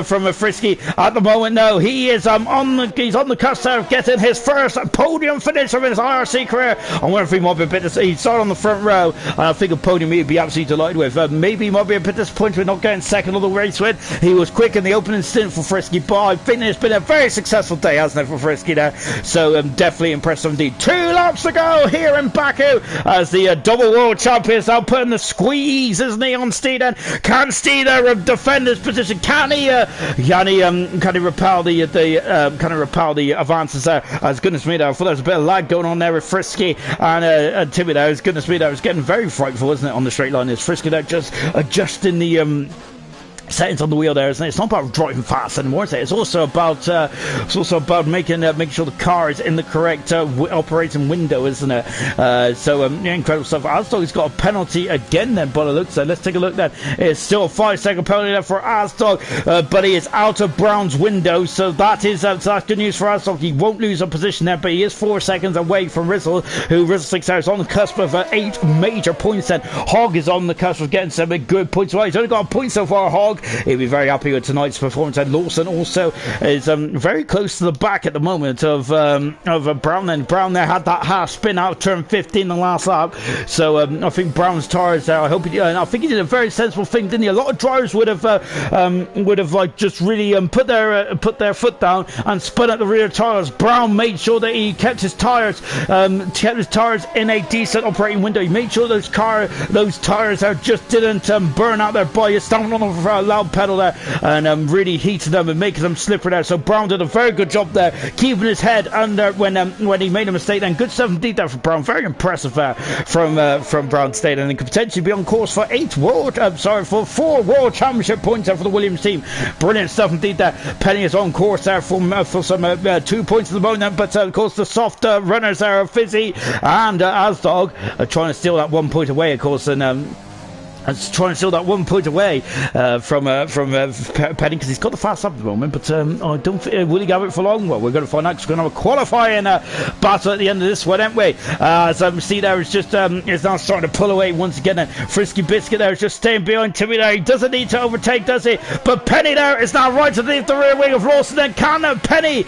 from a Frisky at the moment? No, he is he's on the cusp of getting his first podium finish of his IRC career. I wonder if he might be a bit. He started on the front row, and I think a podium he'd be absolutely delighted with. Maybe he might be a bit disappointed with not getting second on the race win. He was quick in the opening stint for Frisky, but I think it's been a very successful day, hasn't it, for Frisky there? So definitely impressive indeed. 2 laps to go here in Baku as the double world champions now putting the squeeze, isn't he, on Steed? And can Steed defend his position? Can he repel the advances there? As goodness me, I thought there was a bit of lag going on there with Frisky and Timmy there. As goodness me, that was getting very frightful, isn't it, on the straight line? Is Frisky there just adjusting the settings on the wheel there, isn't it? It's not about driving fast anymore, is it? It's also about making sure the car is in the correct operating window, isn't it? Incredible stuff. Asdog's got a penalty again then, by the looks of it. Let's take a look then. It's still a 5-second penalty there for Asdog, but he is out of Brown's window, so that's good news for Asdog. He won't lose a position there, but he is 4 seconds away from Rizzle, who Rizzle 6 hours on the cusp of 8 major points then. Hogg is on the cusp of getting some good points. Well, he's only got a point so far, Hogg. He'll be very happy with tonight's performance. And Lawson also is very close to the back at the moment of Brown. And Brown there had that half spin out turn 15 the last lap. So I think Brown's tires there. I think he did a very sensible thing, didn't he? A lot of drivers would have like just really put their foot down and spun at the rear tires. Brown made sure that he kept his tires in a decent operating window. He made sure those tires there just didn't burn out their body. Standing on a loud pedal there and really heating them and making them slippery there. So Brown did a very good job there, keeping his head under when he made a mistake. Then good stuff indeed there for Brown. Very impressive from Brown State, and he could potentially be on course for 4 World Championship points there for the Williams team. Brilliant stuff indeed there. Penny is on course there for some 2 points at the moment, but of course the soft runners there are Fizzy and Asdog are trying to steal that 1 point away, of course, and trying to steal that 1 point away from Penny, because he's got the fast up at the moment, but I don't will he have it for long? Well, we're going to find out, because we're going to have a qualifying battle at the end of this one, aren't we? As see there is just is now starting to pull away once again, and Frisky Biscuit there is just staying behind Timmy there. He doesn't need to overtake, does he? But Penny there is now right underneath the rear wing of Lawson. Then can Penny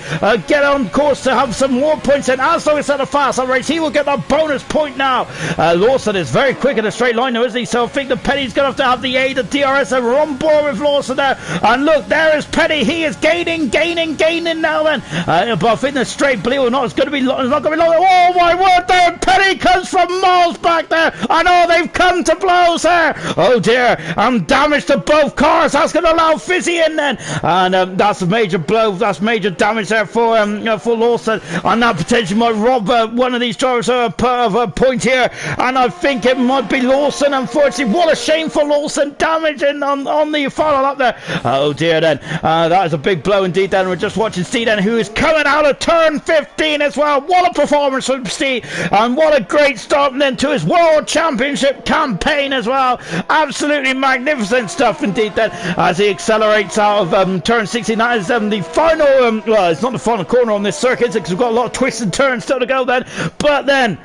get on course to have some more points? And as though it's at a fast race, he will get that bonus point now. Lawson is very quick in a straight line now, isn't he? So I think the Penny's going to have the aid of DRS, and we're on board with Lawson there. And look, there is Penny. He is gaining now then. But I think the straight blue or not, it's not going to be long. Oh my word, there Penny comes from miles back there. I know they've come to blows there. Oh dear, and damage to both cars. That's going to allow Fizzy in then. And that's a major blow. That's major damage there for Lawson. And that potentially might rob one of these drivers of a point here. And I think it might be Lawson, unfortunately. What a shame for Lawson. Damaging on the final up there. Oh dear then. That is a big blow indeed then. We're just watching Steve then, who is coming out of turn 15 as well. What a performance from Steve. And what a great start then to his World Championship campaign as well. Absolutely magnificent stuff indeed then, as he accelerates out of turn 16. That is the final, well, it's not the final corner on this circuit because we've got a lot of twists and turns still to go then. But then,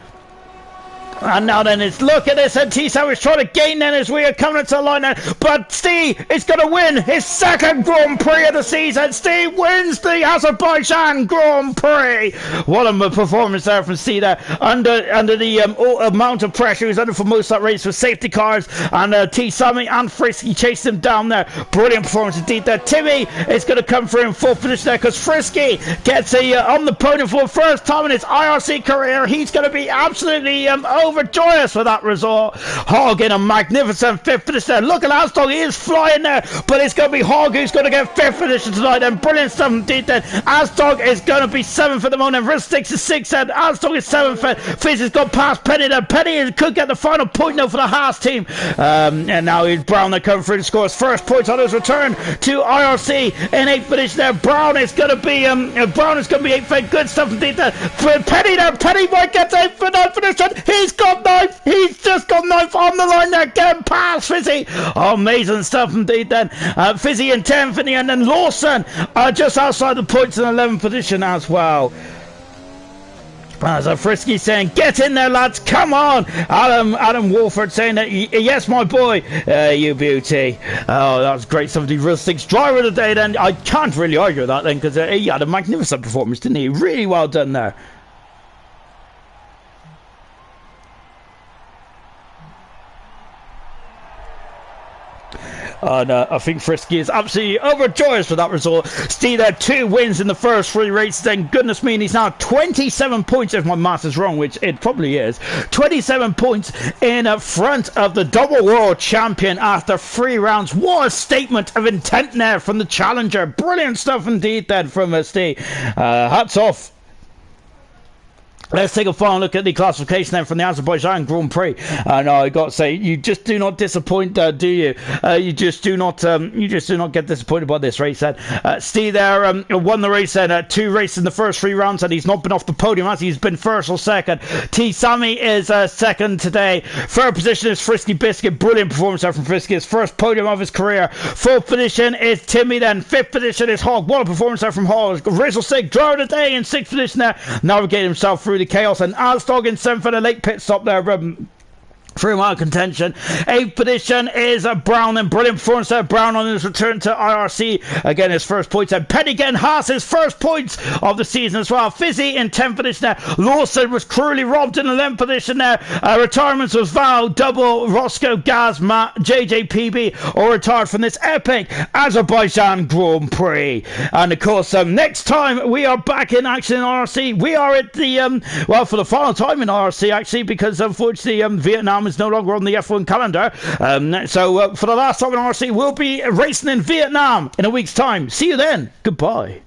and now then, it's look at this, and T-Sam is trying to gain then as we are coming into the line then, but Steve is going to win his second Grand Prix of the season. Steve wins the Azerbaijan Grand Prix. What a performance there from Steve there, under the amount of pressure he was under for most of that race with safety cars, and T-Sam and Frisky chased him down there. Brilliant performance indeed there. Timmy is going to come through in fourth position there, because Frisky gets on the podium for the first time in his IRC career. He's going to be absolutely overjoyous for that result. Hogg in a magnificent fifth position there. Look at Asdog, he is flying there, but it's going to be Hogg who's going to get fifth position tonight then. Brilliant stuff indeed then. Asdog is going to be seventh at the moment. Ristix is sixth then. Asdog is seventh. Fizz has got past Penny then. Penny could get the final point now for the Haas team. And now he's Brown that comes through to score his first points on his return to IRC in eighth position there. Brown is going to be eighth. Good stuff indeed there. Penny there. Penny might get eighth for ninth position. He's got ninth. He's just got ninth on the line there. Getting past Fizzy. Oh, amazing stuff indeed then. Fizzy in 10th in the end, and Lawson just outside the points in 11th position as well. As Frisky saying, get in there lads, come on. Adam Wolford saying that, yes my boy, you beauty. Oh, that was great. Somebody real six driver of the day then. I can't really argue with that then, because he had a magnificent performance, didn't he? Really well done there. And I think Frisky is absolutely overjoyed for that result. Steve had 2 wins in the first 3 races. Then goodness me, and he's now 27 points, if my math is wrong, which it probably is. 27 points in front of the double world champion after 3 rounds. What a statement of intent there from the challenger. Brilliant stuff indeed then from Steve. Hats off. Let's take a final look at the classification then from the Azerbaijan Grand Prix. And I got to say, you just do not disappoint, do you? You just do not get disappointed by this race. Then Steve there won the race then. 2 races in the first 3 rounds, and he's not been off the podium as he's been first or second. T. Sammy is second today. Third position is Frisky Biscuit. Brilliant performance there from Frisky. His first podium of his career. Fourth position is Timmy then. Fifth position is Hogg. What a performance there from Hogg. Rizzle Sig, driver of the day in 6th position there. Navigating himself through the chaos, and Asdog in 7th for the late pit stop there. 3-mile contention. 8th position is Brown, and brilliant performance there. Brown on his return to IRC. Again, his first points. And Penny getting Haas' first points of the season as well. Fizzy in 10th position there. Lawson was cruelly robbed in 11th position there. Retirements was Val, Double, Roscoe, Gaz, Matt, JJPB, all retired from this epic Azerbaijan Grand Prix. And of course, next time we are back in action in IRC. We are at the, well, for the final time in IRC actually, because unfortunately Vietnam is no longer on the F1 calendar. So for the last time in RC, we'll be racing in Vietnam in a week's time. See you then. Goodbye.